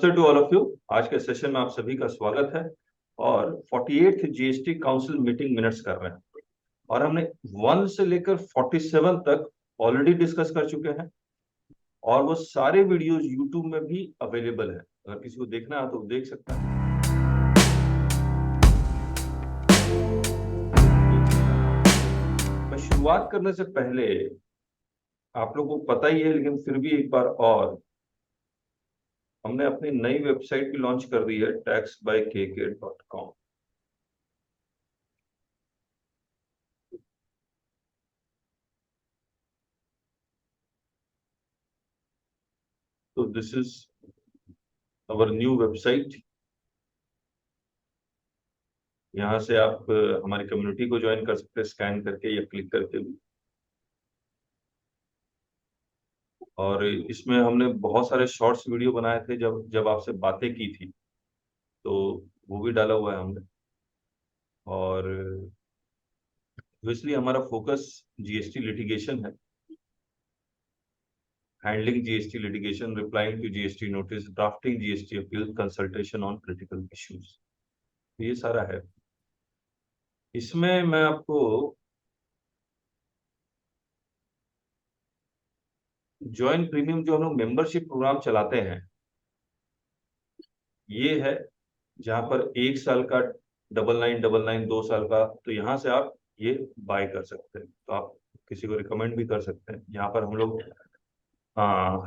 नमस्ते to all of you. आज के सेशन में आप सभी का स्वागत है और 48th GST council meeting minutes कर रहे हैं और हमने 1 से लेकर 47 तक ऑलरेडी डिस्कस कर चुके हैं और वो सारे वीडियोस यूट्यूब में भी अवेलेबल है। अगर किसी को देखना है तो वो देख सकता है। मैं शुरुआत करने से पहले आप लोगों को पता ही है लेकिन फिर भी एक बार और हमने अपनी नई वेबसाइट भी लॉन्च कर दी है taxbykk.com। तो this is our new website. यहाँ से आप हमारी कम्युनिटी को ज्वाइन कर सकते हैं स्कैन करके या क्लिक करके भी। और इसमें हमने बहुत सारे शॉर्ट्स वीडियो बनाए थे जब जब आपसे बातें की थी, तो वो भी डाला हुआ है हमने। और इसलिए हमारा फोकस जीएसटी लिटिगेशन है, handling GST litigation, replying to GST notice, drafting GST appeal, consultation on critical issues, ये सारा है। इसमें मैं आपको ज्वाइन प्रीमियम जो हम लोग मेंबरशिप प्रोग्राम चलाते हैं ये है, जहां पर 1 साल का 9999, 2 साल का, तो यहाँ से आप ये बाय कर सकते हैं। तो आप किसी को रिकमेंड भी कर सकते हैं। यहाँ पर हम लोग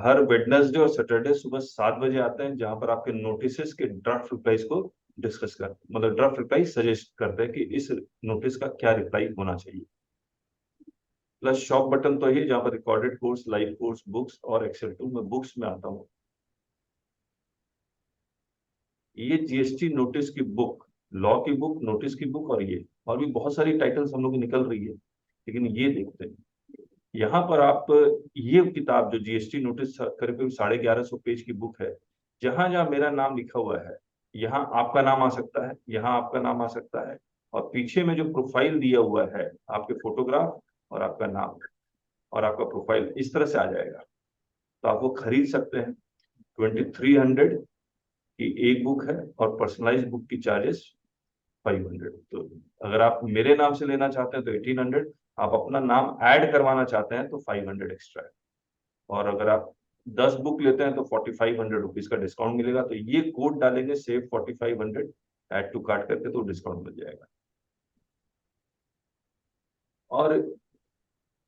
हर वेडनेसडे और सैटरडे सुबह 7 बजे आते हैं, जहां पर आपके नोटिस के ड्राफ्ट रिप्लाईज को डिस्कस कर, मतलब ड्राफ्ट रिप्लाई सजेस्ट करते हैं कि इस नोटिस का क्या रिप्लाई होना चाहिए। प्लस शॉप बटन तो है जहाँ पर recorded course, live course, books और एक्सेल टूल में बुक्स में आता हूँ। ये जीएसटी नोटिस की बुक, लॉ की बुक, नोटिस की बुक, और ये और भी बहुत सारी टाइटल्स हम लोग की निकल रही है, लेकिन ये देखते हैं। यहाँ पर आप ये किताब जो जीएसटी नोटिस करीब 1150 पेज की बुक है, जहां जहां मेरा नाम लिखा हुआ है यहाँ आपका नाम आ सकता है, यहाँ आपका नाम आ सकता है, और पीछे में जो प्रोफाइल दिया हुआ है आपके फोटोग्राफ और आपका नाम और आपका प्रोफाइल इस तरह से आ जाएगा। तो आप वो खरीद सकते हैं। 2300 की एक बुक है और पर्सनलाइज बुक की चार्जेस 500। तो अगर आप मेरे नाम से लेना चाहते हैं तो 1800, आप अपना नाम ऐड करवाना चाहते हैं तो 500 एक्स्ट्रा है। और अगर आप 10 बुक लेते हैं तो 4500 रुपीज का डिस्काउंट मिलेगा। तो ये कोड डालेंगे सेव 4500 ऐड टू कार्ट करके, तो डिस्काउंट मिल जाएगा। और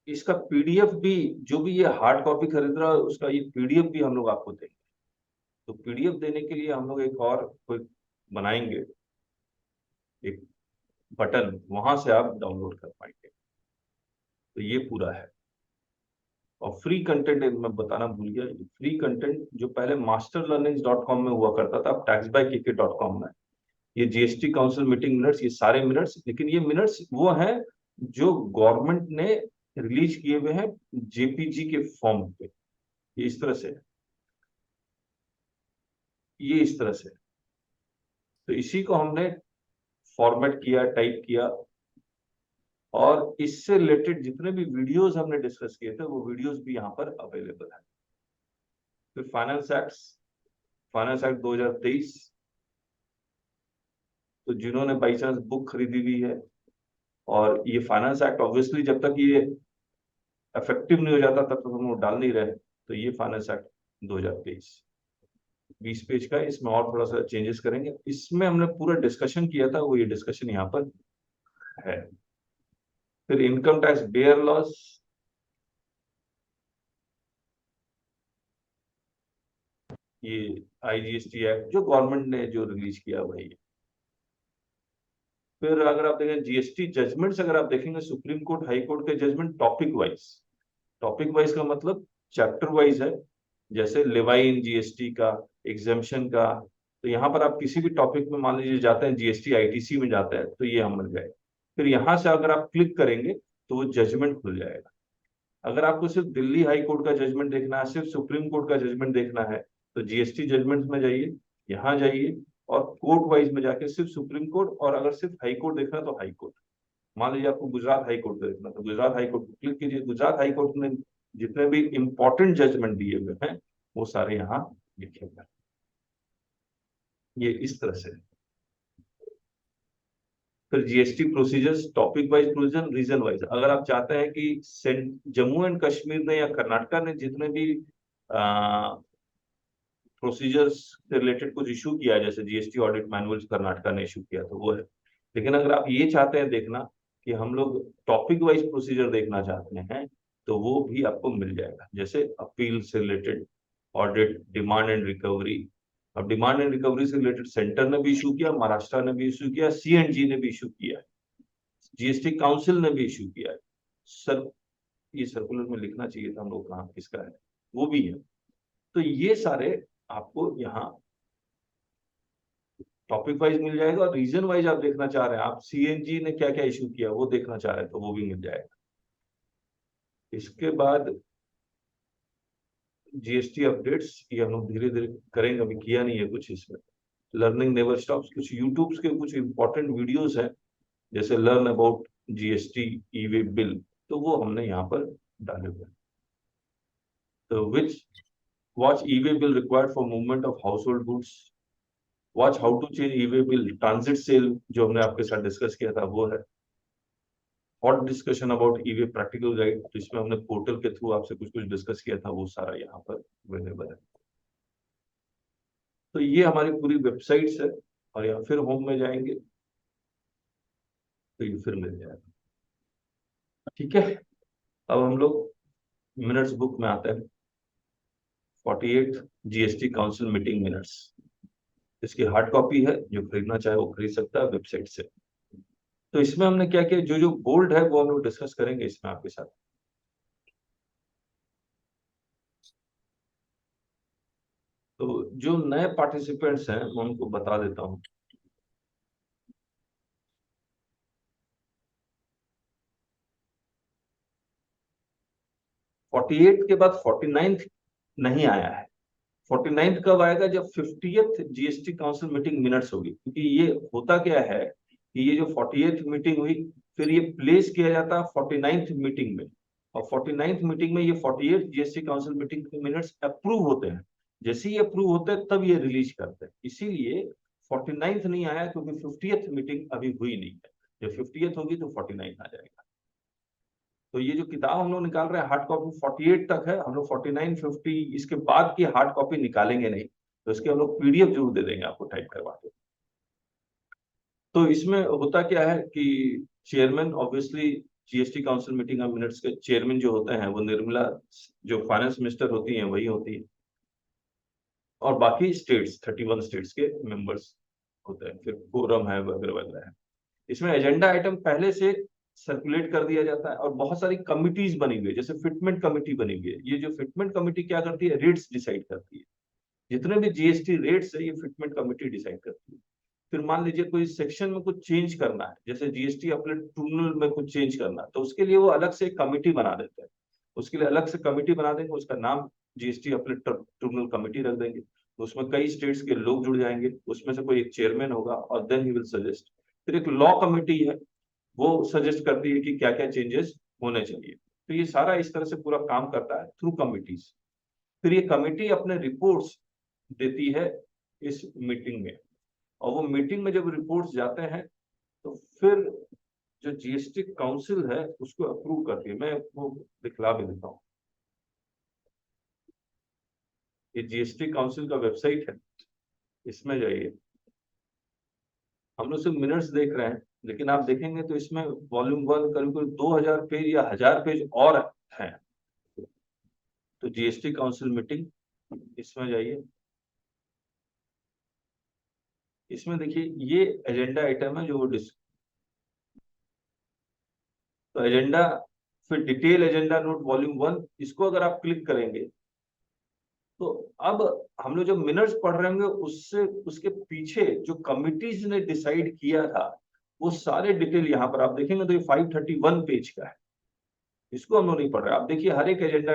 इसका पीडीएफ भी, जो भी ये हार्ड कॉपी खरीद रहा है उसका ये पीडीएफ भी हम लोग आपको देंगे। तो पीडीएफ देने के लिए हम लोग एक और कोई बनाएंगे, एक बटन, वहां से आप डाउनलोड कर पाएंगे। तो ये पूरा है। और फ्री कंटेंट मैं बताना भूल गया, फ्री कंटेंट जो पहले masterlearnings.com में हुआ करता था, अब taxbykk.com में ये जीएसटी काउंसिल मीटिंग मिनट्स, ये सारे मिनट्स, लेकिन ये मिनट्स वो हैं जो गवर्नमेंट ने रिलीज किए हुए हैं जेपीजी के फॉर्म पे। ये इस तरह से, ये इस तरह से, तो इसी को हमने फॉर्मेट किया, टाइप किया, और इससे रिलेटेड जितने भी वीडियोस हमने डिस्कस किए थे वो वीडियोस भी यहाँ पर अवेलेबल है। फिर फाइनेंस एक्ट 2023, तो जिन्होंने बाई चांस बुक खरीदी हुई है, और ये फाइनेंस एक्ट ऑब्वियसली जब तक ये इफेक्टिव नहीं हो जाता तब तक हम लोग डाल नहीं रहे। तो ये फाइनेंस एक्ट 2023 20 पेज का, इसमें और थोड़ा सा चेंजेस करेंगे। इसमें हमने पूरा डिस्कशन किया था, वो ये डिस्कशन यहाँ पर है। फिर इनकम टैक्स बेयर लॉस, ये आईजीएसटी एक्ट जो गवर्नमेंट ने जो रिलीज किया वही। फिर अगर आप देखें जीएसटी जजमेंट्स, अगर आप देखेंगे सुप्रीम कोर्ट, हाई कोर्ट के जजमेंट टॉपिक वाइज का मतलब चैप्टर वाइज है। जैसे लेवाई इन जीएसटी का, एग्जाम्पशन का, तो यहाँ पर आप किसी भी टॉपिक में मान लीजिए जाते हैं, जीएसटी आईटीसी में जाते हैं, तो ये हम मिल जाएगा। फिर यहाँ से अगर आप क्लिक करेंगे तो वो जजमेंट खुल जाएगा। अगर आपको सिर्फ दिल्ली हाई कोर्ट का जजमेंट देखना है, सिर्फ सुप्रीम कोर्ट का जजमेंट देखना है, तो जीएसटी जजमेंट में जाइए, यहाँ जाइए, और कोर्ट वाइज में जाके सिर्फ सुप्रीम कोर्ट, और अगर सिर्फ हाई कोर्ट देखना है तो हाई कोर्ट। मान लीजिए आपको गुजरात हाई कोर्ट का देखना, तो गुजरात हाई कोर्ट को क्लिक कीजिए। गुजरात हाई कोर्ट में जितने भी इंपॉर्टेंट जजमेंट दिए हुए हैं वो सारे यहाँ लिखे हुए हैं। ये इस तरह से। फिर GST procedures, topic wise provision, region wise. अगर आप चाहते हैं कि जम्मू एंड कश्मीर ने या कर्नाटका ने जितने भी प्रोसीजर्स से रिलेटेड कुछ इशू किया है, जैसे जीएसटी ऑडिट मैनुअल कर्नाटका ने इशू किया, तो वो है। लेकिन अगर आप ये चाहते हैं देखना कि हम लोग टॉपिक वाइज प्रोसीजर देखना चाहते हैं, तो वो भी आपको मिल जाएगा। जैसे अपील से related audit, demand and recovery. अब डिमांड एंड रिकवरी से रिलेटेड सेंटर ने भी इशू किया, महाराष्ट्र ने भी इशू किया, सीएनजी ने भी इशू किया, जीएसटी काउंसिल ने भी इशू किया है। सर, ये सर्कुलर में लिखना चाहिए था हम लोग, कहाँ किसका है, वो भी है। तो ये सारे आपको यहाँ टॉपिक वाइज मिल जाएगा। और रीजन वाइज आप देखना चाह रहे हैं, आप सीएनजी ने क्या क्या इशू किया वो देखना चाह रहे हैं, तो वो भी मिल जाएगा। इसके बाद जीएसटी अपडेट्स, ये हम लोग धीरे धीरे करेंगे, अभी किया नहीं है कुछ इसमें। लर्निंग नेवर स्टॉप्स, कुछ यूट्यूब के कुछ इंपॉर्टेंट वीडियोस हैं, जैसे learn about GST E way bill, तो वो हमने यहाँ पर डाले हुए हैं। तो which watch E way bill required for movement of household goods, watch how to change E way bill, transit sale जो हमने आपके साथ डिस्कस किया था वो है। Hot discussion about E way practical guide, तो इसमें हमने पोर्टल के थ्रू आपसे कुछ कुछ डिस्कस किया था, वो सारा यहाँ पर अवेलेबल है। तो ये हमारी पूरी वेबसाइट्स है, और यहाँ फिर होम में जाएंगे तो ये फिर मिल जाएगा। ठीक है, अब हम लोग मिनट्स बुक में आते हैं। 48 जीएसटी काउंसिल मीटिंग मिनट्स, इसकी हार्ड कॉपी है, जो खरीदना चाहे वो खरीद सकता है वेबसाइट से। तो इसमें हमने क्या किया, जो जो बोल्ड है वो हम लोग डिस्कस करेंगे इसमें आपके साथ। तो जो नए पार्टिसिपेंट्स हैं मैं उनको बता देता हूँ। फोर्टी एट के बाद 49th नहीं आया है। 49th कब आएगा, जब 50th GST council meeting minutes होगी। क्योंकि ये होता क्या है कि ये जो 48th मीटिंग हुई, फिर ये प्लेस किया जाता है 49th मीटिंग में, और 49th मीटिंग में ये 48th जीएसटी काउंसिल मीटिंग के मिनट्स अप्रूव होते हैं। जैसे ही अप्रूव होते हैं तब ये रिलीज करते हैं। इसीलिए 49th नहीं आया, क्योंकि 50th मीटिंग अभी हुई नहीं है। जब 50th होगी तो 49th आ जाएगा। तो ये जो किताब हम लोग निकाल रहे हैं हार्ड कॉपी 48 तक है, हम लोग 49 50 इसके बाद की हार्ड कॉपी निकालेंगे नहीं। तो इसके हम लोग पीडीएफ जरूर दे देंगे आपको टाइप करवा के। तो इसमें होता क्या है कि chairman obviously GST council meeting of minutes के चेयरमैन जो होते हैं वो निर्मला, जो फाइनेंस मिनिस्टर होती हैं वही होती है, और बाकी स्टेट्स 31 स्टेट्स के मेंबर्स होते हैं। फिर कोरम है वगैरह वगैरह है। इसमें एजेंडा आइटम पहले से सर्कुलेट कर दिया जाता है, और बहुत सारी कमिटीज बनी हुई है, जैसे फिटमेंट कमेटी बनी हुई है। ये जो फिटमेंट कमेटी क्या करती है, रेट्स डिसाइड करती है। जितने भी जीएसटी रेट्स है ये फिटमेंट कमेटी डिसाइड करती है। फिर मान लीजिए कोई सेक्शन में कुछ चेंज करना है, जैसे जीएसटी अपलेट ट्रिब्यूनल में कुछ चेंज करना है, तो उसके लिए वो अलग से एक कमेटी बना देते हैं। उसके लिए अलग से कमेटी बना देंगे, उसका नाम जीएसटी अपलेट ट्रिब्यूनल कमेटी रख देंगे। तो उसमें कई स्टेट्स के लोग जुड़ जाएंगे, उसमें से कोई एक चेयरमैन होगा, और देन ही विल सजेस्ट। फिर एक लॉ कमेटी है, वो सजेस्ट करती है कि क्या क्या चेंजेस होने चाहिए। तो ये सारा इस तरह से पूरा काम करता है थ्रू कमिटीज। फिर ये कमेटी अपने रिपोर्ट्स देती है इस मीटिंग में, और वो मीटिंग में जब रिपोर्ट्स जाते हैं तो फिर जो जीएसटी काउंसिल है उसको अप्रूव करती है। मैं वो दिखला भी देता हूँ। ये जीएसटी काउंसिल का वेबसाइट है, इसमें जाइए। हम लोग सिर्फ मिनट्स देख रहे हैं, लेकिन आप देखेंगे तो इसमें वॉल्यूम 1 करीब करीब 2000 पेज या 1000 पेज और हैं। तो जीएसटी काउंसिल मीटिंग, इसमें जाइए। इसमें देखिए ये एजेंडा आइटम है जो वो तो एजेंडा, फिर डिटेल एजेंडा नोट वॉल्यूम 1, इसको अगर आप क्लिक करेंगे तो अब हम लोग जो मिनट्स पढ़ रहे होंगे उससे उसके पीछे जो कमिटीज ने डिसाइड किया था वो सारे डिटेल यहाँ पर आप देखेंगे तो ये 531 पेज का है। इसको हम लोग नहीं पढ़ रहे। आप देखिए हर एक एजेंडा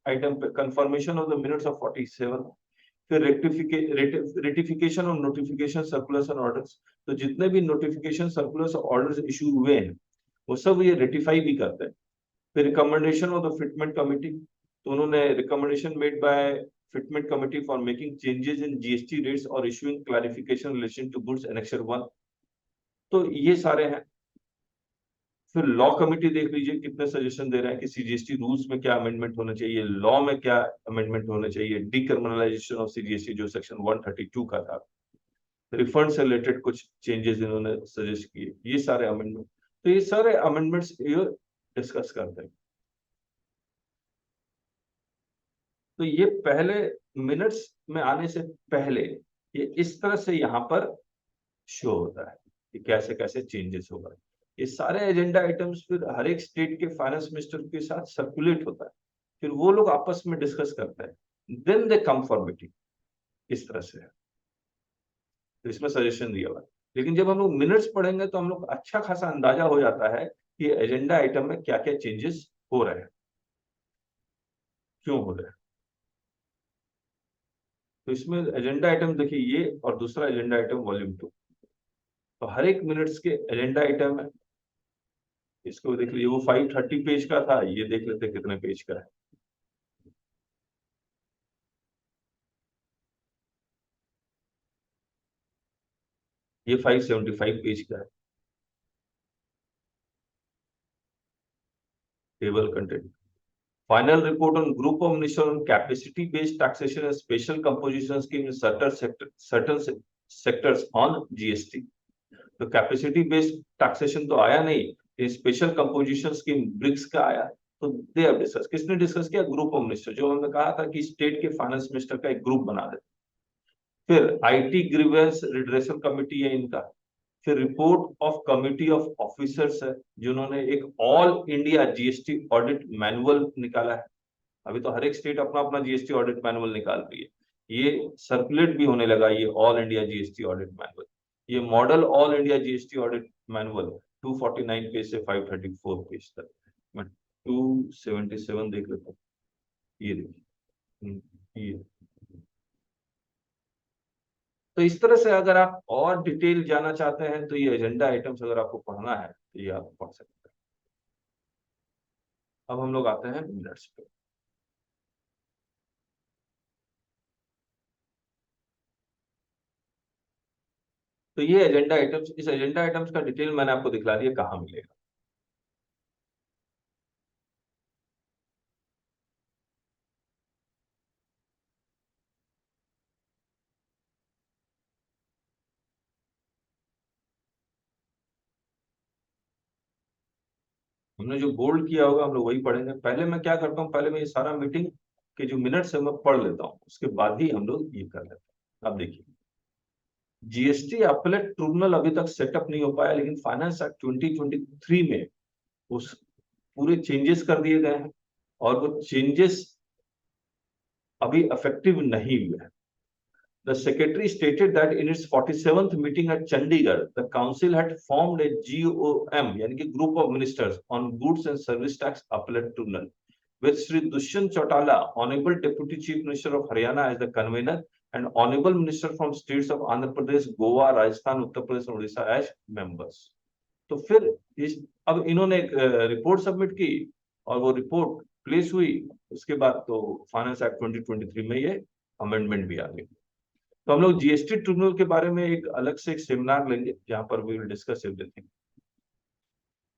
आइटम पे confirmation of the minutes of 47, फिर रेटिफिकेशन और नोटिफिकेशन सर्कुलर्स एंड ऑर्डर्स। तो जितने भी नोटिफिकेशन सर्कुलर्स और ऑर्डर्स इशू हुए हैं वो सब ये रेटिफाई भी करते हैं। फिर recommendation of the fitment committee, तो उन्होंने recommendation made by fitment committee for making changes in GST rates और issuing clarification relation to goods annexure 1। तो ये सारे हैं। फिर लॉ कमिटी देख लीजिए कितने सजेशन दे रहे हैं कि सीजीएसटी रूल्स में क्या अमेंडमेंट होना चाहिए, लॉ में क्या अमेंडमेंट होना चाहिए, डीक्रिमिनलाइजेशन ऑफ सीजीएसटी जो सेक्शन 132 का था, रिफंड से रिलेटेड कुछ चेंजेस इन्होंने सजेस्ट किए, ये सारे अमेंडमेंट। तो ये सारे अमेंडमेंट्स ये डिस्कस करते हैं। तो ये पहले मिनट्स में आने से पहले ये इस तरह से यहाँ पर शो होता है कि कैसे कैसे चेंजेस होगा। ये सारे एजेंडा आइटम्स फिर हर एक स्टेट के फाइनेंस मिनिस्टर के साथ सर्कुलेट होता है, फिर वो लोग आपस में डिस्कस करते हैं, then they come for meeting. इस तरह से है, तो इसमें सजेशन दिया हुआ है। लेकिन जब हम लोग मिनट्स पढ़ेंगे तो हम लोग अच्छा खासा अंदाजा हो जाता है कि एजेंडा आइटम में क्या क्या चेंजेस हो रहे हैं, क्यों हो रहे हैं। तो इसमें एजेंडा आइटम देखिए ये, और दूसरा एजेंडा आइटम वॉल्यूम 2। तो हर एक मिनट्स के एजेंडा आइटम है, इसको देख लीजिए। वो 530 पेज का था, ये देख लेते कितने पेज का है। ये 575 पेज का है। Table content, final report on group of minister on capacity based taxation and special composition scheme in certain sectors on GST. तो कैपेसिटी बेस्ड टैक्सेशन तो आया नहीं, ये स्पेशल कंपोजिशन स्कीम ब्रिक्स का आया। तो दे हैव डिस्कस, किसने discuss किया? ग्रुप ऑफ मिनिस्टर, जो हमने कहा था कि स्टेट के फाइनेंस मिनिस्टर का एक ग्रुप बना दे। फिर आईटी ग्रीवेंस रिड्रेसल कमिटी है इनका। फिर report of committee of officers है, जिन्होंने एक all India GST audit manual निकाला है। अभी तो हर एक स्टेट अपना अपना जीएसटी ऑडिट मैनुअल निकाल रही है, ये सर्कुलेट भी होने लगा ये all India GST audit manual. ये model all India GST audit manual 249 page से 534 पेज तक। मैं 277 देख लेता हूँ, ये देखिए। ये तो इस तरह से अगर आप और डिटेल जानना चाहते हैं तो ये एजेंडा आइटम्स अगर आपको पढ़ना है तो ये आप पढ़ सकते हैं। अब हम लोग आते हैं मिनट्स पे। तो ये एजेंडा आइटम्स, इस एजेंडा आइटम्स का डिटेल मैंने आपको दिखला दिया, कहाँ मिलेगा। हमने जो बोल्ड किया होगा हम लोग वही पढ़ेंगे। पहले मैं क्या करता हूँ, पहले मैं ये सारा मीटिंग के जो मिनट्स है मैं पढ़ लेता हूँ, उसके बाद ही हम लोग ये कर लेते हैं। अब देखिए, जीएसटी अपीलेट ट्रिब्यूनल अभी तक सेटअप नहीं हो पाया, लेकिन फाइनेंस एक्ट 2023 में उस पूरे चेंजेस कर दिए गए हैं, और वो चेंजेस अभी इफेक्टिव नहीं हुए हैं। The secretary stated that in its 47th meeting at Chandigarh, the council had formed a GOM, यानी कि Group of Ministers on Goods and Service Tax Appellate Tribunal, with Sri Dushyant Chautala, Honorable Deputy Chief Minister of Haryana as the convener, and Honorable Minister from states of Andhra Pradesh, Goa, Rajasthan, Uttar Pradesh and Odisha as members. तो फिर अब इन्होंने एक report submit की और वो report place हुई, उसके बाद तो फाइनेंस एक्ट 2023 में ये अमेंडमेंट भी आ गई। तो हम लोग जीएसटी ट्रिब्यूनल के बारे में एक अलग से एक सेमिनार लेंगे जहां पर we will discuss everything.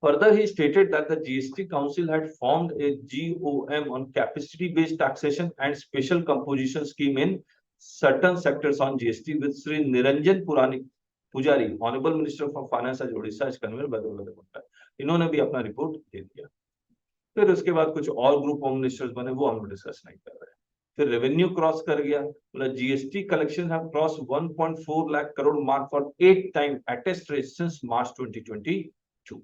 Further, he stated that the GST Council had formed a GOM on capacity-based taxation and special composition scheme in certain sectors on GST with Sri Niranjan Pujari, Honorable Minister for Finance as Odisha as convener, वगैरह। इन्होंने भी अपना report दे दिया। फिर उसके बाद कुछ और ग्रुप ऑफ मिनिस्टर्स बने, वो हम डिस्कस नहीं कर रहे हैं। फिर रेवेन्यू क्रॉस कर गया, मतलब GST collection have cross 1.4 lakh crore mark for 8th time attest rate since March 2022।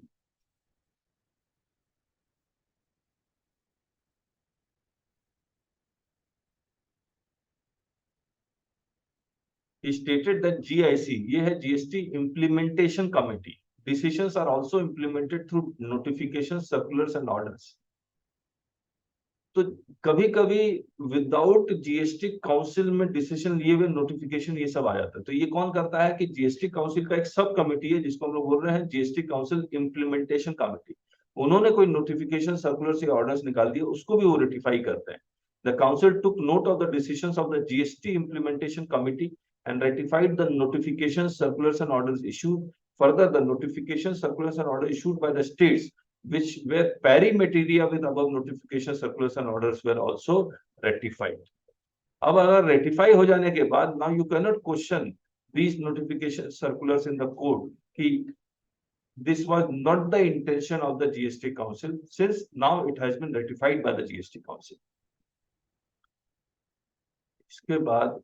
He stated that GIC, ये है GST implementation committee, decisions are also implemented through notifications, circulars and orders। तो कभी कभी विदाउट जीएसटी काउंसिल में decision लिए हुए notification ये सब आ जाता है। तो ये कौन करता है कि जीएसटी काउंसिल का एक सब कमेटी है जिसको हम लोग बोल रहे हैं जीएसटी काउंसिल इम्प्लीमेंटेशन कमेटी। उन्होंने कोई नोटिफिकेशन, सर्कुलर से ऑर्डर्स निकाल दिए, उसको भी वो रेटिफाई करते हैं। The council took note of the decisions of the GST implementation committee and ratified the notifications, circulars and orders issued. Further, the notifications, circulars and orders issued by the states which were pari materia with above notification, circulars and orders were also ratified. अब अगर ratify हो जाने के बाद now you cannot question these notification circulars in the code कि this was not the intention of the GST Council since now it has been ratified by the GST Council. इसके बाद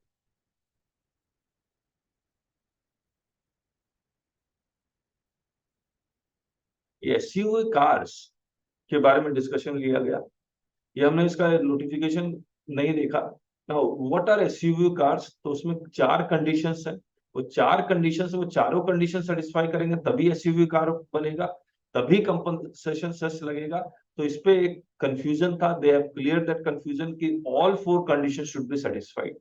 SUV cars के बारे में discussion लिया गया। ये हमने इसका नोटिफिकेशन नहीं देखा। Now what are SUV cars, तो उसमें 4 कंडीशंस हैं। वो 4 कंडीशंस, वो चारों कंडीशन सेटिस्फाई करेंगे तभी एसयूवी कार बनेगा, तभी कंपनसेशन सेस लगेगा। तो इस पे एक कंफ्यूजन था, they have clear that confusion कि all 4 condition should be satisfied.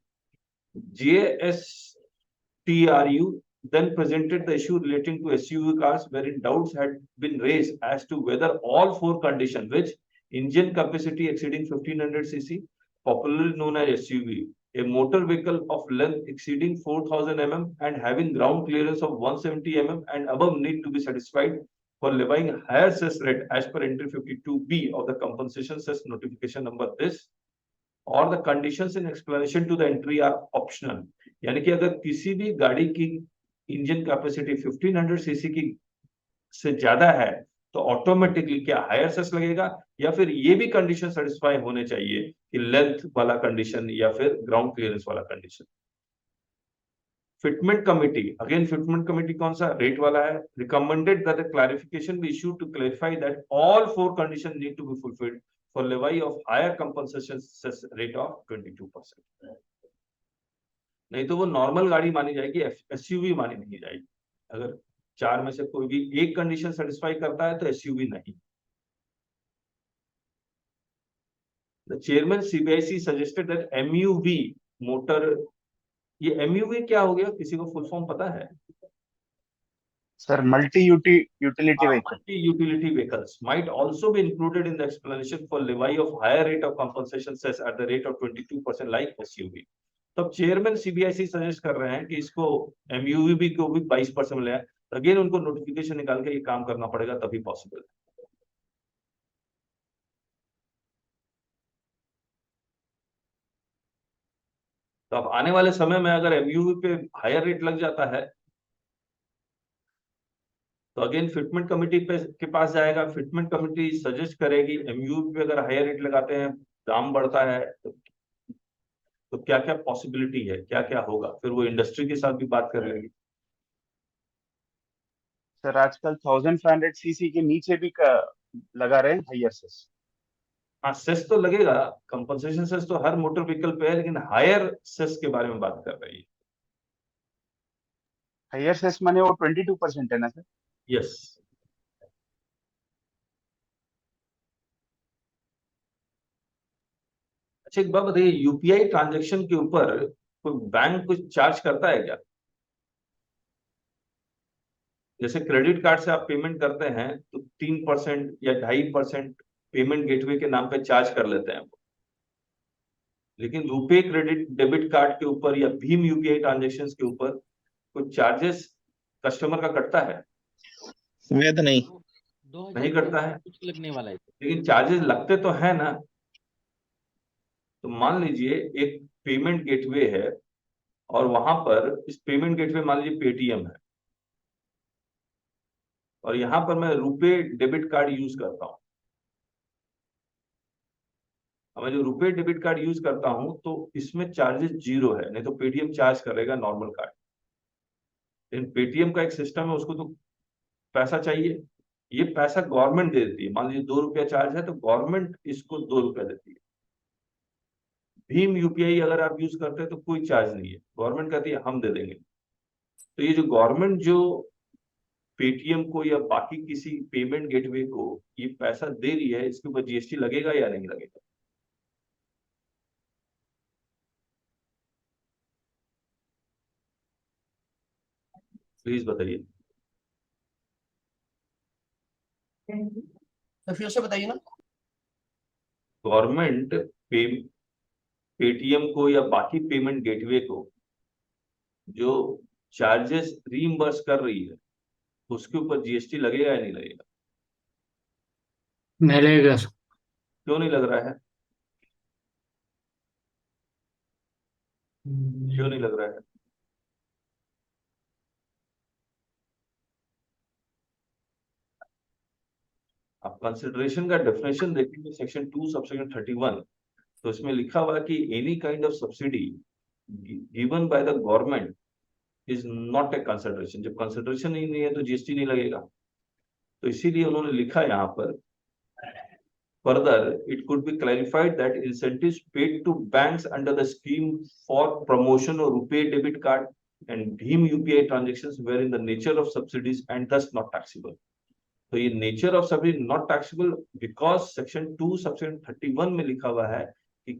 JSTRU then presented the issue relating to SUV cars wherein doubts had been raised as to whether all 4 conditions, which engine capacity exceeding 1500 cc, popularly known as SUV, a motor vehicle of length exceeding 4000 mm and having ground clearance of 170 mm and above need to be satisfied for levying higher cess rate as per entry 52B of the compensation cess notification number this, or the conditions in explanation to the entry are optional। यानी कि अगर किसी भी गाड़ी की engine capacity 1500 CC की से ज्यादा है तो ऑटोमेटिकली क्या हायर सेस लगेगा, या फिर ये भी कंडीशन सेटिस्फाई होने चाहिए कि लेंथ वाला कंडीशन या फिर ग्राउंड क्लियरेंस वाला condition. Fitment committee, again fitment committee कौन सा, रेट वाला है। Recommended that a clarification be issued to clarify that all 4 condition need to be fulfilled for levy of higher compensation cess rate of 22%। नहीं तो वो normal गाड़ी मानी जाएगी, एसयूवी मानी नहीं जाएगी। अगर 4 में से कोई भी एक कंडीशन सेटिस्फाई करता है तो एसयूवी नहीं। The chairman CBIC suggested that MUV motor, ये MUV क्या हो गया, किसी को फुल फॉर्म पता है? Sir, multi-utility vehicle. Multi-utility vehicles might also be included in the explanation for levy of higher rate of compensation cess at the rate of 22% like SUV। तब chairman CBIC suggest कर रहे हैं कि इसको MUV को भी 22% मिले। अगेन उनको नोटिफिकेशन निकाल के ये काम करना पड़ेगा तभी पॉसिबल है। तो अब आने वाले समय में अगर एमयूवी पे हायर रेट लग जाता है तो अगेन फिटमेंट कमिटी पे के पास जाएगा। फिटमेंट कमिटी सजेस्ट करेगी एमयूवी पे अगर हायर रेट लगाते हैं दाम बढ़ता है तो क्या क्या पॉसिबिलिटी है, क्या क्या होगा, फिर वो इंडस्ट्री के साथ भी बात कर लेगी। सर आजकल 1500 सीसी के नीचे भी लगा रहे हैं हायर सेस। हाँ सेस तो लगेगा, कंपनसेशन सेस तो हर मोटर व्हीकल पे है, लेकिन हायर सेस के बारे में बात कर रही है। हायर सेस माने वो 22% है ना सर? यस। अच्छा एक बात बताइए, यूपीआई ट्रांजैक्शन के ऊपर कोई बैंक कुछ चार्ज करता है क्या? जैसे क्रेडिट कार्ड से आप पेमेंट करते हैं तो 3% या 2.5% पेमेंट गेटवे के नाम पे चार्ज कर लेते हैं, लेकिन रुपे क्रेडिट डेबिट कार्ड के ऊपर या भीम यूपीआई ट्रांजेक्शन के ऊपर कुछ चार्जेस कस्टमर का कटता है? सुमेध नहीं कटता है, कुछ लगने वाला है, लेकिन चार्जेस लगते तो है ना। तो मान लीजिए एक पेमेंट गेटवे है और वहां पर इस पेमेंट गेटवे मान लीजिए पेटीएम है और यहां पर मैं रुपे डेबिट कार्ड यूज करता हूं। मैं जो रुपे डेबिट कार्ड यूज करता हूं तो इसमें चार्जेस 0 है, नहीं तो पेटीएम चार्ज करेगा नॉर्मल कार्ड। लेकिन पेटीएम का एक सिस्टम है, उसको तो पैसा चाहिए, ये पैसा गवर्नमेंट दे देती है। मान लीजिए 2 रुपया चार्ज है तो गवर्नमेंट इसको 2 रुपया देती है। भीम यूपीआई अगर आप यूज करते हैं तो कोई चार्ज नहीं है, गवर्नमेंट कहती है हम दे देंगे। तो ये जो गवर्नमेंट जो पेटीएम को या बाकी किसी पेमेंट गेटवे को ये पैसा दे रही है, इसके ऊपर जीएसटी लगेगा या नहीं लगेगा? प्लीज बताइए। तो फिर से बताइए ना। गवर्नमेंट पे पेटीएम को या बाकी पेमेंट गेटवे को जो चार्जेस रीइंबर्स कर रही है उसके ऊपर जीएसटी लगेगा या नहीं लगेगा? नहीं लगेगा सर। क्यों नहीं लग रहा है? क्यों नहीं लग रहा है? आप कंसिडरेशन का डेफिनेशन देखेंगे सेक्शन 2 सबसेक्शन 31, तो इसमें लिखा हुआ है कि any kind of subsidy given by the government is not a consideration. जब कंसिडरेशन ही नहीं है तो जीएसटी नहीं लगेगा। तो इसीलिए उन्होंने लिखा यहाँ पर, further it could be clarified that incentives paid to banks under the scheme for promotion और रुपे डेबिट कार्ड एंड भीम UPI transactions were in the nature of subsidies and this not taxable. तो ये nature of subsidy not taxable because section 2 section 31 में लिखा हुआ है कि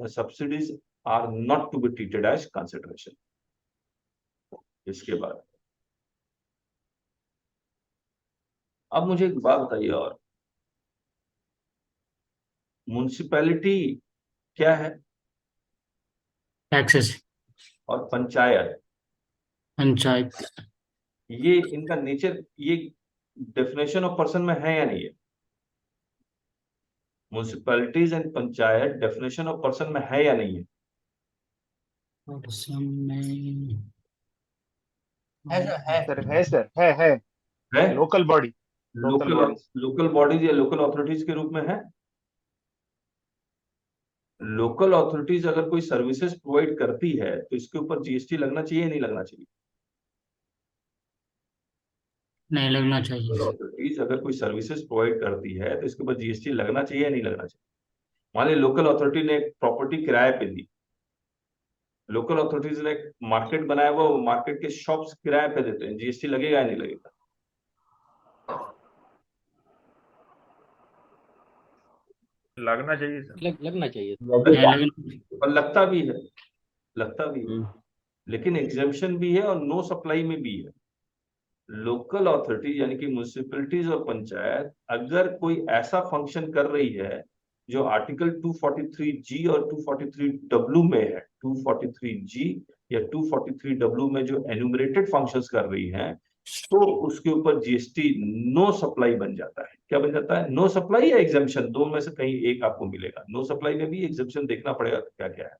subsidies are not to be treated as consideration. इसके बाद अब मुझे एक बात बताइए, और म्युनिसिपैलिटी क्या है टैक्सेस, और पंचायत, पंचायत। ये इनका नेचर, ये डेफिनेशन ऑफ पर्सन में है या नहीं है? Municipalities and panchayat definition of person में है या नहीं है? सर है लोकल बॉडी, लोकल बॉडीज या लोकल अथॉरिटीज के रूप में है। लोकल अथॉरिटीज अगर कोई सर्विसेज प्रोवाइड करती है तो इसके ऊपर जीएसटी लगना चाहिए नहीं लगना चाहिए? नहीं लगना चाहिए। अथॉरिटीज अगर कोई सर्विसेज प्रोवाइड करती है तो इसके ऊपर जीएसटी लगना चाहिए या नहीं लगना चाहिए? मान लीजिए लोकल अथॉरिटी ने एक प्रॉपर्टी किराए पे दी, लोकल अथॉरिटीज ने एक मार्केट बनाया हुआ, वो मार्केट के शॉप्स किराए पे देते हैं, जीएसटी लगेगा या नहीं लगेगा? लगना चाहिए सर। लगना चाहिए। और लगता भी है, लगता भी है, लेकिन एग्जेम्पशन भी है और नो सप्लाई में भी है। लोकल अथॉरिटी यानी कि म्युनिसिपैलिटीज और पंचायत अगर कोई ऐसा फंक्शन कर रही है जो आर्टिकल 243G और 243W में है, 243G या 243W में जो एन्यूमरेटेड फंक्शंस कर रही हैं, तो उसके ऊपर जीएसटी नो सप्लाई बन जाता है। क्या बन जाता है? नो सप्लाई या एग्जेम्पशन, दोनों में से कहीं एक आपको मिलेगा। नो सप्लाई में भी एग्जेम्पशन देखना पड़ेगा क्या क्या है।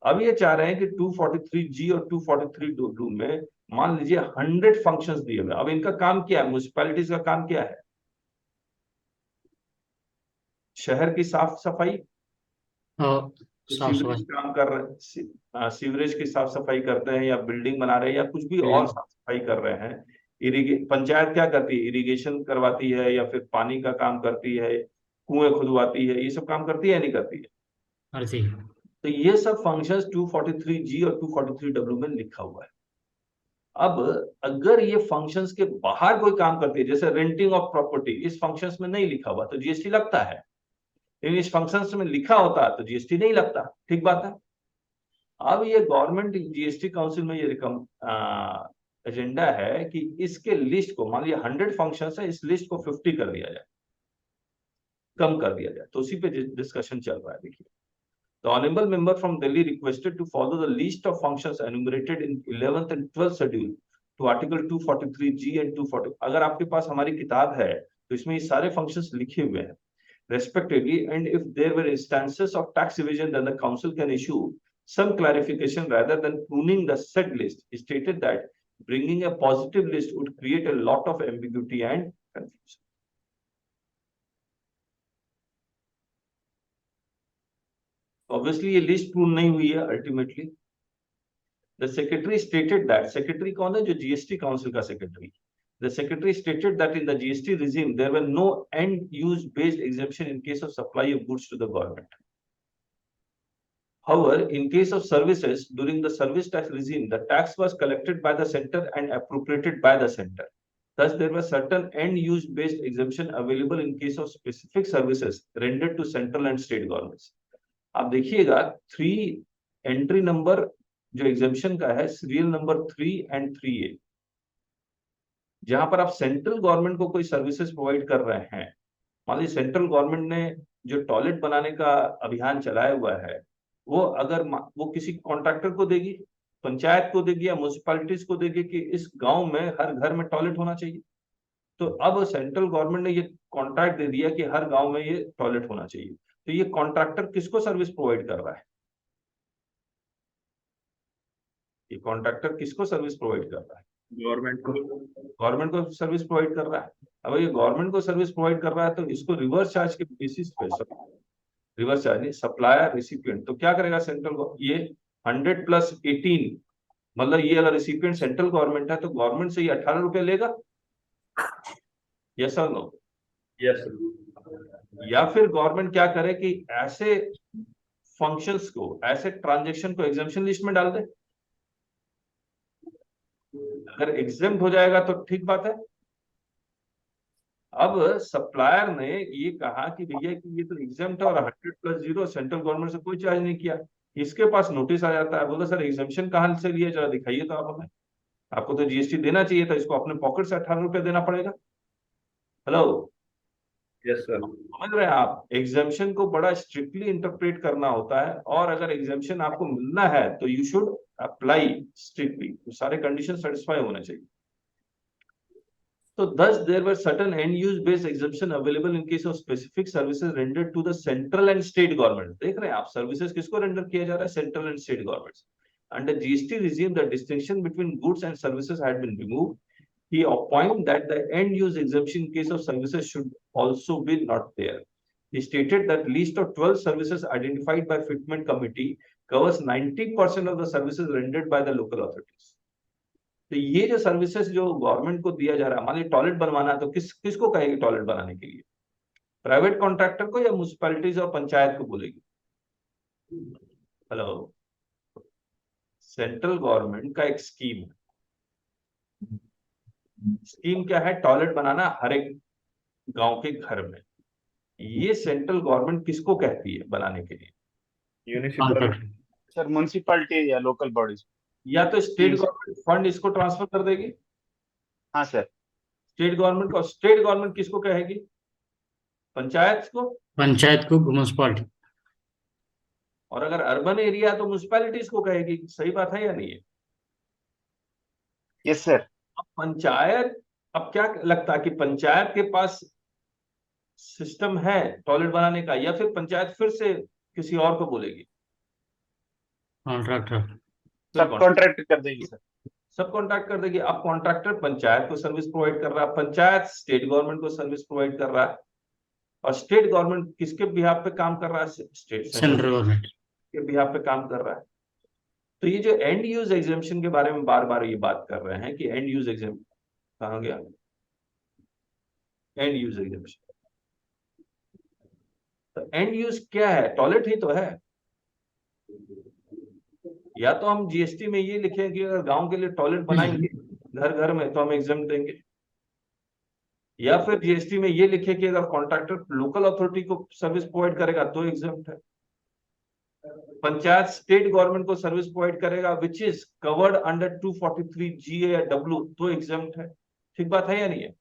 अब ये चाह रहे हैं कि 243G और 243W में मान लीजिए 100 फंक्शंस दिए हुए। अब इनका काम क्या है? म्युनिसिपैलिटीज का काम क्या है? शहर की साफ सफाई, सीवरेज काम कर रहे हैं, सीवरेज की साफ सफाई करते हैं, या बिल्डिंग बना रहे हैं, या कुछ भी और साफ सफाई कर रहे हैं। पंचायत क्या करती है? इरिगेशन करवाती है, या फिर पानी का काम करती है, कुएं खुदवाती है, ये सब काम करती है या नहीं करती है? तो ये सब फंक्शंस 243G और 243W में लिखा हुआ है। अब अगर ये फंक्शंस के बाहर कोई काम करती है, जैसे रेंटिंग ऑफ प्रॉपर्टी, इस फंक्शंस में नहीं लिखा हुआ तो जीएसटी लगता है, लेकिन इस फंक्शंस में लिखा होता तो जीएसटी नहीं लगता। ठीक बात है। अब ये गवर्नमेंट जीएसटी काउंसिल में ये एजेंडा है कि इसके लिस्ट को, मान लिया 100 फंक्शंस है, इस लिस्ट को 50 कर दिया जाए, कम कर दिया जाए। तो उसी पे डिस्कशन चल रहा है। देखिए, the honorable member from Delhi requested to follow the list of functions enumerated in 11th and 12th schedule to article 243G and 240। अगर आपके पास हमारी किताब है तो इसमें ये सारे functions लिखे हुए हैं respectively, and if there were instances of tax evasion, then the council can issue some clarification rather than pruning the said list. It stated that bringing a positive list would create a lot of ambiguity and confusion. Obviously ये list prove नहीं हुई है ultimately. The secretary stated that, secretary कौन है? जो GST council का secretary. The secretary stated that in the GST regime there were no end use based exemption in case of supply of goods to the government. However, in case of services, during the service tax regime, the tax was collected by the center and appropriated by the center. Thus, there were certain end use based exemption available in case of specific services rendered to central and state governments. आप देखिएगा 3 entry number जो exemption का है, serial number 3 and 3A, जहां पर आप central government को कोई सर्विसेज प्रोवाइड कर रहे हैं मान लीजिए सेंट्रल गवर्नमेंट ने जो टॉयलेट बनाने का अभियान चलाया हुआ है, वो अगर वो किसी कॉन्ट्रैक्टर को देगी, पंचायत को देगी या म्यूनिसिपैलिटीज को देगी कि इस गांव में हर घर में टॉयलेट होना चाहिए, तो अब सेंट्रल गवर्नमेंट ने ये कॉन्ट्रैक्ट दे दिया कि हर गांव में ये टॉयलेट होना चाहिए, तो ये कॉन्ट्रैक्टर किसको सर्विस प्रोवाइड कर रहा है? ये कॉन्ट्रैक्टर किसको सर्विस प्रोवाइड कर रहा है? गवर्नमेंट को सर्विस प्रोवाइड कर रहा है। अब ये गवर्नमेंट को सर्विस प्रोवाइड कर रहा है तो इसको रिवर्स चार्ज के बेसिस पे, रिवर्स चार्ज नहीं, सप्लायर रिसिपिएंट, तो क्या करेगा सेंट्रल, ये 100 + 18, मतलब ये अगर रिसिपिएंट सेंट्रल गवर्नमेंट है तो गवर्नमेंट से ये 18 रुपए लेगा, यस और नो? यस। या फिर गवर्नमेंट क्या करे कि ऐसे फंक्शंस को, ऐसे ट्रांजैक्शन को एग्जेम्पशन लिस्ट में डाल दे, अगर एग्जेम्प्ट हो जाएगा तो ठीक बात है। अब सप्लायर ने ये कहा कि भैया कि ये तो एग्जेम्प्ट है और 100 + 0 सेंट्रल गवर्नमेंट से कोई चार्ज नहीं किया, इसके पास नोटिस आ जाता है, बोला सर एग्जेम्पशन कहां से लिए, जरा दिखाइए तो आप हमें, आपको तो जीएसटी देना चाहिए था, इसको अपने पॉकेट से 18 रुपए देना पड़ेगा। Hello, yes sir. समझ रहे हैं आप? एग्जेम्पशन को बड़ा स्ट्रिक्टली इंटरप्रेट करना होता है, और अगर एग्जेम्पशन आपको मिलना है तो यू शुड अप्लाई स्ट्रिक्टली, सारे कंडीशन सेटिस्फाई होने चाहिए। So thus there were certain end-use based exemption available in case of specific services rendered to the central and state government. देख रहे हैं आप, services किसको render किया जा रहा है? Central and state governments. Under GST regime, the distinction between goods and services had been removed. He opined that the end-use exemption in case of services should also be not there. He stated that list of 12 services identified by fitment committee covers 90% of the services rendered by the local authorities. तो ये जो services जो government को दिया जा रहा है, मान लीजिए टॉयलेट बनवाना है तो किसको कहेगी टॉयलेट बनाने के लिए? प्राइवेट कॉन्ट्रैक्टर को या म्यूनिसिपैलिटीज और पंचायत को बोलेगी? हेलो, सेंट्रल गवर्नमेंट का एक स्कीम है, स्कीम क्या है? टॉयलेट बनाना हर एक गांव के घर में। ये सेंट्रल गवर्नमेंट किसको कहती है बनाने के लिए? म्युनिसिपल सर म्युनिसिपैलिटी या लोकल बॉडीज, या तो स्टेट गवर्नमेंट फंड इसको ट्रांसफर कर देगी, हाँ सर, स्टेट गवर्नमेंट को। स्टेट गवर्नमेंट किसको कहेगी? पंचायत को। पंचायत को, म्यूनसिपालिटी। और अगर अर्बन एरिया तो म्यूनिसिपैलिटीज को कहेगी। सही बात है या नहीं है? Yes sir. अब पंचायत, अब क्या लगता है कि पंचायत के पास सिस्टम है टॉयलेट बनाने का, या फिर पंचायत फिर से किसी और को बोलेगी? कॉन्ट्रैक्टर सब कॉन्ट्रैक्ट कर देगी सर, सब कॉन्ट्रैक्ट कर देगी। अब कॉन्ट्रैक्टर पंचायत को सर्विस प्रोवाइड कर रहा है, पंचायत स्टेट गवर्नमेंट को सर्विस प्रोवाइड कर रहा है, और स्टेट गवर्नमेंट किसके बिहाफ पे काम कर रहा है? स्टेट सेंट्रल गवर्नमेंट के बिहाफ पे काम कर रहा है। तो ये जो एंड यूज एग्जेम्पशन के बारे में बार बार ये बात कर रहे हैं कि एंड यूज एग्जेम्पशन कहाँ गया? एंड यूज एग्जेम्पशन, तो एंड यूज क्या है? टॉयलेट ही तो है। या तो हम जीएसटी में ये लिखें कि अगर गांव के लिए टॉयलेट बनाएंगे घर घर में तो हम एग्जाम देंगे, या फिर जीएसटी में ये लिखे कि अगर कॉन्ट्रैक्टर लोकल अथॉरिटी को सर्विस प्रोवाइड करेगा तो एग्जाम है, पंचायत स्टेट गवर्नमेंट को सर्विस प्रोवाइड करेगा which is covered under 243 GA या W तो एग्जाम है। ठीक बात है या नहीं है?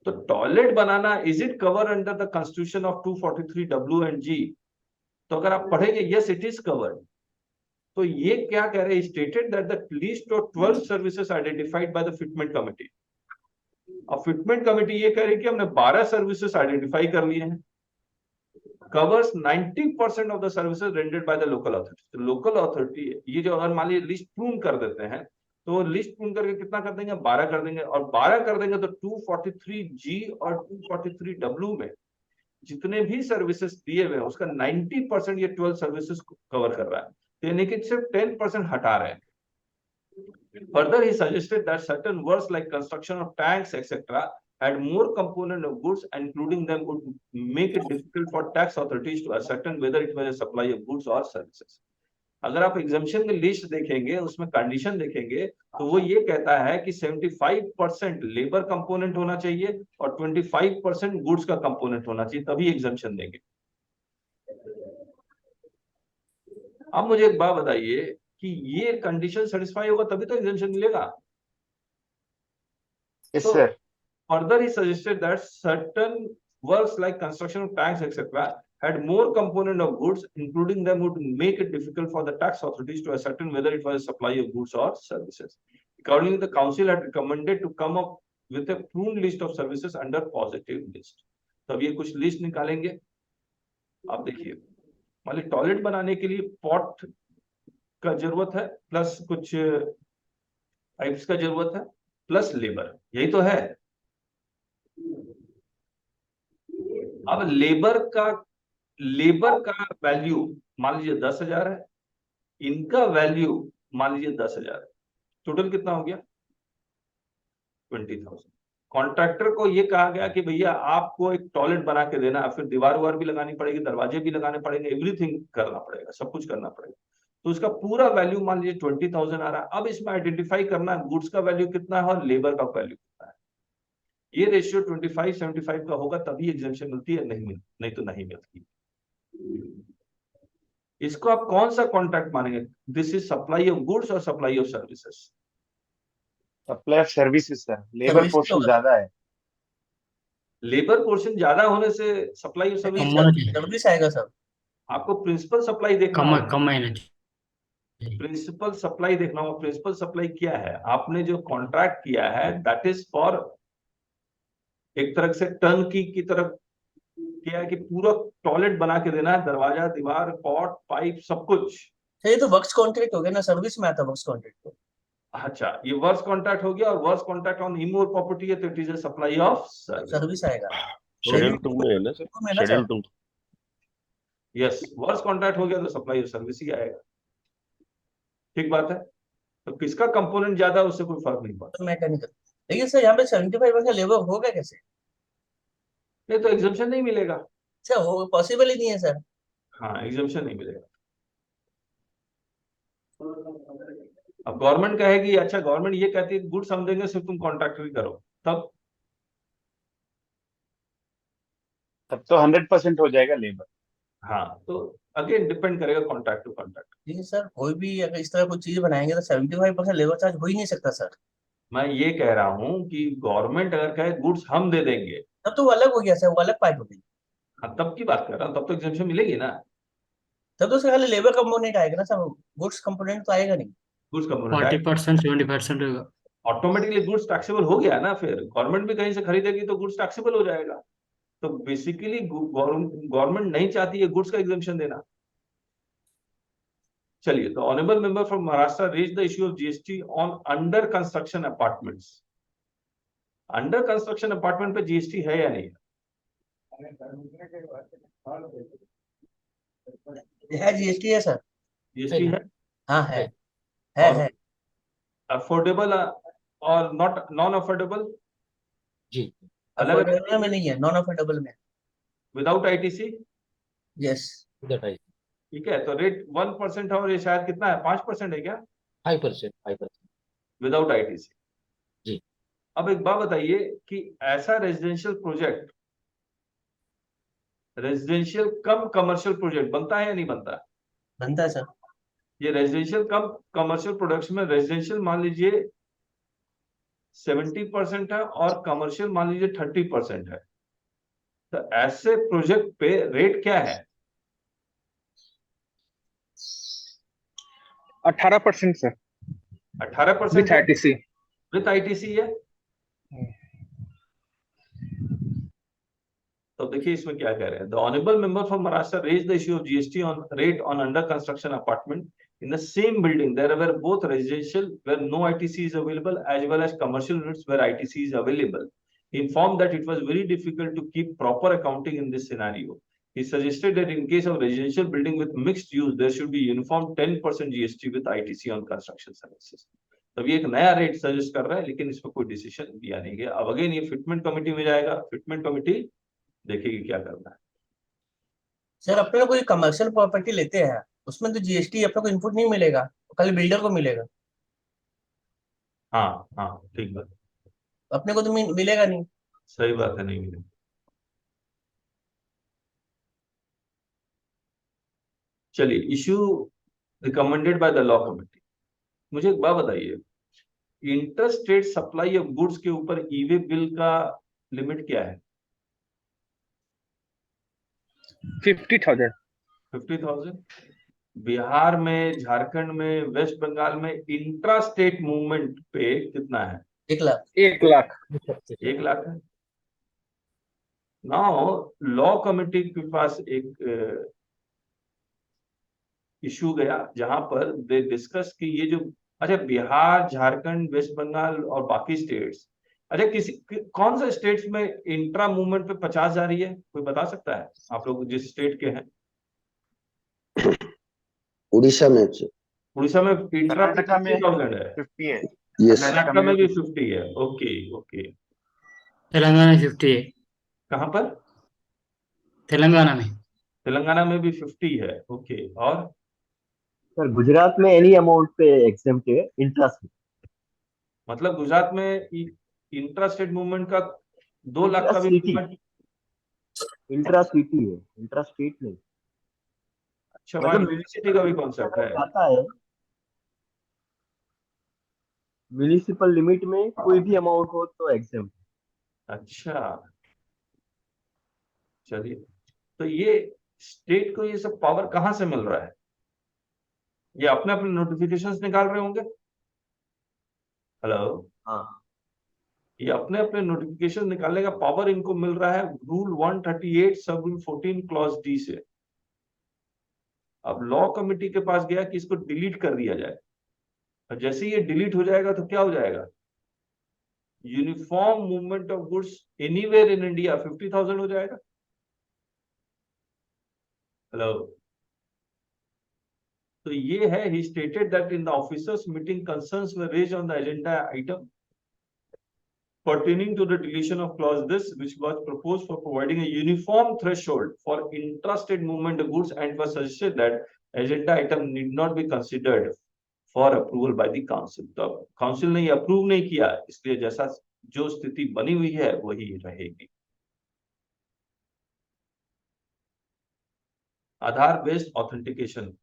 तो toilet banana, is it cover under the constitution of 243 W and G? तो अगर आप पढ़ेंगे यस इट इज कवर्ड। तो ये क्या कह रहे हैं? Stated that the list of 12 services identified by the fitment committee. अब फिटमेंट कमिटी ये कह रही है कि हमने 12 सर्विसेज आइडेंटिफाई कर लिए हैं, covers 90% of the services rendered by the local authority. तो लोकल अथॉरिटी ये जो, अगर मान लीजिए लिस्ट प्रून कर देते हैं तो लिस्ट प्रून करके कितना कर देंगे? 12 कर देंगे, और 12 कर देंगे तो 243 G और 243 W में जितने भी सर्विसेज दिए हुए हैं उसका 90% ये 12 सर्विसेज कवर कर रहा है, यानी कि सिर्फ 10% हटा रहे हैं। Further, he suggested that certain works like construction of tanks, etc., had more component of goods, including them would make it difficult for tax authorities to ascertain whether it was a supply of goods or services. अगर आप एग्जामिशन की list देखेंगे, उसमें condition देखेंगे, तो वो ये कहता है कि 75% लेबर कंपोनेंट होना चाहिए और 25% गुड्स का कंपोनेंट होना चाहिए, तभी एग्जामिशन देंगे। अब मुझे एक बात बताइए कि ये कंडीशन सेटिस्फाई होगा तभी तो एग्जामिशन मिलेगा। Yes sir. further he suggested that certain works like construction of tanks etc had more component of goods, including them would make it difficult for the tax authorities to ascertain whether it was a supply of goods or services. Accordingly, the council had recommended to come up with a prune list of services under positive list. तो अब ये कुछ list निकालेंगे. आप देखिए, मान ली toilet बनाने के लिए पॉट का जरूरत है, प्लस कुछ पाइप्स का जरूरत है, प्लस लेबर. यही तो है. अब लेबर का वैल्यू मान लीजिए 10,000 है, इनका वैल्यू मान लीजिए 10,000 है. टोटल कितना हो गया? 20,000. कॉन्ट्रैक्टर को ये कहा गया कि भैया आपको एक टॉयलेट बना के देना है, फिर दीवार भी लगानी पड़ेगी, दरवाजे भी लगाने पड़ेंगे, एवरीथिंग करना पड़ेगा, सब कुछ करना पड़ेगा. तो उसका पूरा वैल्यू मान लीजिए 20,000 आ रहा है. अब इसमें आइडेंटिफाई करना है गुड्स का वैल्यू कितना है और लेबर का वैल्यू कितना है. ये रेशियो 25-75 का होगा तभी एग्जेम्पशन मिलती है, नहीं तो नहीं मिलती. इसको आप कौन सा कॉन्ट्रैक्ट मानेंगे? This is supply of goods और supply of services. Supply of services sir, labour portion ज्यादा है. लेबर पोर्शन ज्यादा होने से सप्लाई ऑफ सर्विस सर्विस आएगा सर. आपको प्रिंसिपल सप्लाई देखना होगा. कम आना चाहिए. प्रिंसिपल सप्लाई देखना होगा. प्रिंसिपल सप्लाई क्या है? आपने जो कॉन्ट्रैक्ट किया है दैट इज फॉर एक तरह से टर्नकी की तरफ किया है कि पूरा टॉयलेट बना के देना है, दरवाजा, दीवार, पॉट, पाइप, सब कुछ. ये तो वर्क्स कॉन्ट्रैक्ट हो गया ना, सर्विस में आता वर्क्स कॉन्ट्रैक्ट तो. अच्छा, ये वर्क्स कॉन्ट्रैक्ट हो गया और वर्क्स कॉन्ट्रैक्ट ऑन इमोर प्रॉपर्टी है तो it is a supply of service आएगा. शेड्यूल 2 में है ना sir, schedule 2. Yes, works contract हो गया तो सप्लाई ऑफ सर्विस ही आएगा. ठीक बात है. तो किसका कंपोनेंट ज्यादा है उससे कोई फर्क नहीं पड़ता. तो मैकेनिकल. लेकिन सर यहाँ पे 75% लेबर होगा कैसे? नहीं तो एग्जम्पशन नहीं मिलेगा. सर वो पॉसिबल ही नहीं है सर. हाँ, एग्जम्पशन नहीं मिलेगा. अब गवर्नमेंट कहेगी, अच्छा गवर्नमेंट ये कहती है गुड्स हम देंगे सिर्फ तुम कॉन्ट्रैक्टर ही करो, तब तो 100% हो जाएगा लेबर. हाँ, तो अगेन डिपेंड करेगा कॉन्ट्रैक्ट टू कॉन्ट्रैक्ट. लेकिन सर कोई भी अगर इस तरह कोई चीज बनाएंगे तो 75% लेबर चार्ज हो ही नहीं सकता सर. मैं ये कह रहा हूँ कि गवर्नमेंट अगर कहे गुड्स हम दे देंगे, तब तो वो अलग हो गया सर, वो अलग पार्ट हो गई. हाँ तब की बात कर रहा हूँ, तब तो एग्जम्पशन मिलेगी ना. तब तो उसका खाली लेबर कंपोनेंट आएगा ना सर, गुड्स कंपोनेंट तो आएगा नहीं. गुड्स कंपोनेंट 40% 70% होगा. ऑटोमेटिकली गुड्स टैक्सेबल हो गया ना. फिर गवर्नमेंट भी कहीं से खरीदेगी तो गुड्स टैक्सेबल हो जाएगा. तो बेसिकली गवर्नमेंट नहीं चाहती है गुड्स का एग्जम्पशन देना. चलिए, तो honourable member from Maharashtra raise the issue of GST on under construction apartments. Under construction apartment पे जीएसटी है या नहीं? है, जीएसटी है सर. जीएसटी है. हाँ है. अफोर्डेबल और नॉट नॉन अफोर्डेबल जी. अलग अफोर्डेबल में नहीं है, नॉन अफोर्डेबल में. Without ITC. यस. ठीक है, तो रेट 1% है और ये शायद कितना है, 5% है क्या? 5%. Without ITC. जी. अब एक बात बताइए कि ऐसा residential project, residential cum commercial project बनता है या नहीं बनता? बनता है सर. ये रेजिडेंशियल कम कमर्शियल प्रोडक्ट्स में रेजिडेंशियल मान लीजिए 70% है और कमर्शियल मान लीजिए 30% है. तो ऐसे प्रोजेक्ट पे रेट क्या है? 18% sir. 18% with ITC. With ITC है. तो देखिए इसमें क्या कह रहे हैं. The honourable member from Maharashtra raise the issue of GST on rate on under construction apartment in the same building. There were both residential where no ITC is available as well as commercial units where ITC is available. He informed that it was very difficult to keep proper accounting in this scenario. He suggested that in case of residential building with mixed use, there should be uniform 10% GST with ITC on construction services. तब ये एक नया rate suggest कर रहा है, लेकिन इस पर कोई डिसीजन दिया नहीं गया. अब अगेन ये फिटमेंट कमेटी में जाएगा. फिटमेंट कमेटी देखेगी क्या करना है. सर अपने कोई कमर्शियल प्रॉपर्टी लेते हैं उसमें तो जीएसटी अपने को इनपुट नहीं मिलेगा, खाली बिल्डर को मिलेगा. हाँ ठीक बात. अपने को तो मिलेगा नहीं. सही बात है, नहीं मिलेगा. चलिए, issue recommended by the law committee. मुझे एक बात बताइए, इंटरस्टेट सप्लाई ऑफ गुड्स के ऊपर ई वे बिल का लिमिट क्या है? 50,000। 50,000। बिहार में, झारखंड में, वेस्ट बंगाल में इंट्रा स्टेट मूवमेंट पे कितना है? 1 लाख। 1 लाख। 1 लाख है। नाउ लॉ कमिटी के पास एक इशू गया जहां पर दे डिस्कस कि ये जो, अच्छा बिहार, झारखंड, वेस्ट बंगाल और बाकी स्टेट्स, अच्छा कौन सा स्टेट्स में इंट्रा मूवमेंट पे 50 जा रही है? कोई बता सकता है आप लोग जिस स्टेट के हैं? उड़ीसा में उड़ीसा में इंट्रा पे कर्नाटका में 50,000 है। 50 है। यस कर्नाटका में भी 50 है। Okay okay. तेलंगाना 50 है। कहाँ पर? तेलंगाना में तेलंगाना में भी 50 है। ओके। और सर गुजरात में एनी अमाउंट पे एग्जेम्प्ट है इंटरेस्ट। मतलब गुजरात में इंट्रा स्टेट मूवमेंट का 2 लाख का भी Intra-city। movement- इंट्रा सिटी है, इंट्रा स्टेट नहीं। अच्छा, वहाँ मतलब यूनिवर्सिटी का भी कॉन्सेप्ट है। आता है म्युनिसिपल लिमिट में कोई भी अमाउंट हो तो एग्जेम्प्ट। अच्छा, चलिए। तो ये स्टेट को ये सब पावर कहाँ से मिल रहा है? ये अपने अपने नोटिफिकेशंस निकाल रहे होंगे। हेलो, हाँ ये अपने अपने नोटिफिकेशन निकालने का पावर इनको मिल रहा है रूल 138 सब रूल 14 क्लॉज डी से। अब लॉ कमिटी के पास गया कि इसको डिलीट कर दिया जाए, और जैसे ये डिलीट हो जाएगा तो क्या हो जाएगा? Uniform movement of goods anywhere in India 50,000 हो जाएगा। हेलो, तो ये है, he stated that in the officers meeting concerns were raised on the agenda item pertaining to the deletion of clause this, which was proposed for providing a uniform threshold for intrastate movement of goods, and was suggested that agenda item need not be considered for approval by the council. तो council ने approve नहीं किया, इसलिए जैसा जो स्थिति बनी हुई है वही रहेगी। आधार बेस्ड ऑथेंटिकेशन,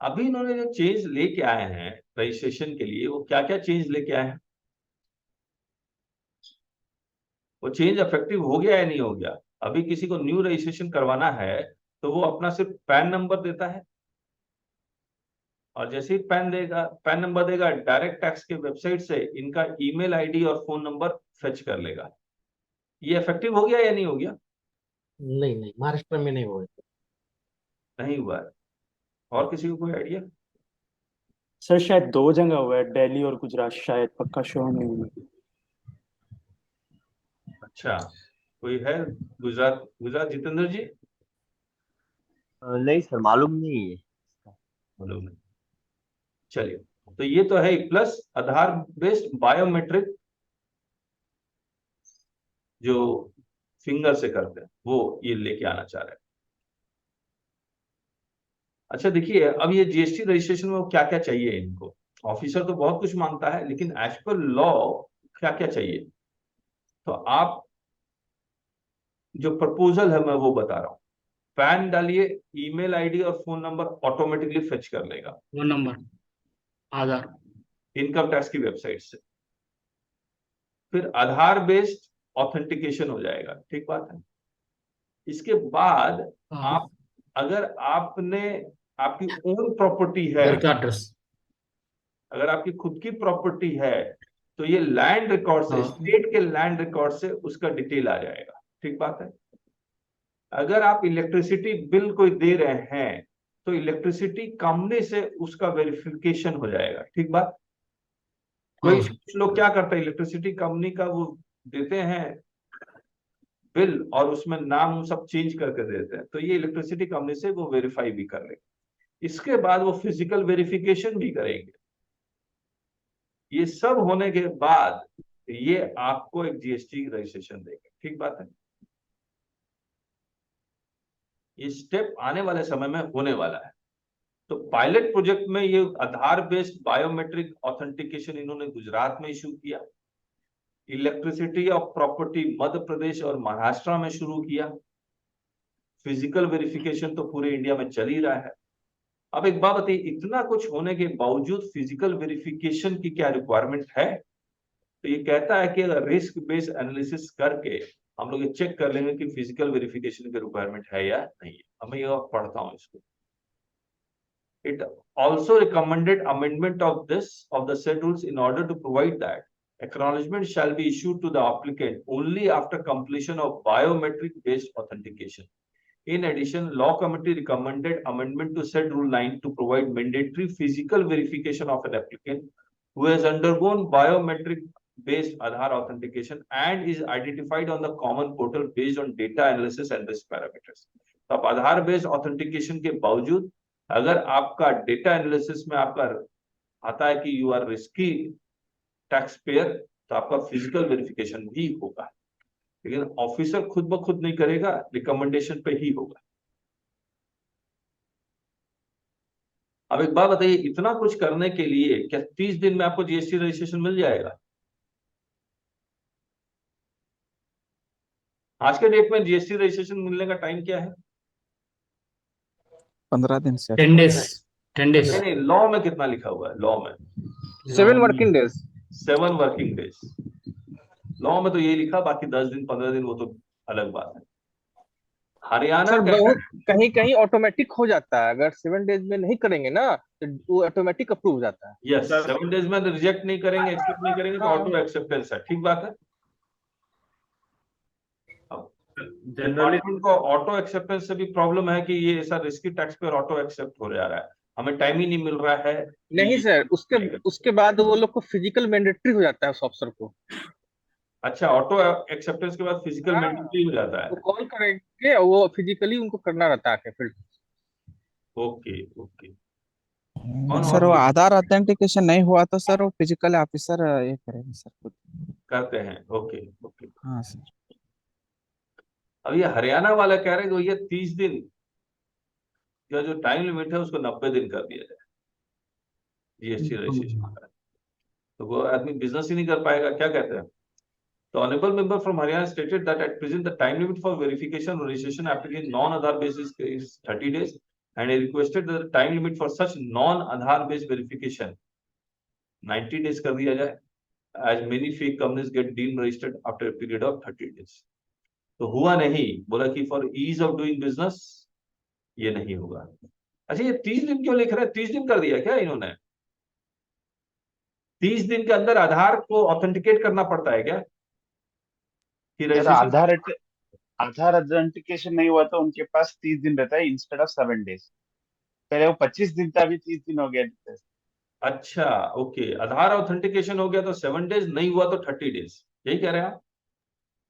अभी इन्होंने जो चेंज लेके आए हैं रजिस्ट्रेशन के लिए, वो क्या क्या चेंज लेके आए हैं? वो चेंज इफेक्टिव हो गया या नहीं हो गया? अभी किसी को न्यू रजिस्ट्रेशन करवाना है तो वो अपना सिर्फ पैन नंबर देता है, और जैसे ही पैन नंबर देगा, डायरेक्ट टैक्स के वेबसाइट से इनका ईमेल आईडी और फोन नंबर फेच कर लेगा। ये इफेक्टिव हो गया या नहीं हो गया? नहीं महाराष्ट्र में नहीं हुआ। नहीं हुआ है। और किसी को कोई आइडिया? सर शायद 2 जगह हुआ है, दिल्ली और गुजरात, शायद पक्का शो नहीं हुआ। अच्छा, कोई है गुजरात जितेंद्र जी? नहीं सर मालूम नहीं है। मालूम नहीं। चलिए, तो ये तो है। प्लस आधार बेस्ड बायोमेट्रिक जो फिंगर से करते हैं वो ये लेके आना चाह रहे हैं। अच्छा देखिए, अब ये जीएसटी रजिस्ट्रेशन में क्या क्या चाहिए इनको? ऑफिसर तो बहुत कुछ मांगता है, लेकिन एज पर लॉ क्या क्या चाहिए? तो आप जो प्रपोजल है मैं वो बता रहा हूं। पैन डालिए, ईमेल आईडी और फोन नंबर ऑटोमेटिकली फेच कर लेगा। फोन नंबर, आधार, इनकम टैक्स की वेबसाइट से। फिर आधार बेस्ड ऑथेंटिकेशन हो जाएगा, ठीक बात है। इसके बाद आप, अगर आपकी ओन प्रॉपर्टी है, घर का एड्रेस, अगर आपकी खुद की प्रॉपर्टी है, तो ये लैंड रिकॉर्ड से, स्टेट के लैंड रिकॉर्ड से उसका डिटेल आ जाएगा, ठीक बात है। अगर आप इलेक्ट्रिसिटी बिल कोई दे रहे हैं तो इलेक्ट्रिसिटी कंपनी से उसका वेरिफिकेशन हो जाएगा, ठीक बात। कोई कुछ लोग क्या करते हैं, इलेक्ट्रिसिटी कंपनी का वो देते हैं बिल और उसमें नाम सब चेंज करके देते हैं, तो ये इलेक्ट्रिसिटी कंपनी से वो वेरीफाई भी कर लेंगे। इसके बाद वो फिजिकल वेरिफिकेशन भी करेंगे। ये सब होने के बाद ये आपको एक जीएसटी रजिस्ट्रेशन देंगे, ठीक बात है। ये स्टेप आने वाले समय में होने वाला है। तो पायलट प्रोजेक्ट में ये आधार बेस्ड बायोमेट्रिक ऑथेंटिकेशन इन्होंने गुजरात में इशू किया, elasticity of property Madhya Pradesh और महाराष्ट्र में शुरू किया, फिजिकल वेरिफिकेशन तो पूरे इंडिया में चल ही रहा है। अब एक बात बताइए, इतना कुछ होने के बावजूद फिजिकल वेरिफिकेशन की क्या रिक्वायरमेंट है? तो ये कहता है कि अगर रिस्क बेस्ड एनालिसिस करके हम लोग ये चेक कर लेंगे कि फिजिकल वेरिफिकेशन की रिक्वायरमेंट है या नहीं है। अब मैं ये पढ़ता हूँ इसको। It also recommended amendment of the said rules in order to provide that acknowledgement shall be issued to the applicant only after completion of biometric based authentication. In addition, law committee recommended amendment to said rule 9 to provide mandatory physical verification of an applicant who has undergone biometric based Aadhaar authentication and is identified on the common portal based on data analysis and risk parameters. तो अब आधार based authentication के बावजूद अगर आपका data analysis में आपका आता है कि you are risky tax payer, तो आपका फिजिकल वेरिफिकेशन भी होगा, लेकिन ऑफिसर खुद ब खुद नहीं करेगा, रिकमेंडेशन पे ही होगा। अब एक बात बताइए, इतना कुछ करने के लिए क्या 30 दिन में आपको जीएसटी रजिस्ट्रेशन मिल जाएगा? आज के डेट में जीएसटी रजिस्ट्रेशन मिलने का टाइम क्या है? 15 दिन से 10 days 10 days नहीं, लॉ में कितना लिखा हुआ है? लॉ में 7 working days. 7 working days. Law में तो यही लिखा, बाकी 10 दिन 15 दिन वो तो अलग बात है। हरियाणा सर का बहुत कहीं कहीं ऑटोमेटिक हो जाता है, अगर 7 डेज में नहीं करेंगे ना तो वो ऑटोमेटिक अप्रूव हो जाता है। यस, 7 डेज में रिजेक्ट नहीं करेंगे, एक्सेप्ट नहीं करेंगे तो ऑटो एक्सेप्टेंस है। ठीक बात है। जनरली डिपार्टमेंट को ऑटो एक्सेप्टेंस से भी प्रॉब्लम है कि ये ऐसा risky tax payer auto accept हो जा रहा है, हमें टाइम ही नहीं मिल रहा है। नहीं सर, उसके बाद वो लोग को फिजिकल मैंडेटरी हो जाता है उस अफसर को। अच्छा, ऑटो एक्सेप्टेंस के बाद फिजिकल मैंडेटरी हो जाता है। वो कॉल करेंगे, वो फिजिकली उनको करना रहता है फिर। Okay okay. सर वो आधार ऑथेंटिकेशन नहीं हुआ तो सर वो फिजिकल ऑफिसर ये करेंगे सर खुद करते हैं। Okay okay. हाँ सर। अब ये हरियाणा वाला कह रहे हैं कि ये 30 दिन का जो टाइम लिमिट है उसको 90 दिन कर दिया जाए जीएसटी रजिस्ट्रेशन का, तो वो आदमी बिजनेस ही नहीं कर पाएगा। क्या कहते हैं? The honorable member from Haryana stated that at present the time limit for verification or registration application non-Aadhaar basis is 30 days, and he requested that the time limit for such non-Aadhaar based verification 90 days कर दिया जाए, as many fake companies get deemed registered after a period of 30 days. तो हुआ नहीं, बोला कि for ease of doing business ये नहीं होगा। अच्छा, ये 30 दिन क्यों लिख रहे हैं? 30 दिन कर दिया क्या इन्होंने? 30 दिन के अंदर आधार को ऑथेंटिकेट करना पड़ता है क्या? आधार ऑथेंटिकेशन नहीं हुआ तो उनके पास 30 दिन रहता है इंस्टेड ऑफ 7 डेज। पहले वो 25 दिन था, अभी 30 दिन हो गया। अच्छा ओके, आधार ऑथेंटिकेशन हो गया तो 7 डेज, नहीं हुआ तो 30 डेज, यही कह रहे हैं आप?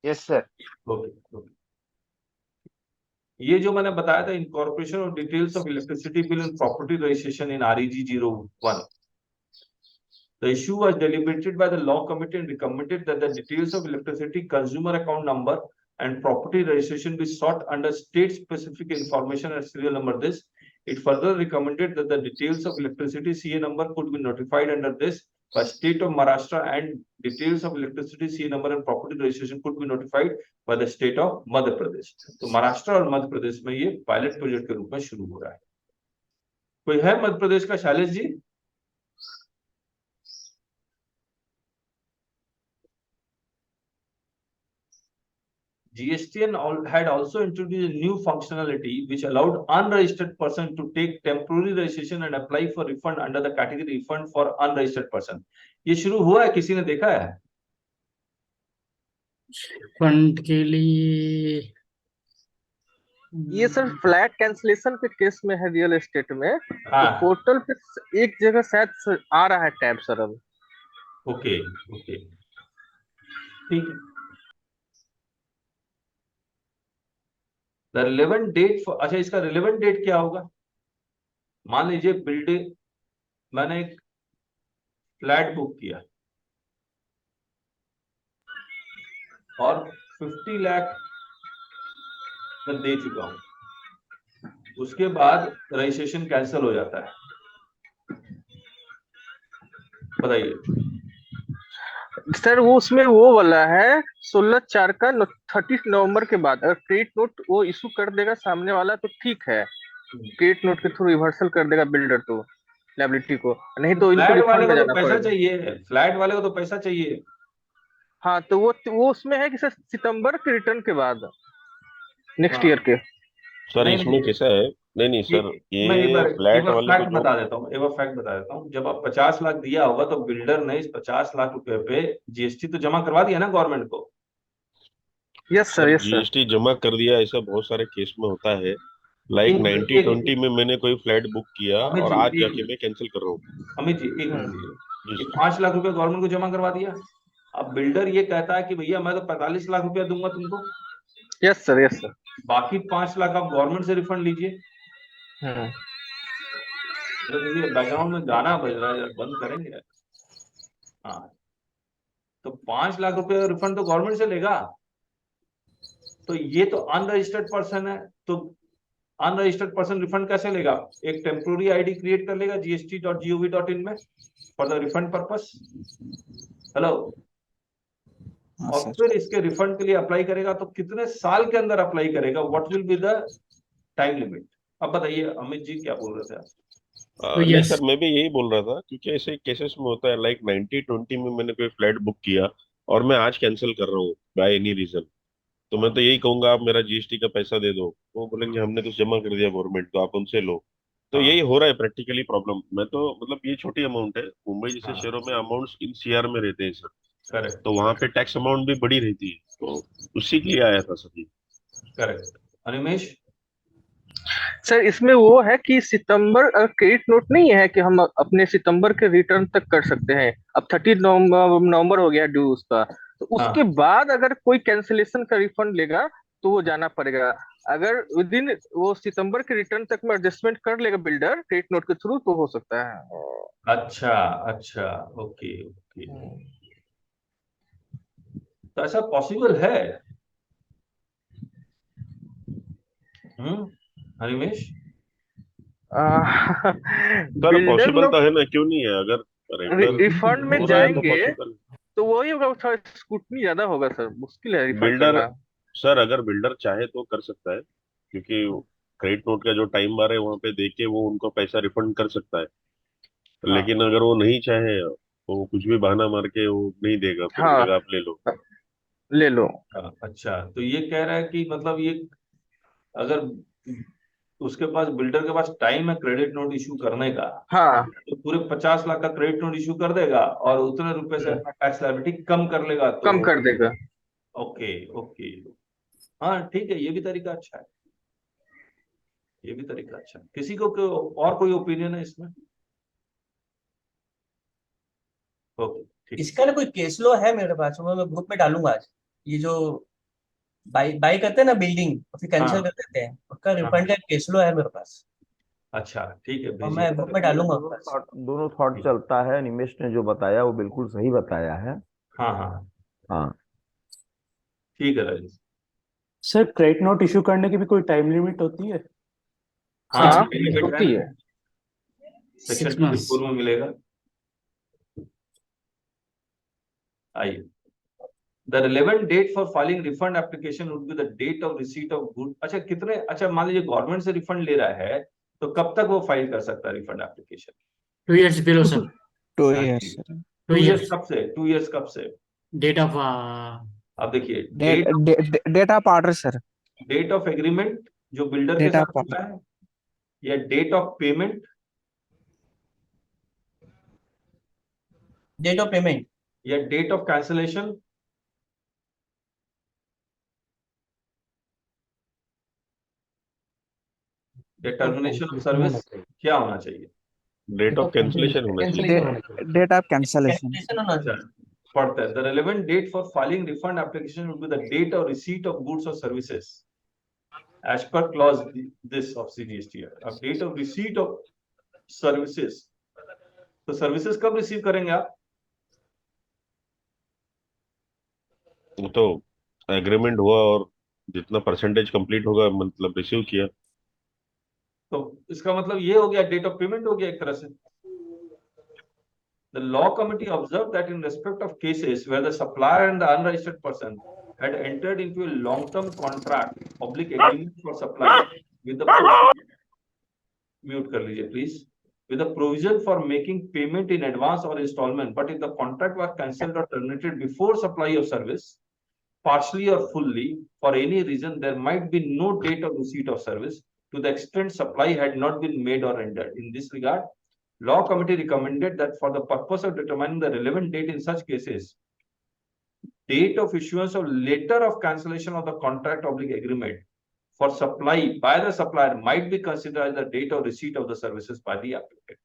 Yes sir. Okay okay. ये जो मैंने बताया था, incorporation of details of electricity bill and property registration in REG 01, the issue was deliberated by the law committee and recommended that the details of electricity consumer account number and property registration be sought under state specific information and serial number this. It further recommended that the details of electricity CA number could be notified under this by state of Maharashtra and details of electricity CA number and property registration could be notified by the state of Madhya Pradesh. तो महाराष्ट्र और मध्य प्रदेश में ये pilot project के रूप में शुरू हो रहा है। कोई है मध्य प्रदेश का? Shailesh ji. GSTN had also introduced a new functionality which allowed unregistered person to take temporary registration and apply for refund under the category refund for unregistered person. ये शुरू हुआ है, किसी ने देखा है? फंड के लिए ये सर फ्लैट कैंसिलेशन के केस में है रियल एस्टेट में। हाँ। तो पोर्टल पे एक जगह शायद आ रहा है टैब सर अब। ओके ओके ठीक है। The relevant date for, अच्छा इसका relevant date क्या होगा? मान लीजिए बिल्डिंग, मैंने एक फ्लैट बुक किया और 50 लाख मैं दे चुका हूं, उसके बाद रजिस्ट्रेशन कैंसिल हो जाता है, बताइए सर वो उसमें वो वाला है 16/4 का 30 नवंबर के बाद अगर क्रेडिट नोट वो इशू कर देगा सामने वाला तो ठीक है, क्रेडिट नोट के थ्रू रिवर्सल कर देगा बिल्डर तो लायबिलिटी को, नहीं तो इनको फ्लैट वाले रिफंड में को तो जाना पैसा पड़ेगा। चाहिए, फ्लैट वाले को तो पैसा चाहिए। हाँ तो वो उसमें है कि सर सितंबर के रिटर्न के बाद नेक्स्ट हाँ ईयर के। सर नहीं इसमें नहीं, कैसा है, नहीं नहीं ये सर, मैं एक ये बार फ्लैट वाले को फैक्ट जो, बता देता हूँ, एक बार फैक्ट बता देता हूँ। जब आप 50 लाख दिया होगा तो बिल्डर ने इस 50 लाख रुपए पे जीएसटी तो जमा करवा दिया ना गवर्नमेंट को। Yes sir, sir yes sir. GST जमा कर दिया, ऐसा बहुत सारे केस में होता है। लाइक एक मिनट, 90-20 में मैंने कोई फ्लैट बुक किया अमित और जी आज एक जाके मिनट, मैं कैंसिल कर रहा हूँ। अमित जी एक मिनट जी ये सर। 5 लाख रुपए गवर्नमेंट को जमा करवा दिया। अब बिल्डर ये कहता है कि भैया मैं तो 45 लाख रुपया दूंगा तुमको, यस सर, यस सर। बाकी 5 लाख आप गवर्नमेंट से रिफंड लीजिए। हम्म। बैकग्राउंड में गाना बज रहा है, जरा बंद करेंगे। हाँ, तो 5 लाख रुपए रिफंड तो गवर्नमेंट से लेगा। तो ये तो अनरजिस्टर्ड पर्सन है, तो अनरजिस्टर्ड पर्सन रिफंड कैसे लेगा? एक टेम्पोररी आईडी क्रिएट कर लेगा gst.gov.in में for the refund purpose. Hello, हाँ और सर। फिर इसके रिफंड के लिए अप्लाई करेगा तो कितने साल के अंदर अप्लाई करेगा? What will be the time limit? अब बताइए अमित जी क्या बोल रहे थे आप? नहीं सर, मैं भी यही बोल रहा था, क्योंकि ऐसे केसेस में होता है, लाइक 90-20 में मैंने कोई फ्लैट बुक किया और मैं आज कैंसिल कर रहा हूँ बाय एनी रीजन, तो मैं तो यही कहूंगा आप मेरा जीएसटी का पैसा दे दो। वो बोलेंगे हमने तो जमा कर दिया गवर्नमेंट को, आप उनसे लो। तो हाँ यही हो रहा है प्रैक्टिकली प्रॉब्लम। मैं तो मतलब ये छोटी अमाउंट है, मुंबई जैसे हाँ, शहरों में अमाउंट्स इन सीआर में रहते हैं सर, करेक्ट तो वहां पे टैक्स अमाउंट भी बड़ी रहती है, तो उसी के लिए आया था सर ये। करेक्ट। अनिमेश, सर इसमें वो है कि सितंबर क्रेडिट नोट नहीं है कि हम अपने सितंबर के रिटर्न तक कर सकते हैं। अब 30 नवंबर हो गया ड्यू उसका, तो उसके हाँ बाद अगर कोई कैंसिलेशन का रिफंड लेगा तो वो जाना पड़ेगा। अगर विद इन वो सितंबर के रिटर्न तक में एडजस्टमेंट कर लेगा बिल्डर क्रेडिट नोट के थ्रू तो हो सकता है। अच्छा अच्छा, ओके ओके, तो ऐसा पॉसिबल है? हरिमेश, सर बिल्डर पॉसिबल लोग तो है ना, क्यों नहीं है? अगर रेंडर रिफंड में हो रहा है तो जाएंगे पॉसिबल। तो वही होगा, थोड़ा स्क्रूटनी ज्यादा होगा सर, मुश्किल है रिफंड बिल्डर, करना। सर अगर बिल्डर चाहे तो कर सकता है, क्योंकि क्रेडिट नोट का जो टाइम बार है वहां पे देके वो उनको पैसा रिफंड कर सकता है। हाँ लेकिन अगर वो नहीं चाहे तो वो कुछ भी बहाना मार के वो नहीं देगा, फिर हाँ, बोलेगा आप ले लो। ले लो। हाँ, अच्छा तो ये कह रहा है कि मतलब ये अगर उसके पास, बिल्डर के पास टाइम है क्रेडिट नोट इशू करने का, हाँ। तो पूरे 50 लाख का क्रेडिट नोट इशू कर देगा और उतने रुपए से अपना टैक्स लायबिलिटी कम कर लेगा तो कम कर देगा। ओके ओके, हाँ ठीक है, ये भी तरीका अच्छा है, ये भी तरीका अच्छा है। किसी को और कोई ओपिनियन है इसमें? ओके ठीक। इसका ना कोई केस लॉ है मेरे पास, वो मैं ग्रुप में डालूंगा आज। ये जो बाई करते हैं ना बिल्डिंग और फिर कैंसिल हाँ कर देते हैं, उसका हाँ, रिफंड का केस लॉ है मेरे पास, अच्छा ठीक है, और मैं ग्रुप में भेजिए। डालूंगा दोनों आपके पास। थॉट दोनों थॉट चलता है। निमेश ने जो बताया वो बिल्कुल सही बताया है। हाँ हाँ हाँ ठीक है Rajesh. Sir credit note issue करने की भी कोई टाइम लिमिट होती है? हाँ हाँ benefit होती है। Section 6 months. 24 में मिलेगा। आइए, the relevant date for filing refund application would be the date of receipt of good. अच्छा कितने, अच्छा मान लीजिए गवर्नमेंट से रिफंड ले रहा है तो कब तक वो फाइल कर सकता है refund application? 2 years below sir. 2 हाँ, years सर। 2 years. कब से? 2 years कब से? Date of अब देखिए, date of order sir. Date of agreement जो बिल्डर के डेट साथ ऑफ होता है, या date of payment? Date of payment. या डेट ऑफ कैंसिलेशन? या टर्मिनेशन ऑफ सर्विस? क्या होना चाहिए? डेट ऑफ कैंसिलेशन होना चाहिए। Date of cancellation. कैंसिलेशन होना अच्छा, चाहिए। पढ़ते हैं, the relevant date for filing refund application would be the date of receipt of goods और services as per clause this of CGST. अब date of receipt of services, तो services कब receive करेंगे आप? तो एग्रीमेंट हुआ और जितना परसेंटेज कंप्लीट होगा, मतलब रिसीव किया। तो इसका मतलब ये हो गया डेट ऑफ पेमेंट हो गया एक तरह से। The law committee observed that in respect of cases where the supplier and the unregistered person had entered into a long-term contract, public agreement for supply with the mute कर लीजिए please. With a provision for making payment in advance or installment, but if the contract was cancelled or terminated before supply of service, partially or fully, for any reason, there might be no date of receipt of service to the extent supply had not been made or rendered. In this regard, Law Committee recommended that for the purpose of determining the relevant date in such cases, date of issuance of letter of cancellation of the contract oblique agreement for supply by the supplier might be considered as the date of receipt of the services by the applicant.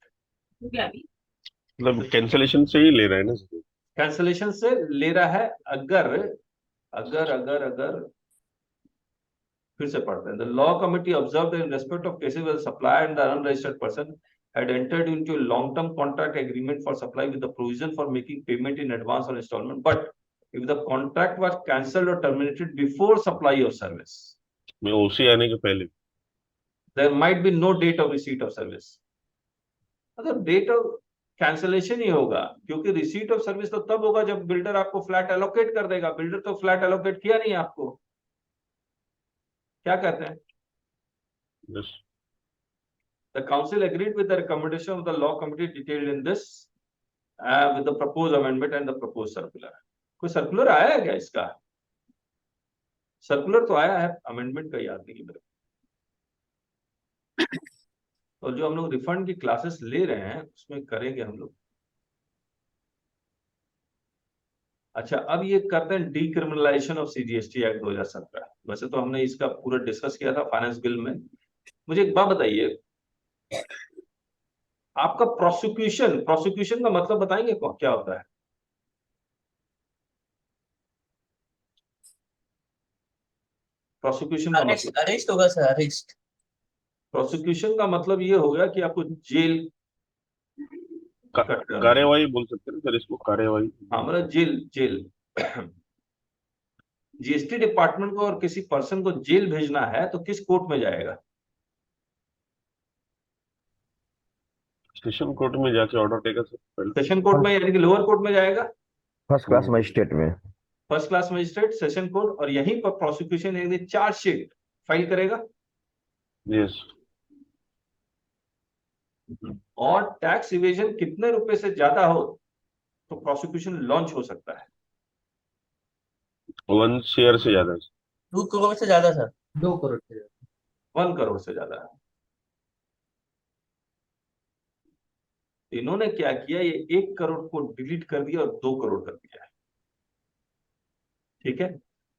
मतलब cancellation से ही ले रहा है ना sir? Cancellation से ले रहा है अगर अगर अगर अगर फिर से पढ़ते हैं. The law committee observed that in respect of cases where the supplier and the unregistered person had entered into a long-term contract agreement for supply with the provision for making payment in advance or installment, but if the contract was cancelled or terminated before supply of service, मैं ओसी आने के पहले there might be no date of receipt of service. अगर date of cancellation ही होगा, क्योंकि receipt of service तो तब होगा जब बिल्डर आपको फ्लैट एलोकेट कर देगा. बिल्डर तो फ्लैट एलोकेट किया नहीं आपको. क्या कहते हैं? Yes. The council agreed with the recommendation of the law committee detailed in this with the proposed amendment and the proposed circular. कोई सर्कुलर आया है क्या इसका? सर्कुलर तो आया है, अमेंडमेंट का याद नहीं मेरे. और जो हम लोग रिफंड की क्लासेस ले रहे हैं उसमें करेंगे हम लोग. अच्छा, अब ये करते हैं डीक्रिमिनलाइजेशन ऑफ सीजीएसटी एक्ट 2017. वैसे तो हमने इसका पूरा डिस्कस किया था फाइनेंस बिल में. मुझे एक बात बताइए, आपका प्रोसिक्यूशन का मतलब बताएंगे क्या होता है? प्रोसिक्यूशन का मतलब अरेस्ट होगा सर, अरेस्ट. प्रोसिक्यूशन का मतलब ये होगा कि आपको जेल कार्यवाही बोल सकते हैं सर इसको, कार्यवाही. हाँ, मतलब जेल जीएसटी डिपार्टमेंट को और किसी पर्सन को जेल भेजना है तो किस कोर्ट में जाएगा? सेशन कोर्ट में जाके ऑर्डर देगा सर. सेशन कोर्ट में, यानी कि लोअर कोर्ट में जाएगा. फर्स्ट क्लास मजिस्ट्रेट में. First class magistrate, session court, और यहीं पर प्रोसिक्यूशन यानी चार्जशीट फाइल करेगा. यस. और टैक्स इवेजन कितने रुपए से ज्यादा हो तो प्रोसिक्यूशन लॉन्च हो सकता है? 1 शेयर से ज्यादा. 2 करोड़ से ज्यादा सर. 2 करोड़ से 1 करोड़ से ज्यादा. इन्होंने क्या किया, ये 1 करोड़ को डिलीट कर दिया और 2 करोड़ कर दिया है. ठीक है,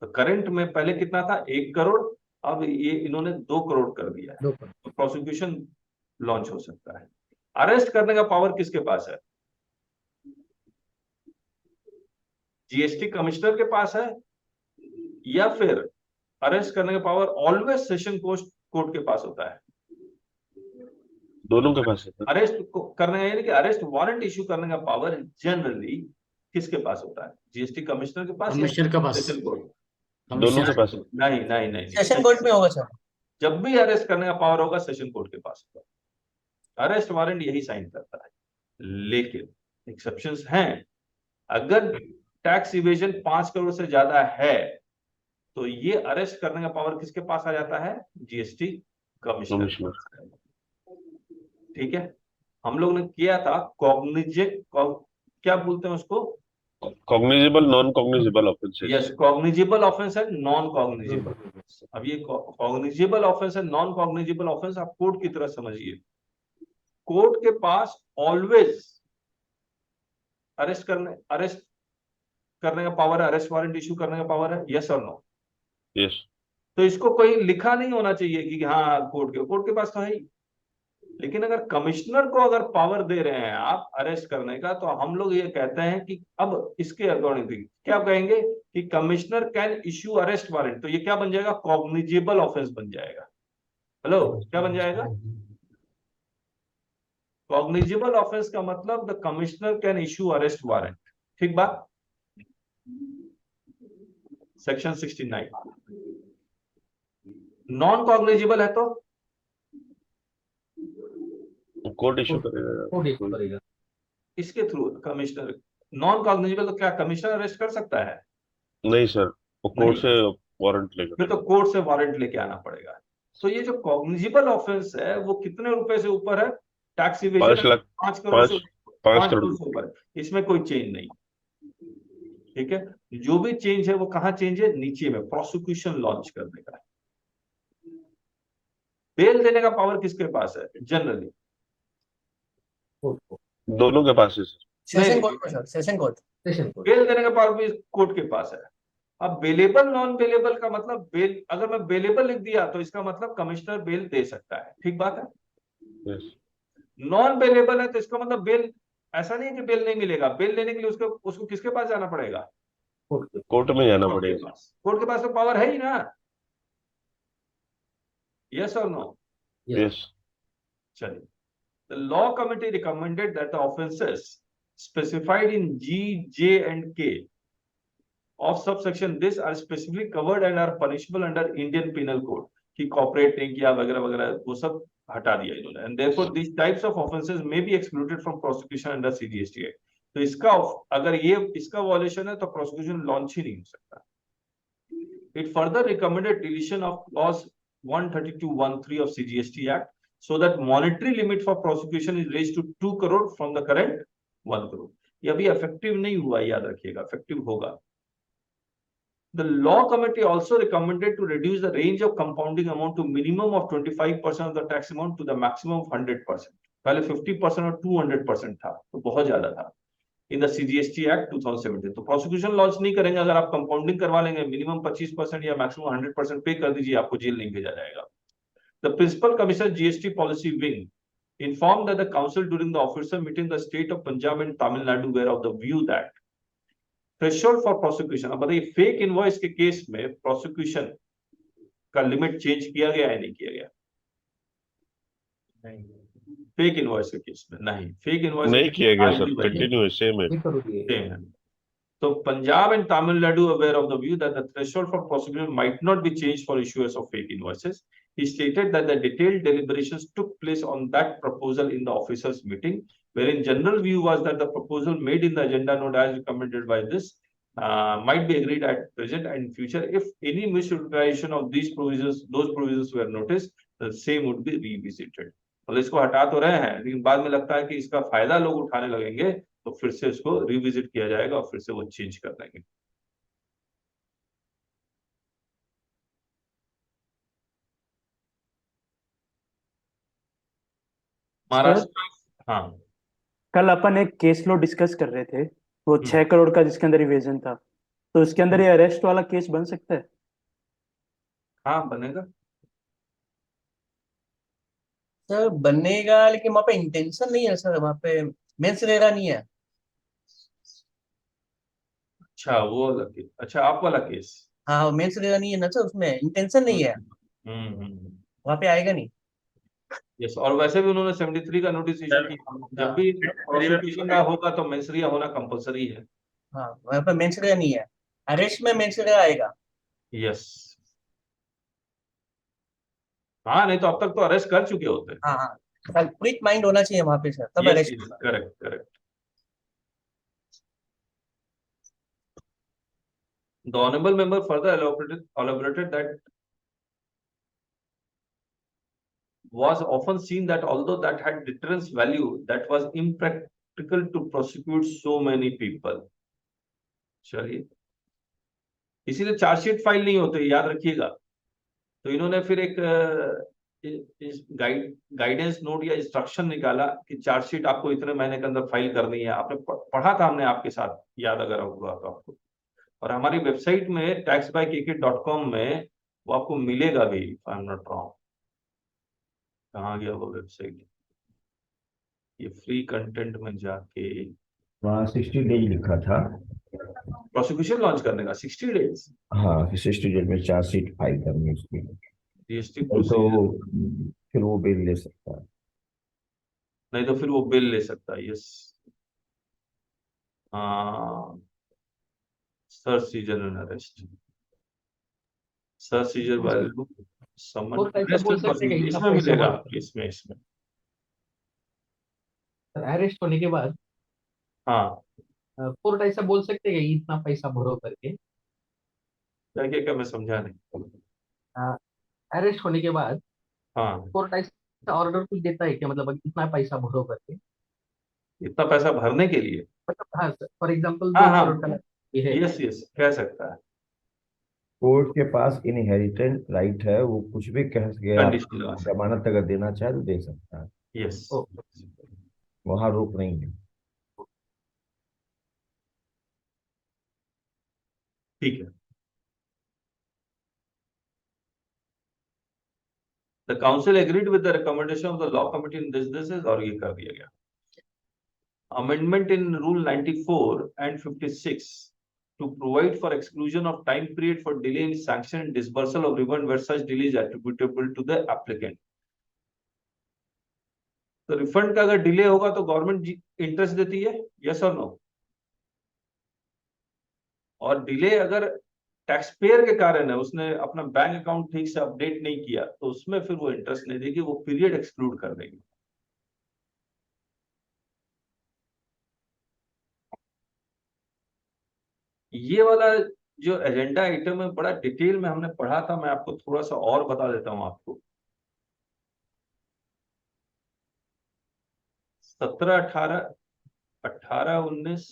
तो करंट में पहले कितना था? 1 करोड़. अब ये इन्होंने 2 करोड़ कर दिया है, तो प्रोसिक्यूशन लॉन्च हो सकता है. अरेस्ट करने का पावर किसके पास है? जीएसटी कमिश्नर के पास है, या फिर अरेस्ट करने का पावर ऑलवेज सेशन कोर्ट के पास होता है? दोनों के पास है. अरेस्ट करने का यानी कि अरेस्ट वारंट इशू करने का पावर जनरली किसके पास होता है? जीएसटी कमिश्नर के पास, कमिश्नर के पास, सेशन कोर्ट? दोनों के पास. नहीं नहीं नहीं, सेशन कोर्ट में होगा सर. जब भी अरेस्ट करने का पावर होगा सेशन कोर्ट के पास होगा. अरेस्ट वारंट यही साइन करता है. लेकिन एक्सेप्शंस हैं. अगर टैक्स इवेजन 5 करोड़ से ज्यादा है तो ये अरेस्ट करने का पावर किसके पास आ जाता है? GST commissioner. ठीक है, हम लोग ने किया था क्या बोलते हैं उसको? Cognizable, non cognizable offence. Yes, cognizable offence है, नॉन कॉग्निजेबल. अब ये कॉग्निजेबल ऑफेंस है, नॉन कॉग्निजेबल ऑफेंस आप कोर्ट की तरह समझिए. कोर्ट के पास ऑलवेज अरेस्ट करने का पावर है, अरेस्ट वारंट इशू करने का पावर है. यस और नो? यस. तो इसको कोई लिखा नहीं होना चाहिए कि हाँ कोर्ट के पास तो है ही. लेकिन अगर कमिश्नर को अगर पावर दे रहे हैं आप अरेस्ट करने का, तो हम लोग ये कहते हैं कि अब इसके अकॉर्डिंग क्या कहेंगे कि commissioner can issue arrest warrant. तो ये क्या बन जाएगा? कॉग्निजेबल ऑफेंस बन जाएगा. हेलो, क्या बन जाएगा? कॉग्निजेबल ऑफेंस का मतलब the commissioner can issue arrest warrant. ठीक बात? सेक्शन 69. नॉन कॉग्निजेबल है तो कोर्ट इशू करेगा. इसके थ्रू कमिश्नर. नॉन कॉग्निजेबल तो क्या कमिश्नर अरेस्ट कर सकता है? नहीं सर, वो कोर्ट से वारंट लेगा. फिर तो कोर्ट से वारंट लेके आना पड़ेगा. तो ये जो कॉग्निजिबल ऑफेंस है वो कितने रुपए से ऊपर है? टैक्स इवेजन 5 लाख 5 करोड़ से 5 5 करोड़ करोड़ से ऊपर है। इसमें कोई चेंज नहीं। ठीक है, जो भी चेंज है वो कहाँ चेंज है? नीचे में प्रोसिक्यूशन लॉन्च करने का। बेल देने का पावर किसके पास है जनरली? दोनों के पास है सर। सेशन कोर्ट में सर, सेशन कोर्ट। बेल देने का पावर भी कोर्ट के पास है। अब बेलेबल नॉन बेलेबल का मतलब, बेल अगर मैं बेलेबल लिख दिया तो इसका मतलब कमिश्नर बेल दे सकता है, ठीक बात है। यस नॉन बेलेबल है तो इसका मतलब बेल, ऐसा नहीं है कि बेल नहीं मिलेगा, बेल लेने के लिए उसको किसके पास जाना पड़ेगा? कोर्ट में जाना पड़ेगा। कोर्ट के पास तो पावर है ही ना। यस और नो? यस चलिए, the law committee recommended that the offences specified in G, J and K of subsection this are specifically covered and are punishable under Indian Penal Code, कि cooperate नहीं किया वगैरह वगैरह वो सब हटा दिया इन्होंने। and therefore these types of offences may be excluded from prosecution under CGST Act। तो इसका अगर ये इसका वॉल्यूशन है तो प्रोसिक्यूशन लॉन्च ही नहीं हो सकता। It further recommended deletion of clause 132(1)(3) of CGST Act so that monetary limit for prosecution is raised to 2 crore from the current 1 crore। ये अभी इफेक्टिव नहीं हुआ, याद रखिएगा, इफेक्टिव होगा। The law committee also recommended to reduce the range of compounding amount to minimum of 25% of the tax amount to the maximum of 100%। पहले 50% और 200% था, तो बहुत ज्यादा था। इन द CGST Act 2017 तो प्रोसिक्यूशन लॉन्च नहीं करेंगे अगर आप कंपाउंडिंग करवा लेंगे, मिनिमम 25% या मैक्सिमम 100% पे कर दीजिए, आपको जेल नहीं भेजा जाएगा। The Principal Commissioner GST Policy Wing informed that the council during the officer meeting the state of Punjab and Tamil Nadu were of the view that threshold for prosecution, अब बताइए fake invoice के case में prosecution का limit change किया गया है नहीं किया गया? फेक इनवॉइस के केस में नहीं, फेक इनवॉइस नहीं किया गया सर, कंटिन्यू सेम है। So Punjab and Tamil Nadu are aware of the view that the threshold for prosecution might not be changed for issuers of fake invoices. He stated that the detailed deliberations took place on that proposal in the officers' meeting, wherein general view was that the proposal made in the agenda note as recommended by this might be agreed at present and in future. If any misutilization of these provisions, those provisions were noticed, the same would be revisited। तो इसको हटा तो रहे हैं, लेकिन बाद में लगता है कि इसका फायदा लोग उठाने लगेंगे तो फिर से इसको रिविजिट किया जाएगा और फिर से वो चेंज कर देंगे। महाराष्ट्र, हाँ कल अपन एक केस लो डिस्कस कर रहे थे, वो 6 करोड़ का जिसके अंदर इवेजन था, तो उसके अंदर ये अरेस्ट वाला केस बन सकता है? हाँ बनेगा सर, बनेगा, लेकिन वहाँ पे इंटेंशन नहीं है सर, वहाँ पे मेंस वगैरह नहीं है। अच्छा वो अलग केस, अच्छा आप वाला केस। हाँ, मेंस वगैरह नहीं है ना सर, उसमें इंटेंशन नहीं है, वहाँ पे आएगा नहीं। यस, और वैसे भी उन्होंने 73 का नोटिस इशू किया, जब भी प्रोसिक्यूशन का होगा तो मेंसरिया होना कंपलसरी है। हाँ, वहाँ पे मेंस वगैरह नहीं है, अरेस्ट में मेंस वगैरह आएगा। यस, हाँ नहीं तो अब तक तो अरेस्ट कर चुके होते। हाँ हाँ, क्विक माइंड होना चाहिए वहाँ पे सर, तब अरेस्ट होगा। Correct correct. The honorable member further elaborated that was often seen that although that had deterrence value, that was impractical to prosecute so many people। चलिए, इसीलिए चार्जशीट फाइल नहीं होते, याद रखिएगा। तो इन्होंने फिर एक गाइडेंस नोट या इंस्ट्रक्शन निकाला कि चार्जशीट आपको इतने महीने के अंदर फाइल करनी है। आपने पढ़ा था हमने आपके साथ, याद अगर होगा तो आपको, और हमारी वेबसाइट में taxbykk.com में वो आपको मिलेगा भी, if I'm not wrong। कहाँ गया वो वेबसाइट? ये फ्री कंटेंट में जाके वहाँ 60 डेज लिखा था प्रोसिक्यूशन लॉन्च करने का। 60 डेज? हाँ, 60 डेज में चार्जशीट फाइल करनी उसकी। जीएसटी तो फिर वो बिल ले सकता है, नहीं तो फिर वो बिल ले सकता है। यस, हाँ, search seizure and arrest, search seizure value summon इसमें मिलेगा आपको, इसमें अरेस्ट होने के बाद हाँ कोर्ट ऐसा बोल सकते हैं कि इतना पैसा भरो करके? क्या मैं समझा नहीं। अरेस्ट होने के बाद हाँ, कोर्ट ऐसा ऑर्डर कुछ देता है क्या, मतलब इतना पैसा भरो करके? इतना पैसा भरने के लिए। मतलब हाँ सर, फॉर एग्जाम्पल हाँ 2 करोड़ का हाँ, ये है। यस यस, कह सकता है। कोर्ट के पास इनहेरिटेंस राइट है, वो कुछ भी कह के आप कंडीशन लगा सकता जमानत अगर देना चाहे तो दे सकता है, है। यस, ओ, वहां रोक नहीं है। ठीक है। The council agreed with the recommendation of the law committee in this is, और ये कर दिया गया। Amendment in Rule 94 and 56 to provide for exclusion of time period for delay in sanction and disbursal of refund where such delay is attributable to the applicant. तो refund का अगर delay होगा तो गवर्नमेंट इंटरेस्ट देती है, yes और no? और delay अगर टैक्स पेयर के कारण है, उसने अपना बैंक अकाउंट ठीक से अपडेट नहीं किया, तो उसमें फिर वो इंटरेस्ट नहीं देगी, वो पीरियड एक्सक्लूड कर देगी। ये वाला जो एजेंडा आइटम है बड़ा डिटेल में हमने पढ़ा था, मैं आपको थोड़ा सा और बता देता हूं आपको। 17, 18, 18, 19,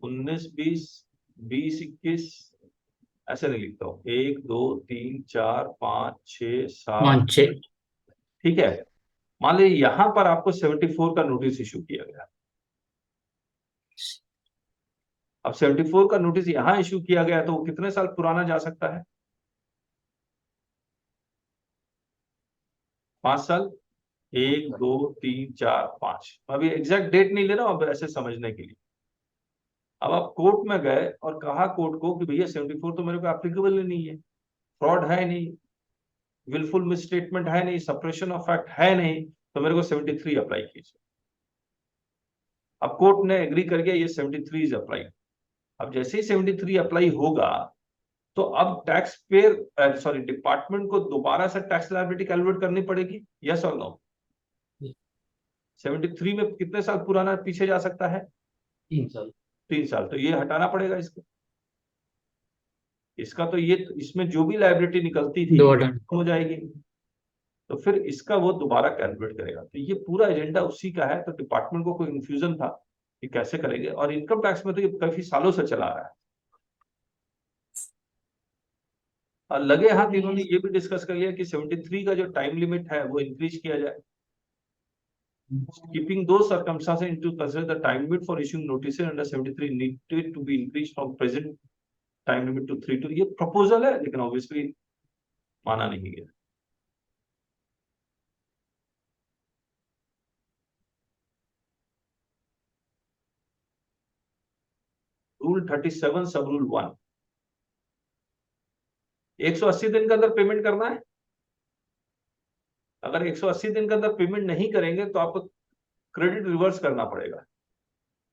19, 20, 20, 21, ऐसे नहीं लिखता हूं। 1, 2, 3, 4, 5, 6, 7, 5, 6। ठीक है। मान लीजिए यहां पर आपको 74 का नोटिस इशू किया गया। अब 74 का नोटिस यहां इशू किया गया तो वो कितने साल पुराना जा सकता है? 5 साल। 1, 2, 3, 4, 5। अभी एग्जैक्ट डेट नहीं ले रहा हूं, अब ऐसे समझने के लिए। अब आप कोर्ट में गए और कहा कोर्ट को कि भैया 74 तो मेरे को एप्लीकेबल नहीं है, फ्रॉड है नहीं, विलफुल मिसस्टेटमेंट है नहीं, सप्रेशन ऑफ फैक्ट है नहीं, तो मेरे को 73 अप्लाई कीजिए। अब कोर्ट ने एग्री कर गया, ये 73 इज अप्लाई। अब जैसे ही 73 अप्लाई होगा तो अब टैक्स पेयर सॉरी डिपार्टमेंट को दोबारा से टैक्स लायबिलिटी कैलकुलेट करनी पड़ेगी, यस और नो? 73 में कितने साल पुराना पीछे जा सकता है? 3 साल। 3 साल। तो ये हटाना पड़ेगा इसको, इसका तो ये इसमें जो भी लायबिलिटी निकलती थी हो जाएगी, तो फिर इसका वो दोबारा कैलकुलेट करेगा। तो ये पूरा एजेंडा उसी का है। तो डिपार्टमेंट को कोई इंफ्यूजन था कि कैसे करेंगे, और इनकम टैक्स में तो ये काफी सालों से चला रहा है। और लगे हाथ इन्होंने ये भी डिस्कस कर लिया कि 73 का जो टाइम लिमिट है वो इंक्रीज किया जाए। Keeping those circumstances into consider, the time limit for issuing notices under 73 needed to be increased from present time limit to 3 to, ये प्रपोजल है लेकिन ऑब्वियसली माना नहीं गया। रूल 37 सब रूल 1, 180 दिन के अंदर पेमेंट करना है। अगर 180 दिन के अंदर पेमेंट नहीं करेंगे तो आपको क्रेडिट रिवर्स करना पड़ेगा।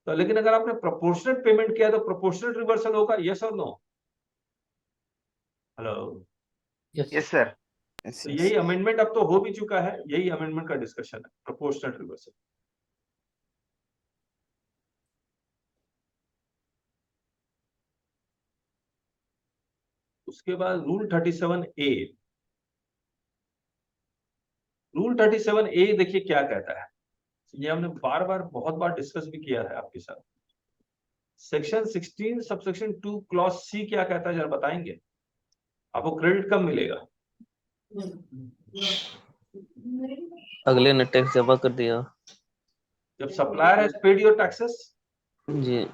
तो लेकिन अगर आपने प्रोपोर्शनेट पेमेंट किया तो प्रोपोर्शनेट रिवर्सल होगा, यस और नो? Hello, yes sir. तो यही अमेंडमेंट अब तो हो भी चुका है, यही अमेंडमेंट का डिस्कशन है, प्रोपोर्शनेट रिवर्सल। उसके बाद रूल 37A। रूल 37A देखिए क्या कहता है, ये हमने बार बार बहुत बार डिस्कस भी किया है आपके साथ। सेक्शन 16 सबसेक्शन 2 क्लॉज C क्या कहता है, जरा बताएंगे? आपको क्रेडिट कब मिलेगा? अगले ने टैक्स जमा कर दिया। जब supplier has paid your taxes. जी।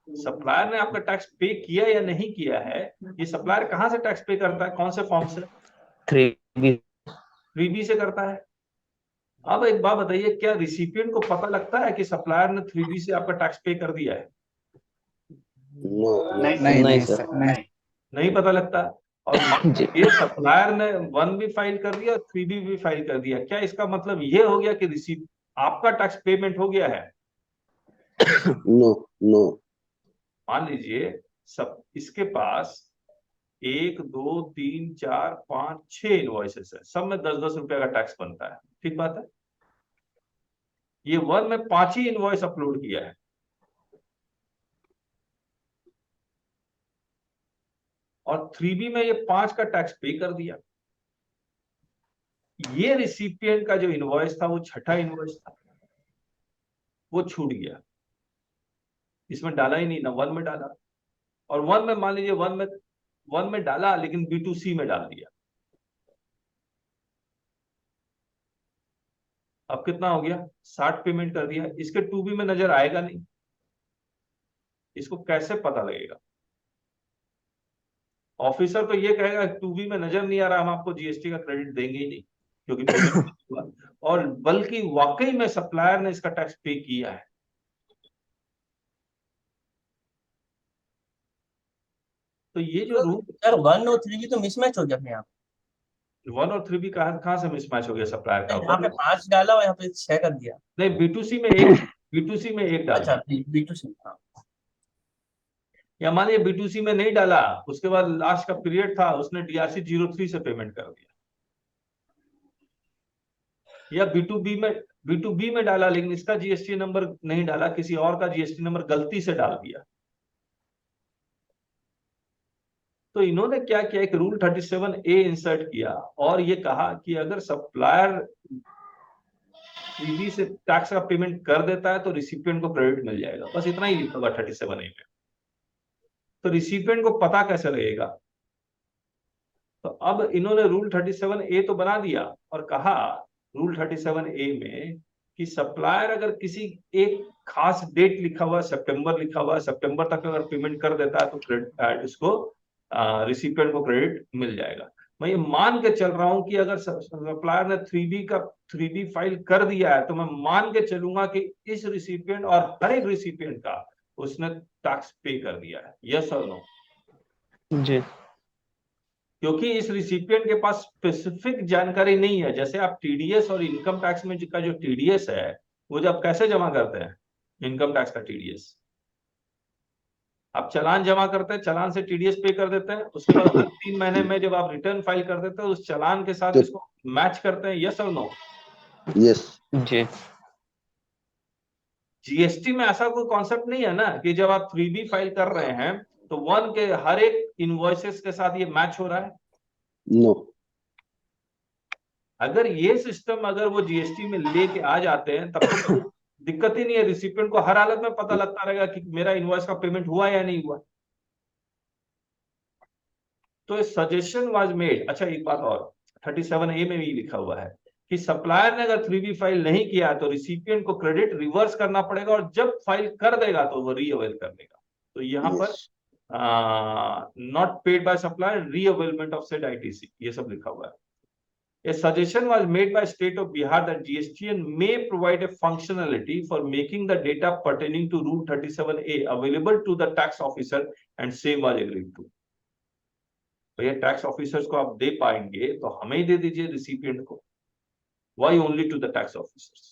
सप्लायर ने आपका टैक्स पे किया या नहीं किया है, ये सप्लायर कहां से टैक्स पे करता है, कौन से फॉर्म से? 3B से करता है। अब एक बात बताइए, क्या रिसिपिएंट को पता लगता है कि सप्लायर ने 3B से आपका टैक्स पे कर दिया है? नहीं सर, नहीं। नहीं पता लगता। और ये सप्लायर ने 1 भी फाइल कर दिया और 3B भी फाइल कर दिया, क्या इसका मतलब ये हो गया कि रिसीप आपका टैक्स पेमेंट हो गया है? नो। मान लीजिए सब इसके पास 1, 2, 3, 4, 5, 6 इनवॉइसेस है, सब में 10-10 रुपए का टैक्स बनता है, ठीक बात है। ये 1 में 5 ही इनवॉइस अपलोड किया है, और 3B में ये 5 का टैक्स पे कर दिया। ये रिसिपिएंट का जो इनवॉइस था वो छठा इनवॉइस था, वो छूट गया, इसमें डाला ही नहीं ना, 1 में डाला, और 1 में मान लीजिए 1 में डाला लेकिन B2C में डाल दिया। अब कितना हो गया, 60 पेमेंट कर दिया, इसके 2B में नजर आएगा नहीं, इसको कैसे पता लगेगा? ऑफिसर तो ये कहेगा 2B में नजर नहीं आ रहा, हम आपको जीएसटी का क्रेडिट देंगे ही नहीं, क्योंकि payment नहीं हुआ। और बल्कि वाकई में सप्लायर ने इसका टैक्स पे किया है। तो ये जो रूल सर 1 और 3 तो मिसमैच हो गया अपने आप। 1 और 3B कहाँ से मिसमैच हो गया सप्लायर का? यहाँ पे 5 डाला और यहाँ पे 6 कर दिया। नहीं, B2C में एक डाला। अच्छा B2C, हाँ। या मान लीजिए B2C में नहीं डाला, उसके बाद लास्ट का पीरियड था, उसने DRC 03 से पेमेंट कर दिया, या B2B में डाला लेकिन इसका जीएसटी नंबर नहीं डाला, किसी और का जीएसटी नंबर गलती से डाल दिया। तो इन्होंने क्या किया, एक रूल 37A इंसर्ट किया और ये कहा कि अगर सप्लायर 3B से टैक्स का पेमेंट कर देता है तो रिसिपिएंट को क्रेडिट मिल जाएगा। बस इतना ही लिखा हुआ 37A में। तो रिसिपिएंट को पता कैसे लगेगा? तो अब इन्होंने रूल 37A तो बना दिया और कहा रूल 37A में कि सप्लायर अगर किसी एक खास डेट लिखा हुआ, सितंबर लिखा हुआ, सितंबर तक अगर पेमेंट कर देता है तो क्रेडिट इसको रिसिपिएंट को क्रेडिट मिल जाएगा। मैं ये मान के चल रहा हूं कि अगर सप्लायर ने 3B फाइल कर दिया है तो मैं मान के चलूंगा कि इस रिसिपिएंट और हर एक रिसिपिएंट का उसने टैक्स पे कर दिया है। यस और नो? जी। क्योंकि इस रिसिपिएंट के पास स्पेसिफिक जानकारी नहीं है। जैसे आप टीडीएस और इनकम टैक्स में का जो टीडीएस है वो जब कैसे जमा करते हैं, इनकम टैक्स का टीडीएस आप चालान जमा करते हैं, चालान से टीडीएस पे कर देते हैं, उसके बाद हर 3 महीने में जब आप रिटर्न फाइल कर देते हैं उस चालान के साथ इसको मैच करते हैं। यस और नो? यस जी। जीएसटी में ऐसा कोई कॉन्सेप्ट नहीं है ना कि जब आप 3B फाइल कर रहे हैं तो 1 के हर एक इनवॉइसेस के साथ ये मैच हो रहा है। नो। अगर ये सिस्टम अगर वो जीएसटी में लेके आ जाते हैं तब तो दिक्कत ही नहीं है, रिसिपिएंट को हर हालत में पता लगता रहेगा कि मेरा इनवॉइस का पेमेंट हुआ या नहीं हुआ। तो सजेशन वाज मेड। अच्छा एक बात और 37A में भी लिखा हुआ है कि सप्लायर ने अगर 3B फाइल नहीं किया तो रिसिपिएंट को क्रेडिट रिवर्स करना पड़ेगा और जब फाइल कर देगा तो वो रीअवेल कर लेगा। तो यहाँ पर not paid by supplier, reavailment of said ITC, ये सब लिखा हुआ है। A suggestion was made by State of Bihar that GSTN may provide a functionality for making the data pertaining to Rule 37A available to the tax officer and same was agreed to। तो ये tax officers को आप दे पाएंगे तो हमें ही दे दीजिए recipient को। Why only to the tax officers?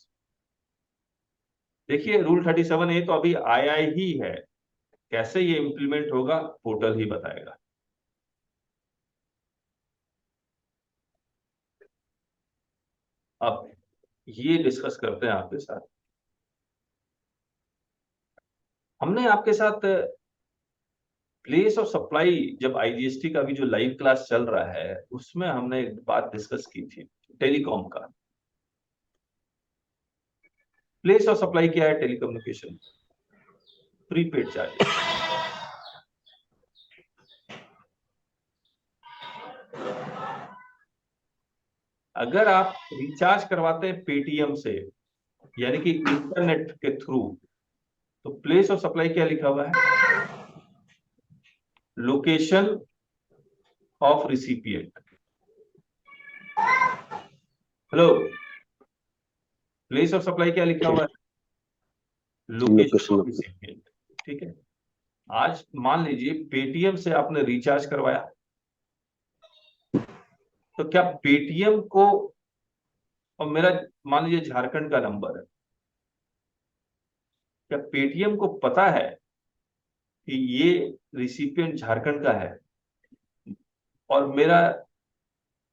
देखिए रूल 37A तो अभी आया ही है, कैसे ये इंप्लीमेंट होगा पोर्टल ही बताएगा। अब ये डिस्कस करते हैं आपके साथ। हमने आपके साथ प्लेस ऑफ सप्लाई, जब आईजीएसटी का भी जो लाइव क्लास चल रहा है उसमें हमने एक बात डिस्कस की थी टेलीकॉम का। प्लेस ऑफ सप्लाई क्या है टेलीकम्युनिकेशन? Prepaid charges. अगर आप रिचार्ज करवाते हैं पेटीएम से यानी कि इंटरनेट के थ्रू, तो प्लेस ऑफ सप्लाई क्या लिखा हुआ है? Location of recipient. Hello, place of supply क्या लिखा हुआ है? Location of recipient. ठीक है। आज मान लीजिए पेटीएम से आपने रिचार्ज करवाया, तो क्या पेटीएम को, और मेरा मान लीजिए झारखंड का नंबर है, क्या पेटीएम को पता है कि ये रिसिपिएंट झारखंड का है और मेरा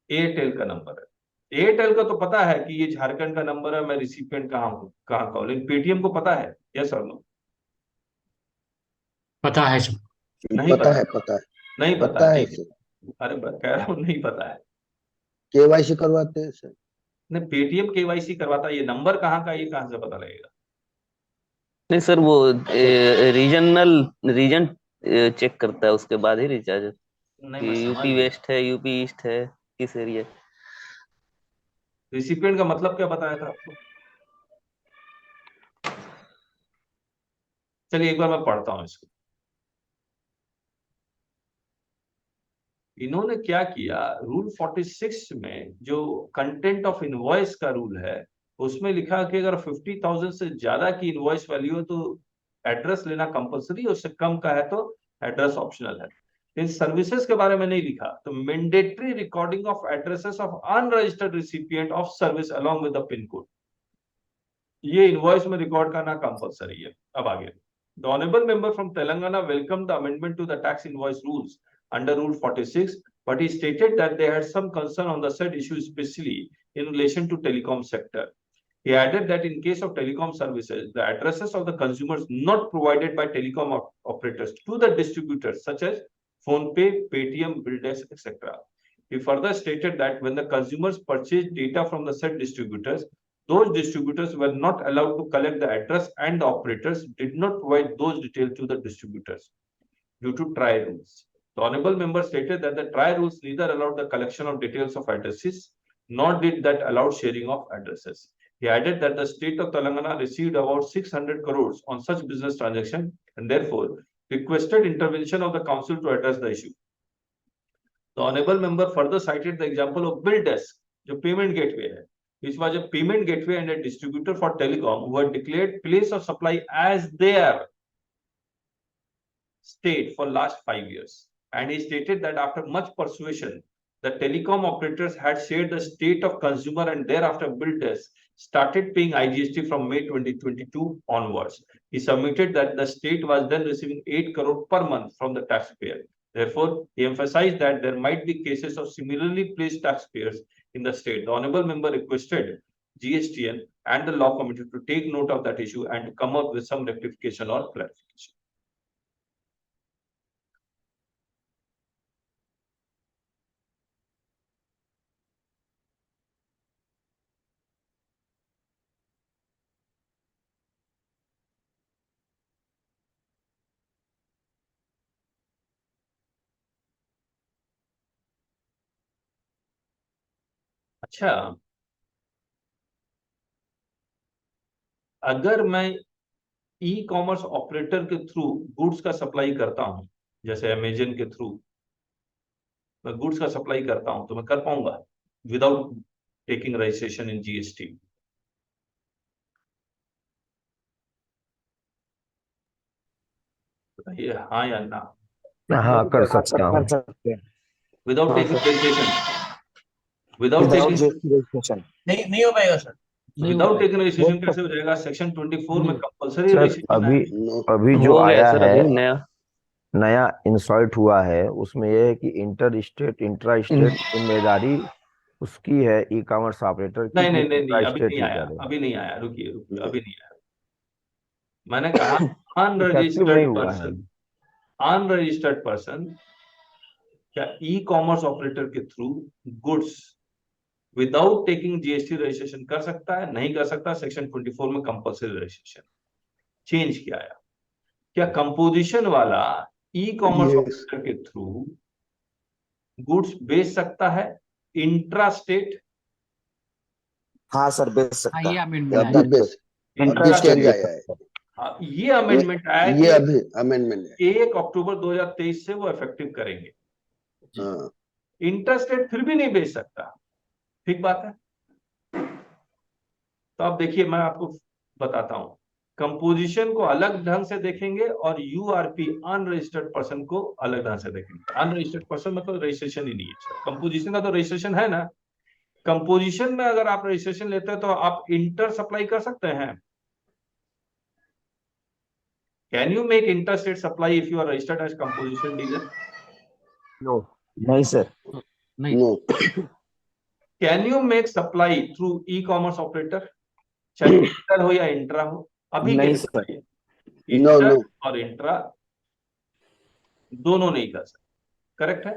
एयरटेल का नंबर है? एयरटेल का तो पता है कि ये झारखंड का नंबर है, मैं रिसिपिएंट कहाँ हूँ, कहाँ का हूँ, लेकिन पेटीएम को पता है? यस और नो? पता है सर। नहीं पता है, पता है, नहीं पता है अरे कह रहा हूँ नहीं पता है। केवाईसी करवाते हैं सर। नहीं, पेटीएम केवाईसी करवाता है, ये नंबर कहाँ का, ये कहाँ से पता लगेगा? नहीं सर, वो रीजन चेक करता है, उसके बाद ही रिचार्ज नहीं, मैं कि समझ यूपी गया। वेस्ट है, यूपी ईस्ट है, किस एरिया। रिसिपिएंट का मतलब क्या बताया था आपको? चलिए एक बार मैं पढ़ता हूं इसको। इन्होंने क्या किया, रूल 46 में जो कंटेंट ऑफ इनवॉइस का रूल है, उसमें लिखा कि अगर 50,000 से ज्यादा की इनवॉइस वैल्यू है तो एड्रेस लेना कंपलसरी, उससे कम का है तो एड्रेस ऑप्शनल है। इन सर्विसेज के बारे में नहीं लिखा, तो mandatory recording of addresses of unregistered recipient of service along with the pin code, ये इनवॉइस में रिकॉर्ड करना कंपलसरी है। अब आगे, the honourable member from Telangana welcome the amendment to the tax invoice rules under Rule 46, but he stated that they had some concern on the said issue, especially in relation to telecom sector. He added that in case of telecom services, the addresses of the consumers not provided by telecom operators to the distributors, such as PhonePe, Paytm, BillDesk, etc. He further stated that when the consumers purchased data from the said distributors, those distributors were not allowed to collect the address, and the operators did not provide those details to the distributors due to TRAI rules. The honorable member stated that the TRAI rules neither allowed the collection of details of addresses, nor did that allow sharing of addresses. He added that the state of Telangana received about 600 crores on such business transaction, and therefore requested intervention of the council to address the issue. The honorable member further cited the example of BillDesk, जो payment gateway है, which was a payment gateway and a distributor for telecom who had declared place of supply as their state for last 5 years. And he stated that after much persuasion, the telecom operators had shared the state of consumer, and thereafter BillDesk started paying IGST from May 2022 onwards. He submitted that the state was then receiving 8 crore per month from the taxpayer. Therefore, he emphasized that there might be cases of similarly placed taxpayers in the state. The honorable member requested GSTN and the law committee to take note of that issue and to come up with some rectification or clarification. अच्छा, अगर मैं ई commerce operator के through goods का supply करता हूं, जैसे Amazon के through मैं गुड्स का सप्लाई करता हूं, तो मैं कर पाऊंगा without taking registration in GST? बताइए हाँ या ना। हाँ, कर सकता हूँ। Without taking registration, without taking registration नहीं हो पाएगा सर। विदाउट टेकिंग रजिस्ट्रेशन कैसे हो जाएगा? सेक्शन 24 में कंपलसरी सर रजिस्ट्रेशन है। अभी जो हो गया आया सर, है अभी नया इंसर्ट हुआ है, उसमें यह है कि इंटर स्टेट इंट्रा स्टेट जिम्मेदारी उसकी है, ई कॉमर्स ऑपरेटर की। नहीं नहीं नहीं, इंट्रा अभी स्टेट नहीं ही आया, करे। अभी नहीं आया, रुकिए अभी नहीं आया। मैंने कहा इफेक्टिव नहीं अनरजिस्टर्ड हुआ है। पर्सन, अनरजिस्टर्ड पर्सन क्या ई कॉमर्स ऑपरेटर के through goods without taking GST registration कर सकता है? नहीं कर सकता। सेक्शन 24 में कंपलसरी रजिस्ट्रेशन चेंज किया है। क्या कंपोजिशन वाला ई कॉमर्स ऑपरेटर के थ्रू गुड्स बेच सकता है इंट्रा स्टेट? हाँ सर, बेच सकता हाँ, ये है। अमेंडमेंट है। इंट्रा स्टेट है। ये अमेंडमेंट आया ये कि अभी अमेंडमेंट है। 1 अक्टूबर 2023 से वो इफेक्टिव करेंगे। हाँ। इंटरस्टेट फिर भी नहीं बेच सकता, ठीक बात है। तो अब देखिए मैं आपको बताता हूं, कंपोजिशन को अलग ढंग से देखेंगे और यूआरपी अनरजिस्टर्ड पर्सन को अलग ढंग से देखेंगे। अनरजिस्टर्ड पर्सन मतलब रजिस्ट्रेशन ही नहीं है। कंपोजिशन का तो रजिस्ट्रेशन है ना। कंपोजिशन में अगर आप रजिस्ट्रेशन लेते हैं तो आप इंटर सप्लाई कर सकते हैं। Can you make interstate supply if you are registered as composition dealer? No, नहीं सर। No. Can you make supply through E commerce operator, चाहे इंटर हो या इंट्रा हो? अभी नहीं के सर। इंटर और इंट्रा दोनों नहीं कर सकते, करेक्ट है।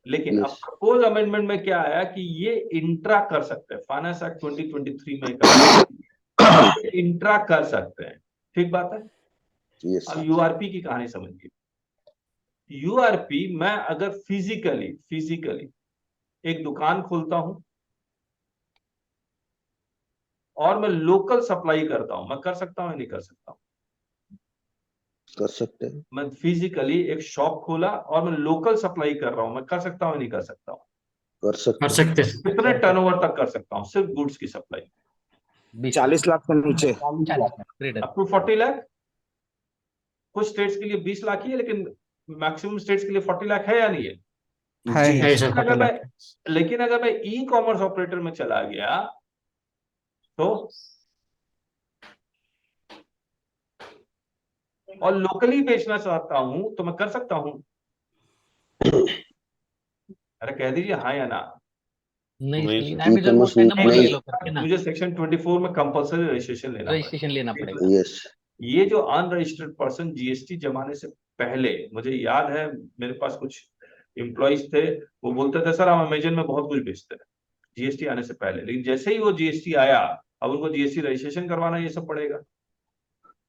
लेकिन अब प्रपोज अमेंडमेंट में क्या आया कि ये इंट्रा कर सकते हैं, फाइनेंस एक्ट 2023 में इंट्रा कर सकते हैं। ठीक बात है। अब यूआरपी की कहानी समझिए। यूआरपी, मैं अगर फिजिकली एक दुकान खोलता हूं और मैं लोकल सप्लाई करता हूं, मैं कर सकता हूं या नहीं कर सकता हूं? कर सकते हैं। मैं फिजिकली एक शॉप खोला और मैं लोकल सप्लाई कर रहा हूं, मैं कर सकता हूं नहीं कर सकता हूं? कर सकते हैं। कितने टर्नओवर तक कर सकता हूं सिर्फ गुड्स की सप्लाई? 40 लाख से नीचे अप टू 40 लाख। कुछ स्टेट्स के लिए 20 लाख ही है, लेकिन मैक्सिमम स्टेट्स के लिए 40 लाख है या नहीं है? लेकिन अगर मैं ई कॉमर्स ऑपरेटर में चला गया तो और लोकली बेचना चाहता हूं तो मैं कर सकता हूं? अरे कह दीजिए हाँ या ना। मुझे सेक्शन 24 में कंपल्सरी रजिस्ट्रेशन लेना पड़ेगा। यस। ये जो अनरजिस्टर्ड पर्सन जीएसटी जमाने से पहले, मुझे याद है मेरे पास कुछ एम्प्लॉइज थे, वो बोलते थे सर हम अमेजन में बहुत कुछ बेचते हैं जीएसटी आने से पहले, लेकिन जैसे ही वो जीएसटी आया अब उनको जीएसटी रजिस्ट्रेशन करवाना ये सब पड़ेगा,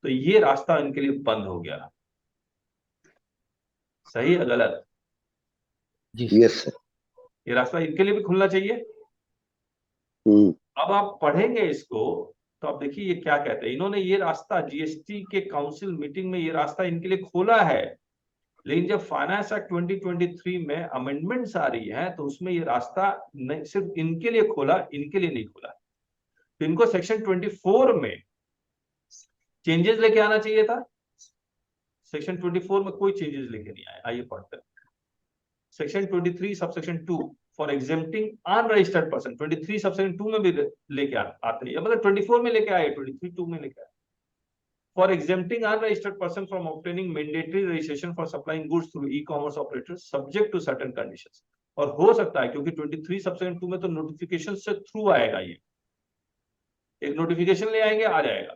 तो ये रास्ता इनके लिए बंद हो गया। सही है गलत? Yes sir. ये रास्ता इनके लिए भी खुलना चाहिए। अब आप पढ़ेंगे इसको तो आप देखिए ये क्या कहते हैं। इन्होंने ये रास्ता जीएसटी के काउंसिल मीटिंग में ये रास्ता इनके लिए खोला है, लेकिन जब फाइनेंस एक्ट 2023 में अमेंडमेंट्स आ रही है तो उसमें ये रास्ता नहीं सिर्फ इनके लिए खोला, इनके लिए नहीं खोला। तो इनको सेक्शन 24 में चेंजेस लेके आना चाहिए था। सेक्शन 24 में कोई चेंजेस लेके नहीं आए। आइए पढ़ते हैं। Section 23 subsection 2 for exempting unregistered person, 23 subsection 2 में भी लेके आते हैं, मतलब 24 में लेके आए, 23 2 में लेके आए। For exempting unregistered person from obtaining mandatory registration for supplying goods through E commerce operators subject to certain conditions. और हो सकता है क्योंकि 23 सबसेक्शन 2 में तो नोटिफिकेशन से थ्रू आएगा, ये एक नोटिफिकेशन ले आएंगे आ जाएगा।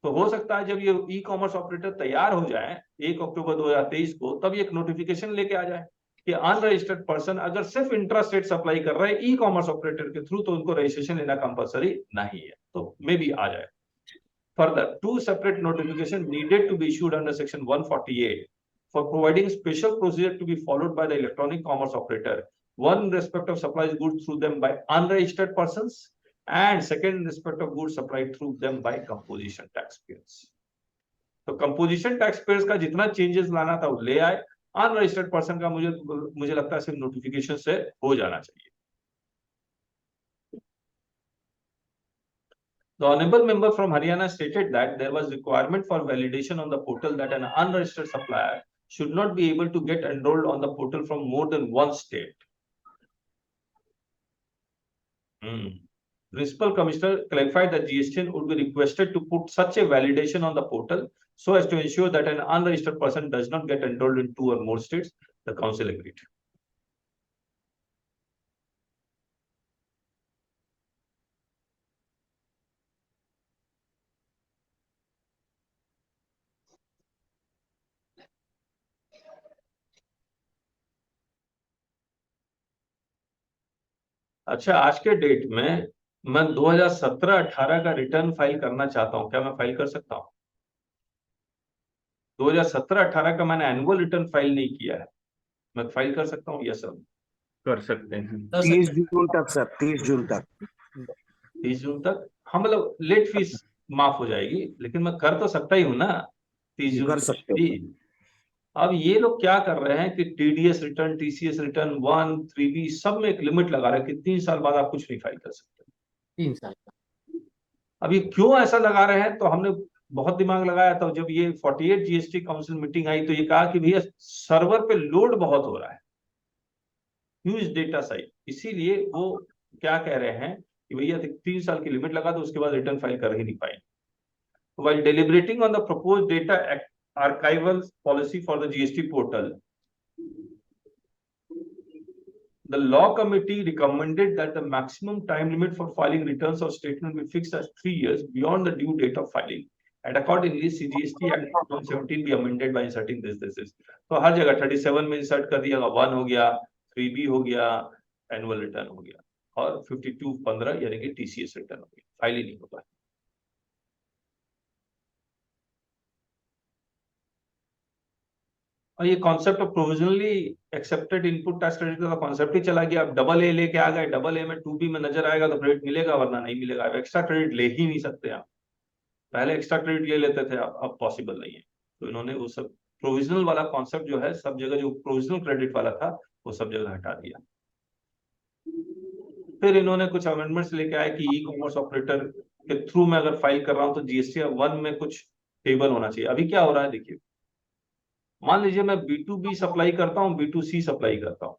तो हो सकता है जब ये ई कॉमर्स ऑपरेटर तैयार हो जाए 1 अक्टूबर 2023 को, तब एक नोटिफिकेशन लेके आ जाए कि अनरजिस्टर्ड पर्सन अगर सिर्फ इंट्रा स्टेट सप्लाई कर रहे हैं ई कॉमर्स ऑपरेटर के थ्रू तो उनको रजिस्ट्रेशन लेना कंपलसरी नहीं है, तो मे भी आ जाए। Further, 2 separate notifications needed to be issued under section 148 for providing special procedure to be followed by the electronic commerce operator. One in respect of supplies goods through them by unregistered persons, and second in respect of goods supplied through them by composition taxpayers. तो composition taxpayers का जितना changes लाना था वो ले आए। Unregistered person का मुझे लगता है सिर्फ नोटिफिकेशन से हो जाना चाहिए। The honorable member from Haryana stated that there was requirement for validation on the portal that an unregistered supplier should not be able to get enrolled on the portal from more than one state. Principal Commissioner clarified that GSTN would be requested to put such a validation on the portal so as to ensure that an unregistered person does not get enrolled in 2 or more states. The council agreed. अच्छा, आज के date में मैं 2017-18 का return file करना चाहता हूं, क्या मैं फाइल कर सकता हूं? 2017-18 का मैंने एनुअल रिटर्न फाइल नहीं किया है, मैं फाइल कर सकता हूं? यस सर, कर सकते हैं। 30 जून तक सर, 30 जून तक। 30 जून तक, हाँ, मतलब लेट फीस माफ हो जाएगी, लेकिन मैं कर तो सकता ही हूँ ना 30 जून कर सकते हो। अब ये लोग क्या कर रहे हैं कि TDS return, TCS return 1, 3B सब में एक लिमिट लगा रहे हैं कि 3 साल बाद आप कुछ नहीं फाइल कर सकते। 3 साल। अब ये क्यों ऐसा लगा रहे हैं? तो हमने बहुत दिमाग लगाया था। जब ये 48 जीएसटी काउंसिल मीटिंग आई तो ये कहा कि भैया सर्वर पे लोड बहुत हो रहा है, ह्यूज डेटा साइज, इसीलिए वो क्या कह रहे हैं कि भैया 3 साल की लिमिट लगा दो, उसके बाद रिटर्न फाइल कर ही नहीं पाएंगे। While deliberating on the proposed data archival policy for the GST portal, the law committee recommended that the maximum time limit for filing returns or statement be fixed as 3 years beyond the due date of filing, and accordingly CGST Act 2017 be amended by inserting this. तो हर जगह 37 में insert कर दिया, 1 हो गया, 3B हो गया, annual return हो गया, और 5215 यानी कि TCS रिटर्न हो गया, फाइल ही नहीं होता। और ये concept of provisionally accepted input tax credit का कॉन्सेप्ट ही चला गया। अब डबल ए लेके आ गए, डबल ए में 2B में नजर आएगा तो क्रेडिट मिलेगा, वरना नहीं मिलेगा। अब एक्स्ट्रा क्रेडिट ले ही नहीं सकते आप, पहले एक्स्ट्रा क्रेडिट ले लेते थे, अब पॉसिबल नहीं है। तो इन्होंने वो सब प्रोविजनल वाला कॉन्सेप्ट जो है, सब जगह जो प्रोविजनल क्रेडिट वाला था वो सब जगह हटा दिया। फिर इन्होंने कुछ अमेंडमेंट्स लेके आए कि ई कॉमर्स ऑपरेटर के थ्रू में अगर फाइल कर रहा हूं तो GST 1 में कुछ टेबल होना चाहिए। अभी क्या हो रहा है देखिए, मान लीजिए मैं B2B सप्लाई करता हूं, B2C सप्लाई करता हूं,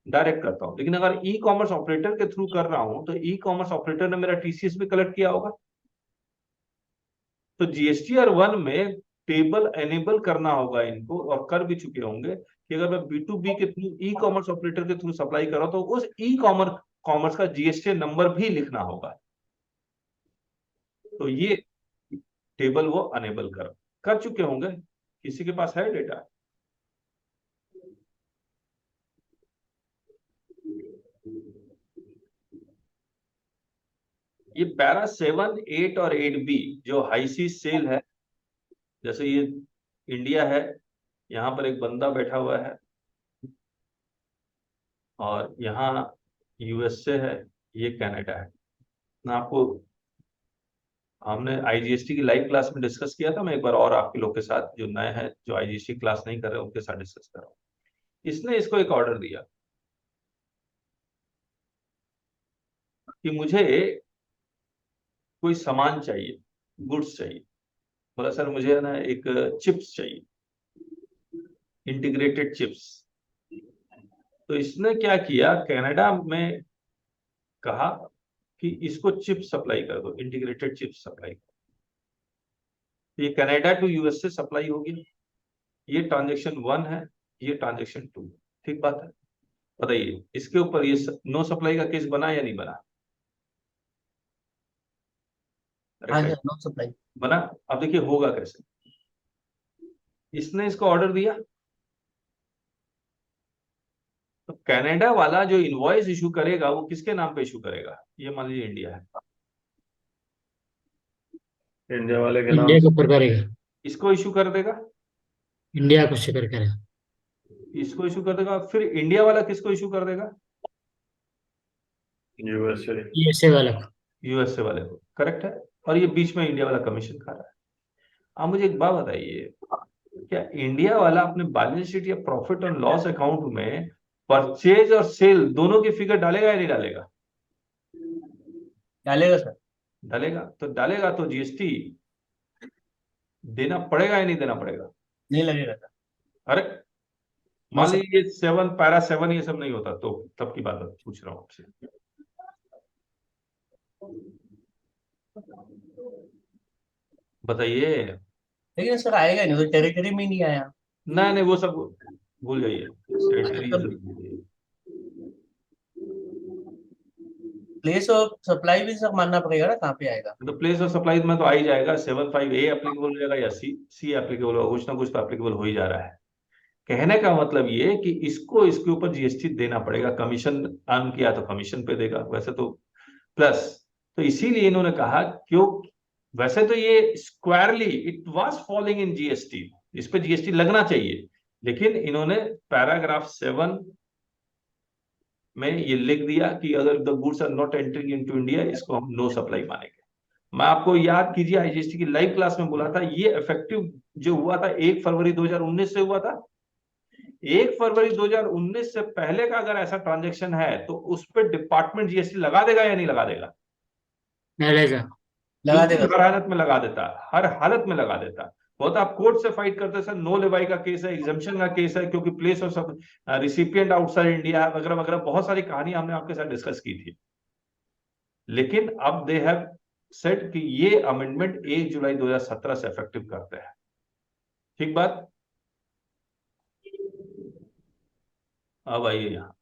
डायरेक्ट करता हूं, लेकिन अगर ई कॉमर्स ऑपरेटर के थ्रू कर रहा हूं तो ई कॉमर्स ऑपरेटर ने मेरा TCS भी कलेक्ट किया होगा। तो GSTR 1 में टेबल एनेबल करना होगा इनको, और कर भी चुके होंगे कि अगर मैं B2B के थ्रू ई कॉमर्स ऑपरेटर के थ्रू सप्लाई कर रहा हूं तो उस ई कॉमर्स का GST नंबर भी लिखना होगा। तो ये टेबल वो अनेबल कर चुके होंगे, किसी के पास है डेटा? ये पैरा 7, 8 और 8B जो हाई सी सेल है, जैसे ये इंडिया है, यहाँ पर एक बंदा बैठा हुआ है, और यहाँ USA है, ये कनाडा है। ना आपको हमने IGST की लाइव क्लास में डिस्कस किया था, मैं एक बार और आपके लोग के साथ जो नए हैं, जो IGST क्लास नहीं कर रहे, उनके साथ डिस्कस कर रहा हूँ। इसने इसको एक ऑर्डर दिया कि मुझे कोई सामान चाहिए, गुड्स चाहिए। बोला सर मुझे ना एक चिप्स चाहिए, इंटीग्रेटेड चिप्स। तो इसने क्या किया, कनाडा में कहा कि इसको चिप्स सप्लाई कर दो, इंटीग्रेटेड चिप्स सप्लाई कर दो। ये कनाडा टू US से सप्लाई होगी। ये ट्रांजेक्शन 1 है, ये ट्रांजेक्शन 2। ठीक बात है? बताइए इसके ऊपर ये नो सप्लाई का केस बना या नहीं बना? नो सप्लाई बना। अब देखिए होगा कैसे। इसने इसको ऑर्डर दिया, तो कनाडा वाला जो इनवॉइस इशू करेगा वो किसके नाम पे इशू करेगा? ये मान लीजिए इंडिया है, इंडिया वाले के इंडिया नाम के ऊपर करेगा, इसको इशू कर देगा, इंडिया को शेयर करेगा, इसको इशू कर देगा, फिर इंडिया वाला किसको इशू कर देगा? USA वाला को। USA वाले को, करेक्ट है। और ये बीच में इंडिया वाला कमीशन खा रहा है। आप मुझे एक बात बताइए, क्या इंडिया वाला अपने बैलेंस शीट या प्रॉफिट और लॉस अकाउंट में परचेज और सेल दोनों की फिगर डालेगा या नहीं डालेगा? डालेगा सर। डालेगा। तो डालेगा तो GST देना पड़ेगा या नहीं देना पड़ेगा? नहीं लगेगा सर। अरे मान लीजिए 7 पैरा 7 ये सब नहीं होता तो तब की बात पूछ रहा हूं आपसे। बताइए। लेकिन सर आएगा नहीं, तो टेरिटरी में ही नहीं आया। नहीं नहीं वो सब भूल जाइए, प्लेस ऑफ सप्लाई भी सर मानना पड़ेगा ना, कहाँ पे आएगा? तो प्लेस ऑफ सप्लाई में तो आ ही जाएगा, 75A एप्लीकेबल हो जाएगा या C एप्लीकेबल होगा, कुछ ना कुछ तो एप्लीकेबल हो ही जा रहा है। कहने का मतलब ये कि इसको इसके ऊपर GST देना पड़ेगा। कमीशन अर्न किया तो कमीशन पे देगा, वैसे तो प्लस। तो इसीलिए इन्होंने कहा, क्यों वैसे तो ये स्क्वायरली it was falling in GST, इस पे GST लगना चाहिए, लेकिन इन्होंने पैराग्राफ 7 में ये लिख दिया कि अगर the goods are not entering into India, इसको हम नो सप्लाई मानेंगे। मैं आपको याद कीजिए IGST की लाइव क्लास में बोला था, ये इफेक्टिव जो हुआ था 1 फरवरी 2019 से हुआ था। 1 फरवरी 2019 से पहले का अगर ऐसा ट्रांजेक्शन है तो उस पर डिपार्टमेंट GST लगा देगा या नहीं लगा देगा? लगा देगा। हर हालत में लगा देता, हर हालत में लगा देता। बहुत आप कोर्ट से फाइट करते सर, नो लेवाई का केस है, एग्जाम्पशन का केस है, क्योंकि place of recipient outside India वगैरह वगैरह, बहुत सारी कहानी हमने आपके साथ डिस्कस की थी। लेकिन अब दे हैव सेड कि ये अमेंडमेंट 1 जुलाई 2017 से इफेक्टिव करते हैं। ठीक बात। अब आइए यहाँ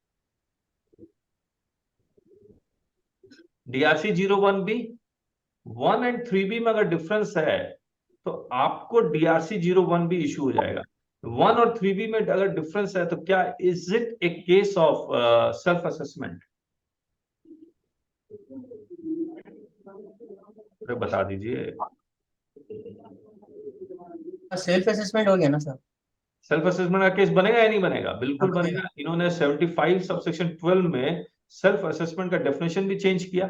DRC 01B 1 और 3B में अगर डिफरेंस है तो आपको DRC 01B इशू हो जाएगा। 1 और 3B में अगर डिफरेंस है तो क्या is it A case of self assessment? बता दीजिए। सेल्फ असेसमेंट हो गया ना सर? सेल्फ असेसमेंट का केस बनेगा या नहीं बनेगा? बिल्कुल बनेगा। इन्होंने 75 सबसेक्शन 12 में सेल्फ असेसमेंट का डेफिनेशन भी चेंज किया।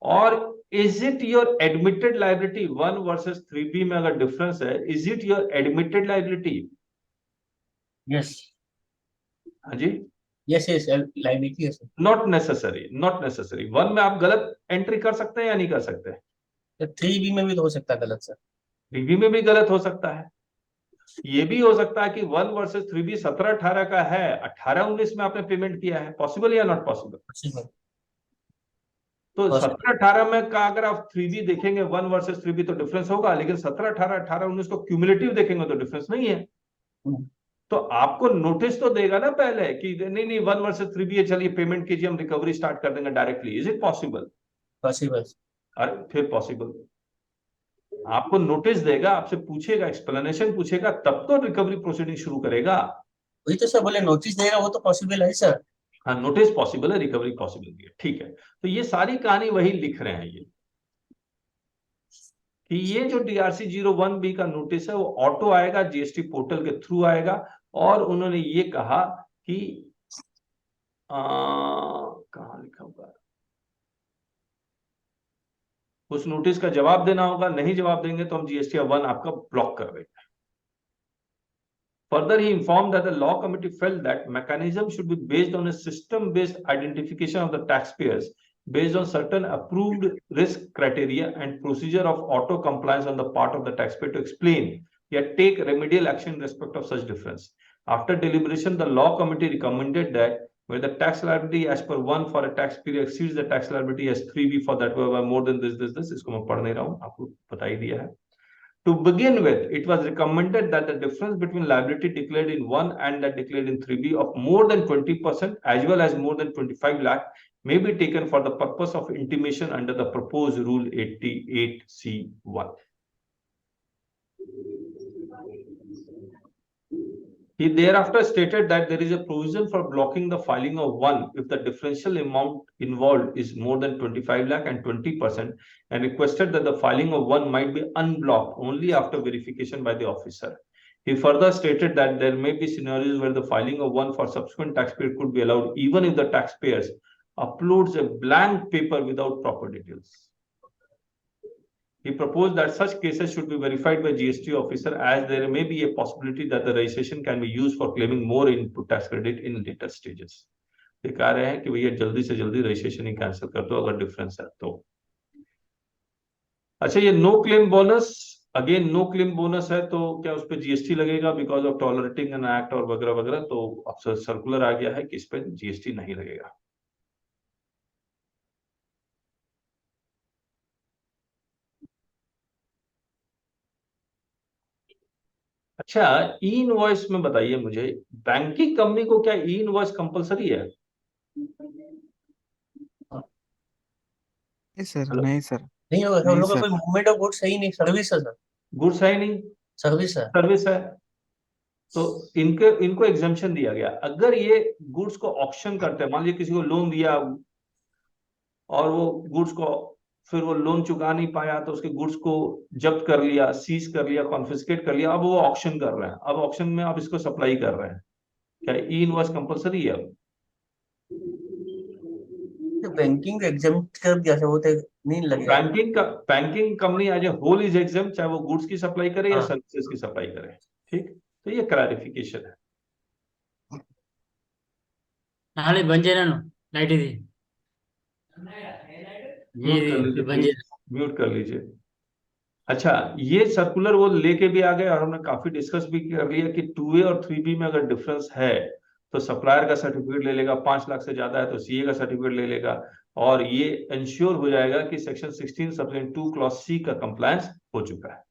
और is it your admitted liability 1 versus 3B में अगर डिफरेंस है, is it your admitted liability? Yes. हाँ जी, यस यस, लायबिलिटी है sir. Not necessary, not necessary. 1 में आप गलत एंट्री कर सकते हैं या नहीं कर सकते? 3B में भी तो हो सकता है गलत सर। 3B में भी गलत हो सकता है। ये भी हो सकता है कि 1 वर्सेस 3B 17-18 का है, 18-19 में आपने पेमेंट किया है। पॉसिबल या नॉट पॉसिबल? तो 17-18 में का अगर आप 3B देखेंगे 1 वर्सेस 3B तो डिफरेंस होगा, लेकिन 17-18, 18-19 को क्यूमुलेटिव देखेंगे तो डिफरेंस नहीं है। तो आपको नोटिस तो देगा ना पहले कि नहीं 1 वर्सेस 3B है, चलिए पेमेंट कीजिए, हम रिकवरी स्टार्ट कर देंगे directly. Is it possible? Possible. अरे फिर पॉसिबल। आपको नोटिस देगा, आपसे पूछेगा, एक्सप्लेनेशन पूछेगा, तब तो रिकवरी प्रोसीडिंग शुरू करेगा। वही तो सर बोले, नोटिस देगा वो तो पॉसिबल है सर। हाँ, नोटिस पॉसिबल है, रिकवरी पॉसिबल नहीं है। ठीक है, तो ये सारी कहानी वही लिख रहे हैं ये कि ये जो DRC 01B का नोटिस है वो ऑटो आएगा, GST पोर्टल के थ्रू आएगा। और उन्होंने ये कहा कि कहाँ लिखा हुआ, उस नोटिस का जवाब देना होगा। नहीं जवाब देंगे तो हम GST 1 आपका ब्लॉक कर देंगे। Further, he informed that the law committee felt that mechanism should be based on a system-based identification of the taxpayers based on certain approved risk criteria and procedure of auto compliance on the part of the taxpayer to explain yet take remedial action in respect of such difference. After deliberation, the law committee recommended that where the tax liability as per 1 for a tax period exceeds the tax liability as 3B for that were more than this, इसको मैं पढ़ नहीं रहा हूँ, आपको बता ही दिया है। To begin with, it was recommended that the difference between liability declared in 1 and that declared in 3B of more than 20% as well as more than 25 lakh may be taken for the purpose of intimation under the proposed Rule 88C1. He thereafter stated that there is a provision for blocking the filing of 1 if the differential amount involved is more than 25 lakh and 20%, and requested that the filing of 1 might be unblocked only after verification by the officer. He further stated that there may be scenarios where the filing of 1 for subsequent taxpayer could be allowed even if the taxpayers uploads a blank paper without proper details. He proposed that such cases should be verified by GST officer as there may be a possibility that the registration can be used for claiming more input tax credit in later stages. ये कह रहे हैं कि भैया जल्दी से जल्दी registration ही cancel कर दो अगर डिफरेंस है तो। अच्छा, ये no claim bonus, again no claim bonus है तो क्या उस पर GST लगेगा because of tolerating an act और वगैरह वगैरह? तो अब सर्कुलर आ गया है कि इस पर GST नहीं लगेगा। अच्छा, ई इनवॉइस में बताइए मुझे, बैंकिंग कंपनी को क्या ई इनवॉइस कंपलसरी है? नहीं सर, नहीं सर, नहीं होगा, नहीं हम लोग का सर। कोई मूवमेंट ऑफ गुड्स है ही नहीं, सर्विस है सर। गुड्स है ही नहीं, सर्विस है। सर्विस है, तो इनको एग्जाम्पशन दिया गया। अगर ये गुड्स को ऑक्शन करते हैं, मान लीजिए किसी को लोन दिया और वो गुड्स को फिर वो लोन चुका नहीं पाया तो उसके गुड्स को जब्त कर लिया, सीज कर लिया, कॉन्फिस्केट कर लिया, अब वो ऑक्शन कर रहे हैं, अब ऑक्शन में आप इसको सप्लाई कर रहे हैं, क्या ई इनवॉइस कंपलसरी है? अब बैंकिंग एग्जाम्प्ट कर दिया वो तो नहीं लगेगा। Banking company as a whole is exempt, चाहे वो गुड्स की सप्लाई करे या सर्विसेज की सप्लाई करे। ठीक, तो ये क्लैरिफिकेशन है। नाले बन जाए ना लाइट दी म्यूट कर लीजिए। अच्छा, ये सर्कुलर वो लेके भी आ गए और हमने काफी डिस्कस भी कर लिया कि 2A और 3B में अगर डिफरेंस है तो सप्लायर का सर्टिफिकेट ले लेगा, 5 लाख से ज्यादा है तो CA का सर्टिफिकेट ले लेगा, और ये इंश्योर हो जाएगा कि सेक्शन 16 सबसेक्शन 2 क्लॉज C का कंप्लायंस हो चुका है।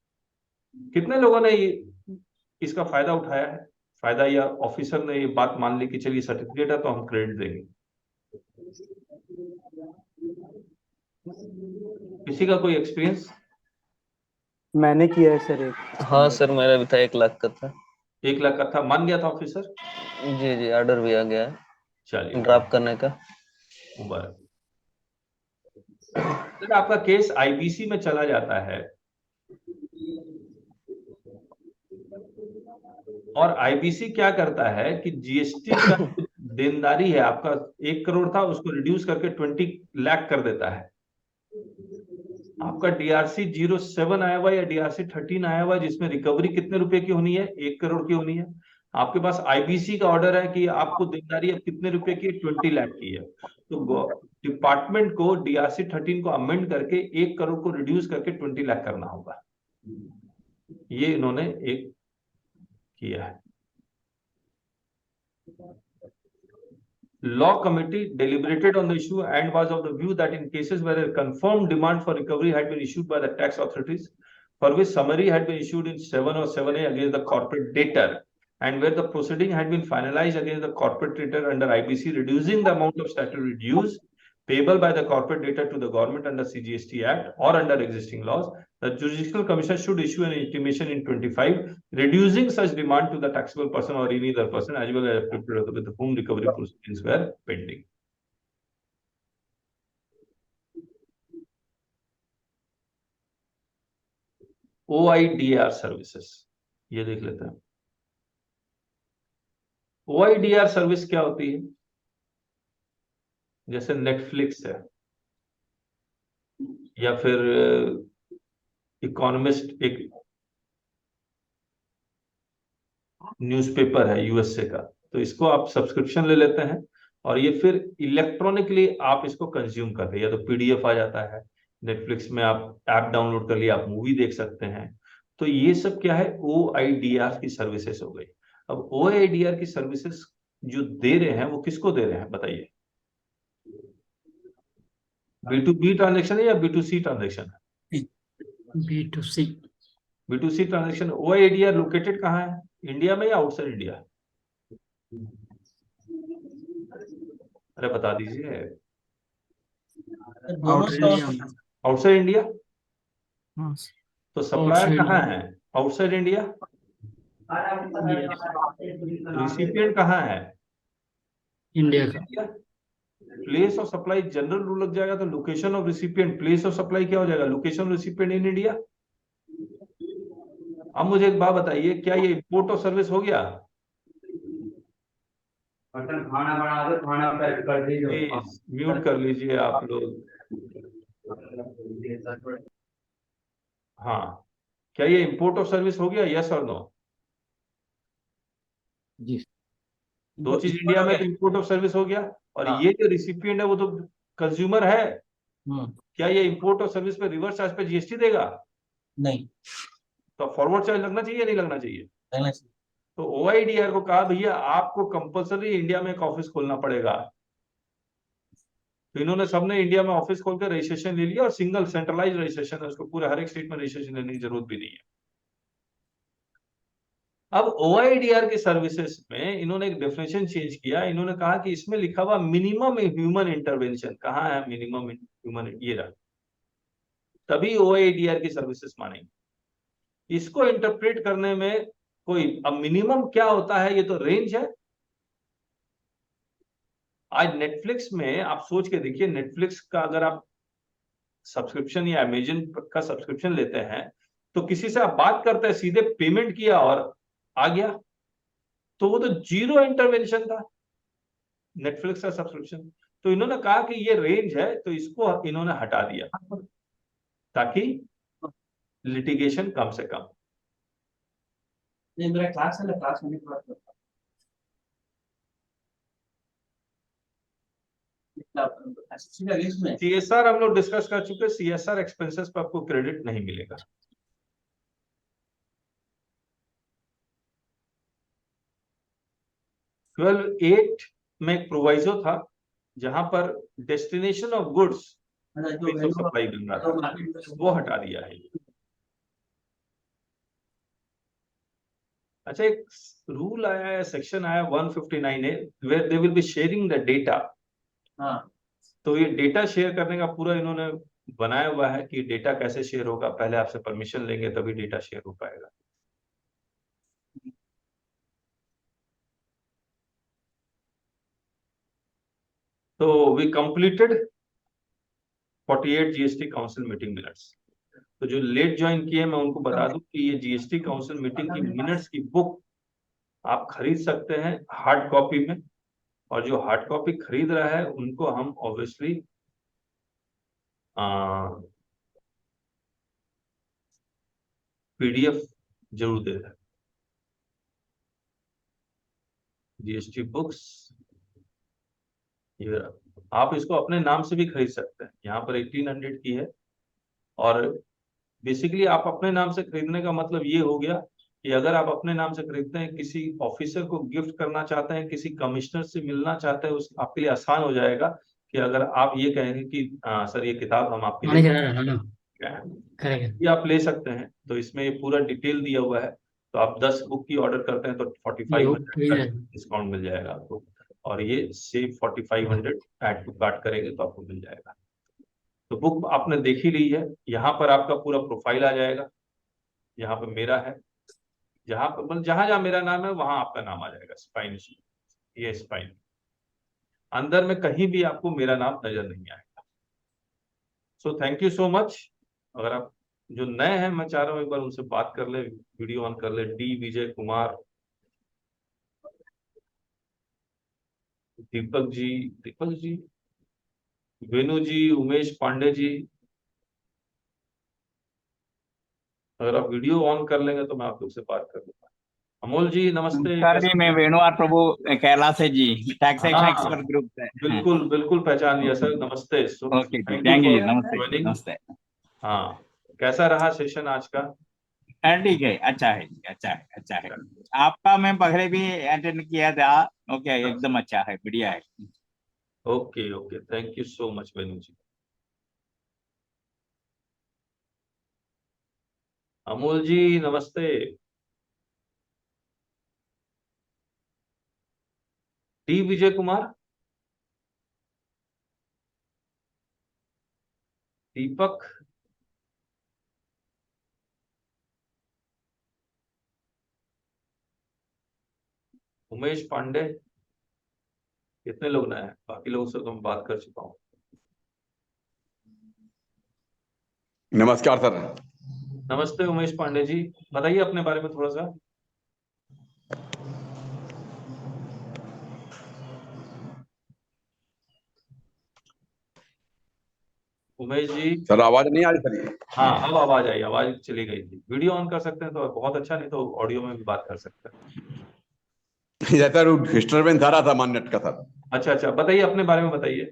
कितने लोगों ने इसका फायदा उठाया है? फायदा या ऑफिसर ने ये बात मान ली कि चलिए सर्टिफिकेट है तो हम क्रेडिट देंगे? किसी का कोई एक्सपीरियंस? मैंने किया है सर एक। हाँ सर, मेरा भी था 1 लाख का था। 1 लाख का था, मान गया था ऑफिसर? जी जी, ऑर्डर भी आ गया है चलिए, ड्राफ्ट करने का। मुबारक। फिर आपका केस आईबीसी में चला जाता है और आईबीसी क्या करता है कि जीएसटी का देनदारी है आपका 1 करोड़ था, उसको रिड्यूस करके 20 लाख कर देता है। आपका डीआरसी 07 आया हुआ या डीआरसी 13 आया हुआ जिसमें रिकवरी कितने रुपए की होनी है? 1 करोड़ की होनी है। आपके पास आईबीसी का ऑर्डर है कि आपको देनदारी अब कितने रुपए की? 20 लाख की है। तो डिपार्टमेंट को डीआरसी 13 को अमेंड करके 1 करोड़ को रिड्यूस करके 20 लाख करना होगा। ये इन्होंने एक किया है। Law committee deliberated on the issue and was of the view that in cases where a confirmed demand for recovery had been issued by the tax authorities, for which summary had been issued in 7 or 7A against the corporate debtor, and where the proceeding had been finalized against the corporate debtor under IBC, reducing the amount of statutory dues payable by the corporate debtor to the government under CGST Act or under existing laws, the Jurisdictional Commission should issue an intimation in 25, reducing such demand to the taxable person or any other person as well as with whom recovery proceedings were pending. OIDR services, ये देख लेते हैं। OIDR service क्या होती है? जैसे Netflix है या फिर इकोनॉमिस्ट एक न्यूज़पेपर है यूएसए का, तो इसको आप सब्सक्रिप्शन ले लेते हैं और ये फिर इलेक्ट्रॉनिकली आप इसको कंज्यूम करते हैं। या तो पीडीएफ आ जाता है, नेटफ्लिक्स में आप ऐप डाउनलोड कर लिया, आप मूवी देख सकते हैं। तो ये सब क्या है? OIDR की सर्विसेज हो गई। अब OIDR की सर्विसेज जो दे रहे हैं वो किसको दे रहे हैं बताइए? B2B ट्रांजेक्शन है या B2C ट्रांजेक्शन है? B2C। B2C transaction. OIDR located कहाँ है? इंडिया में या आउटसाइड इंडिया? अरे बता दीजिए। Outside India. तो सप्लायर कहाँ है? Outside India. रिसिपिएंट कहाँ है? इंडिया का। Place of supply general rule लग जाएगा तो location of recipient, place of supply क्या हो जाएगा? Location of recipient in India. अब मुझे एक बात बताइए, क्या ये इंपोर्ट ऑफ सर्विस हो गया? खाना बना दो, खाना पैक कर दीजिए। म्यूट कर लीजिए आप लोग। हाँ, क्या ये इंपोर्ट ऑफ सर्विस हो गया? यस और नो? जी। दो चीज इंडिया में तो इंपोर्ट ऑफ सर्विस हो गया और ये जो रिसिपिएंट है वो तो कंज्यूमर है। क्या ये इंपोर्ट ऑफ सर्विस पे रिवर्स चार्ज पे जीएसटी देगा? नहीं। तो फॉरवर्ड चार्ज लगना चाहिए नहीं लगना चाहिए? लगना चाहिए। तो OIDR को कहा भैया आपको कंपलसरी इंडिया में एक ऑफिस खोलना पड़ेगा। तो इन्होंने सबने इंडिया में ऑफिस खोल कर रजिस्ट्रेशन ले लिया और सिंगल सेंट्रलाइज रजिस्ट्रेशन है, उसको पूरे हर एक स्टेट में रजिस्ट्रेशन लेने की जरूरत भी नहीं है। अब OIDR की सर्विसेज में इन्होंने एक डेफिनेशन चेंज किया। इन्होंने कहा कि इसमें लिखा हुआ मिनिमम ह्यूमन इंटरवेंशन। कहाँ है मिनिमम ह्यूमन? ये रहा, तभी OIDR की सर्विसेज मानेंगे। इसको इंटरप्रेट करने में कोई, अब मिनिमम क्या होता है? ये तो रेंज है। आज नेटफ्लिक्स में आप सोच के देखिए, नेटफ्लिक्स का अगर आप सब्सक्रिप्शन या अमेजन का सब्सक्रिप्शन लेते हैं तो किसी से आप बात करते हैं, सीधे पेमेंट किया और आ गया, तो वो तो जीरो इंटरवेंशन था नेटफ्लिक्स का सब्सक्रिप्शन। तो इन्होंने कहा कि ये रेंज है तो इसको इन्होंने हटा दिया ताकि लिटिगेशन कम से कम। नहीं, मेरा क्लास है ना, क्लास होने के बाद CSR हम लोग डिस्कस कर चुके। CSR एक्सपेंसेस पर आपको क्रेडिट नहीं मिलेगा। ट्वेल्व 8 में एक प्रोवाइजो था जहां पर डेस्टिनेशन ऑफ गुड्स सप्लाई बन रहा था, वो हटा दिया है। अच्छा, एक रूल आया है, सेक्शन आया 159A, where they will be sharing the data. तो ये डेटा शेयर करने का पूरा इन्होंने बनाया हुआ है कि डेटा कैसे शेयर होगा। पहले आपसे परमिशन लेंगे तभी डेटा शेयर हो पाएगा। तो we completed 48 GST council meeting minutes. तो जो लेट ज्वाइन किए मैं उनको बता दूं कि ये जीएसटी काउंसिल मीटिंग की मिनट्स की बुक आप खरीद सकते हैं हार्ड कॉपी में, और जो हार्ड कॉपी खरीद रहा है उनको हम ऑब्वियसली पीडीएफ जरूर दे रहे हैं। जीएसटी बुक्स ये आप इसको अपने नाम से भी खरीद सकते हैं। यहाँ पर 1800 की है, और बेसिकली आप अपने नाम से खरीदने का मतलब ये हो गया कि अगर आप अपने नाम से खरीदते हैं, किसी ऑफिसर को गिफ्ट करना चाहते हैं, किसी कमिश्नर से मिलना चाहते हैं, उस आपके लिए आसान हो जाएगा कि अगर आप ये कहेंगे कि सर ये किताब हम आपके लिए ये आप ले सकते हैं। तो इसमें ये पूरा डिटेल दिया हुआ है। तो आप 10 बुक की ऑर्डर करते हैं तो 4500 डिस्काउंट मिल जाएगा आपको, और ये सेव 4500 ऐड टू कार्ट करेंगे तो आपको मिल जाएगा। तो बुक आपने देख ही ली है। यहाँ पर आपका पूरा प्रोफाइल आ जाएगा। यहाँ पर मेरा है, जहाँ पर मतलब जहाँ जहाँ मेरा नाम है वहां आपका नाम आ जाएगा। स्पाइन, ये स्पाइन, अंदर में कहीं भी आपको मेरा नाम नजर नहीं आएगा। So thank you so much. अगर आप जो नए हैं, मैं चाह रहा हूँ एक बार उनसे बात कर ले, वीडियो ऑन कर ले। डी विजय कुमार, दीपक जी, वेनु जी, उमेश पांडे जी, अगर आप वीडियो ऑन कर लेंगे तो मैं आप लोग से बात कर लूंगा। अमोल जी नमस्ते। सर जी मैं वेणुआर प्रभु कैलाश है जी, टैक्सेशन एक्सपर्ट ग्रुप से। बिल्कुल बिल्कुल पहचान लिया सर, नमस्ते। ओके जी, थैंक यू जी, नमस्ते नमस्ते। हाँ, कैसा रहा सेशन आज का? ठीक है, अच्छा है जी, अच्छा है। आपका मैं पहले भी अटेंड किया था। ओके, एकदम अच्छा है, बढ़िया है। Okay okay, thank you so much Venu ji. Amol ji नमस्ते। डी विजय कुमार, दीपक, उमेश पांडे, कितने लोग नए हैं? बाकी लोगों से तो मैं बात कर चुका हूँ। नमस्कार सर। नमस्ते उमेश पांडे जी, बताइए अपने बारे में थोड़ा सा। उमेश जी। सर आवाज नहीं आ रही सर? हाँ अब आवाज आई, आवाज चली गई थी। वीडियो ऑन कर सकते हैं तो बहुत अच्छा, नहीं तो ऑडियो में भी बात कर सकते हैं। सर डिस्टर्बेंस आ रहा था मान नेट का सर। अच्छा, बताइए अपने बारे में बताइए।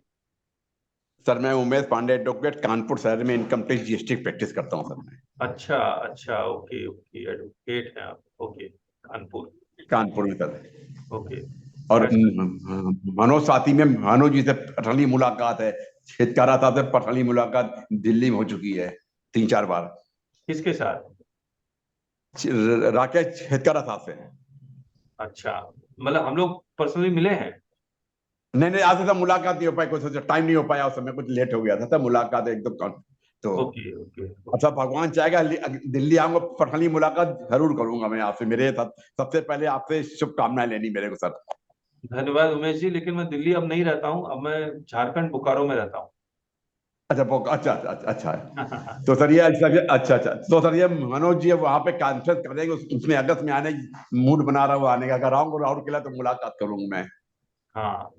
सर मैं उमेश पांडे, एडवोकेट, कानपुर शहर में इनकम टैक्स जीएसटी प्रैक्टिस करता हूँ सर मैं। अच्छा, ओके एडवोकेट हैं आप। ओके, कानपुर में सर। ओके। और मनोज साथी में मनोज जी से पटली मुलाकात है, छेदकारा साहब से पटली मुलाकात दिल्ली में हो चुकी है 3-4 बार। किसके साथ? राकेश छेदकारा साहब से। अच्छा, मतलब हम लोग पर्सनली मिले हैं? नहीं आज तक मुलाकात नहीं हो पाई, कुछ टाइम नहीं हो पाया, उस समय कुछ लेट हो गया था, तब मुलाकात एकदम तो। ओके। अच्छा भगवान चाहेगा दिल्ली आऊंगा, पटली मुलाकात जरूर करूंगा मैं आपसे। मेरे सबसे पहले आपसे शुभकामनाएं लेनी मेरे को सर। धन्यवाद उमेश जी, लेकिन मैं दिल्ली अब नहीं रहता हूँ, अब मैं झारखंड बोकारो में रहता हूँ। अच्छा तो सर ये अच्छा तो सर ये मनोज जी वहां पे कॉन्फ्रेंस करेंगे, उसमें अगस्त में आने मूड बना रहा हूँ आने का। अगर आऊंगा राहुल किला तो मुलाकात करूंगा मैं। हाँ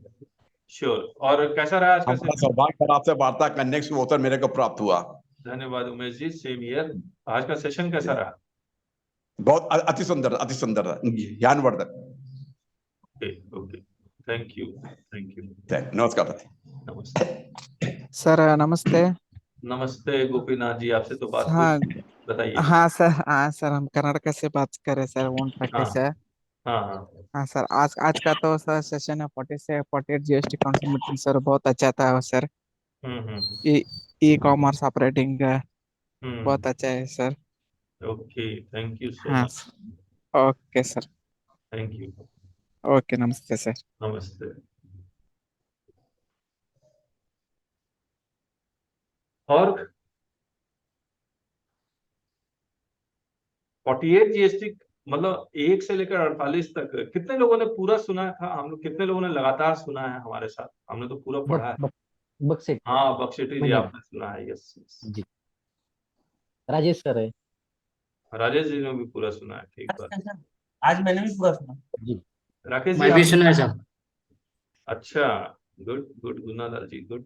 श्योर। और कैसा रहा आज का सेशन? सौभाग्य आपसे वार्ता करने का अवसर मेरे को प्राप्त हुआ। धन्यवाद उमेश जी, सेम ईयर। आज का सेशन कैसा रहा? बहुत अति सुंदर ज्ञानवर्धक। Okay, thank you. नमस्कार। नमस्ते सर। नमस्ते गोपीनाथ जी, आपसे तो बात हाँ हुई, बताइए। हाँ सर हम कर्नाटक से बात कर रहे सर, ओन प्रैक्टिस है। हाँ सर, आज का तो सर सेशन है 48 जीएसटी काउंसिल मीटिंग सर, बहुत अच्छा था सर। ई कॉमर्स ऑपरेटिंग बहुत अच्छा है sir. Okay, thank you so हाँ much. Okay sir, thank you. Okay नमस्ते सर। नमस्ते। और 48 जीएसटी मतलब 1 से लेकर 48 तक कितने लोगों ने पूरा सुना था? हम लोग कितने लोगों ने लगातार सुना है हमारे साथ? हमने तो पूरा पढ़ा है। बक्सेट हाँ, बख्शेटी जी आपने सुना है। Yes yes. जी। राजेश सर है। राजेश जी ने भी पूरा सुना है। ठीक बात। अच्छा, आज मैंने भी पूरा सुना। जी। राकेश जी मैं भी आप? सुना है साहब। अच्छा, गुड गुड गुनादार जी, गुड।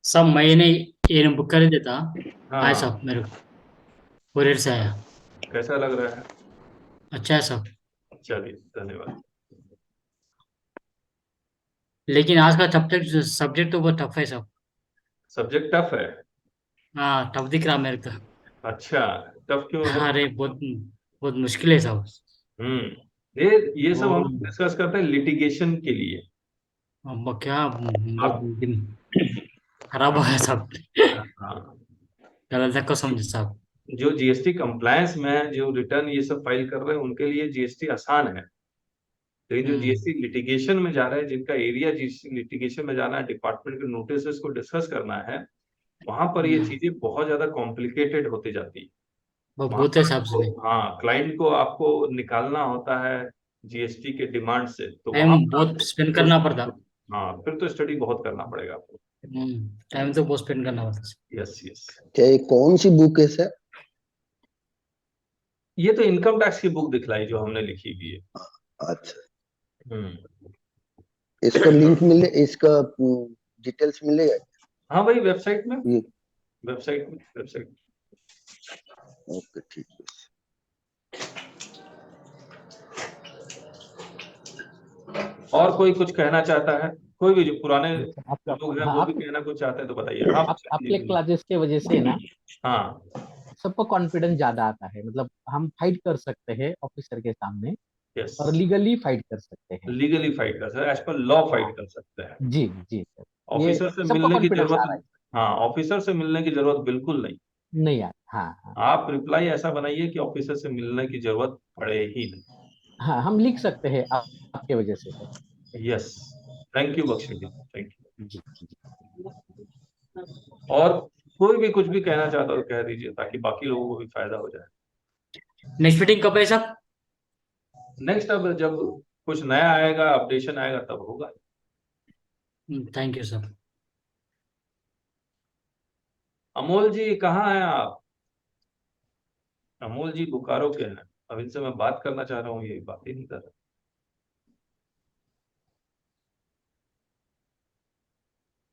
सब मैंने ये बुक कर देता। हाँ आया हाँ, साहब मेरे को कुरियर से आया। कैसा लग रहा है? अच्छा है साहब। चलिए, धन्यवाद। लेकिन आज का सब्जेक्ट सब्जेक्ट तो बहुत टफ है साहब। सब्जेक्ट टफ है? हाँ टफ दिख रहा मेरे को। अच्छा, टफ क्यों है? अरे बहुत बहुत मुश्किल है साहब। ये सब हम और लोग डिस्कस करते हैं लिटिगेशन के लिए। अब क्या बहुत आप दिन खराब हो गया साहब। हाँ, गलत को समझे साहब। जो जीएसटी कंप्लायंस में है, जो रिटर्न ये सब फाइल कर रहे हैं, उनके लिए जीएसटी आसान है। लेकिन जो जीएसटी लिटिगेशन में जा रहा है, जिनका एरिया जीएसटी लिटिगेशन में जाना है, डिपार्टमेंट के नोटिस को डिस्कस करना है, वहां पर ये चीजें बहुत ज्यादा कॉम्प्लिकेटेड होती जाती है। वहां बहुत है पर साहब से। हाँ, क्लाइंट को आपको निकालना होता है जीएसटी के डिमांड से, तो वहां टाइम पर बहुत स्पेंड आपको करना पड़ता। हाँ, फिर तो स्टडी बहुत करना पड़ेगा आपको। टाइम तो बहुत स्पेंड करना पड़ता। Yes yes. क्या ये कौन सी बुक है सर? ये तो इनकम टैक्स की बुक दिखलाई जो हमने लिखी हुई है। अच्छा, हम्म। इसका लिंक मिले, इसका डिटेल्स मिलेगा? हाँ भाई, वेबसाइट में, ये वेबसाइट। ओके, ठीक है। और कोई कुछ कहना चाहता है? कोई भी जो पुराने लोग हैं हाँ, वो भी आप कहना कुछ चाहते हैं तो बताइए। हाँ, आपके क्लासेस के वजह से ना हाँ सबको कॉन्फिडेंस ज्यादा आता है। मतलब हम फाइट कर सकते हैं ऑफिसर के सामने यस, और लीगली फाइट कर सकते हैं। लीगली फाइट कर सकते हैं, एज पर लॉ फाइट कर सकते हैं। जी जी सर, ये ऑफिसर से सबको मिलने की कॉन्फिडेंस आ रहा जरूरत, हाँ, ऑफिसर से मिलने की जरूरत बिल्कुल नहीं। नहीं आ हाँ हाँ आप रिप्लाई ऐसा बनाइए कि ऑफिसर से मिलने की जरूरत पड़े ही नहीं। हाँ, हम लिख सकते हैं आपके वजह से sir. Yes, thank you Bakshi ji, thank जी जी। यू। और कोई भी कुछ भी कहना चाहता हो तो कह दीजिए, ताकि बाकी लोगों को भी फायदा हो जाए। नेक्स्ट मीटिंग कब है साहब? नेक्स्ट, अब जब कुछ नया आएगा, अपडेशन आएगा, तब होगा। Thank you sir. Amol ji कहाँ हैं आप? अमोल जी बोकारो के हैं। अब इनसे मैं बात करना चाह रहा हूँ, ये बात ही नहीं कर रहे।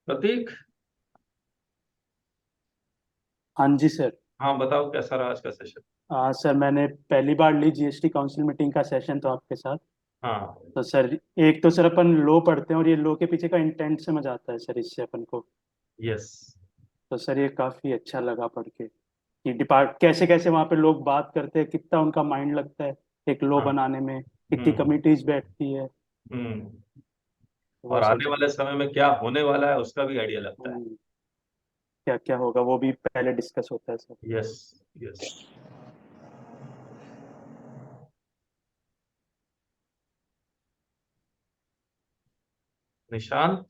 प्रतीक। हाँ जी सर। हाँ, बताओ कैसा रहा आज का सेशन? सर मैंने पहली बार ली जीएसटी काउंसिल मीटिंग का सेशन तो आपके साथ। हाँ तो सर एक तो सर अपन लो पढ़ते हैं और ये लो के पीछे का इंटेंट समझ आता है सर इससे अपन को। यस। तो सर ये काफी अच्छा लगा पढ़ के कि डिपार्ट कैसे कैसे वहाँ पे लोग बात करते हैं, कितना उनका माइंड लगता है एक लो हाँ। बनाने में, कितनी कमिटीज बैठती है। वो और सब आने वाले समय में क्या होने वाला है उसका भी आइडिया लगता है। क्या क्या होगा वो भी पहले डिस्कस होता है सर। Yes yes. निशांत,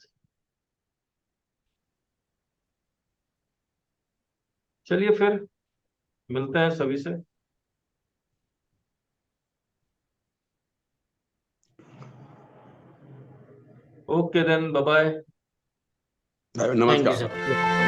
चलिए फिर मिलते हैं सभी से। Okay then, bye bye. नमस्कार। सर।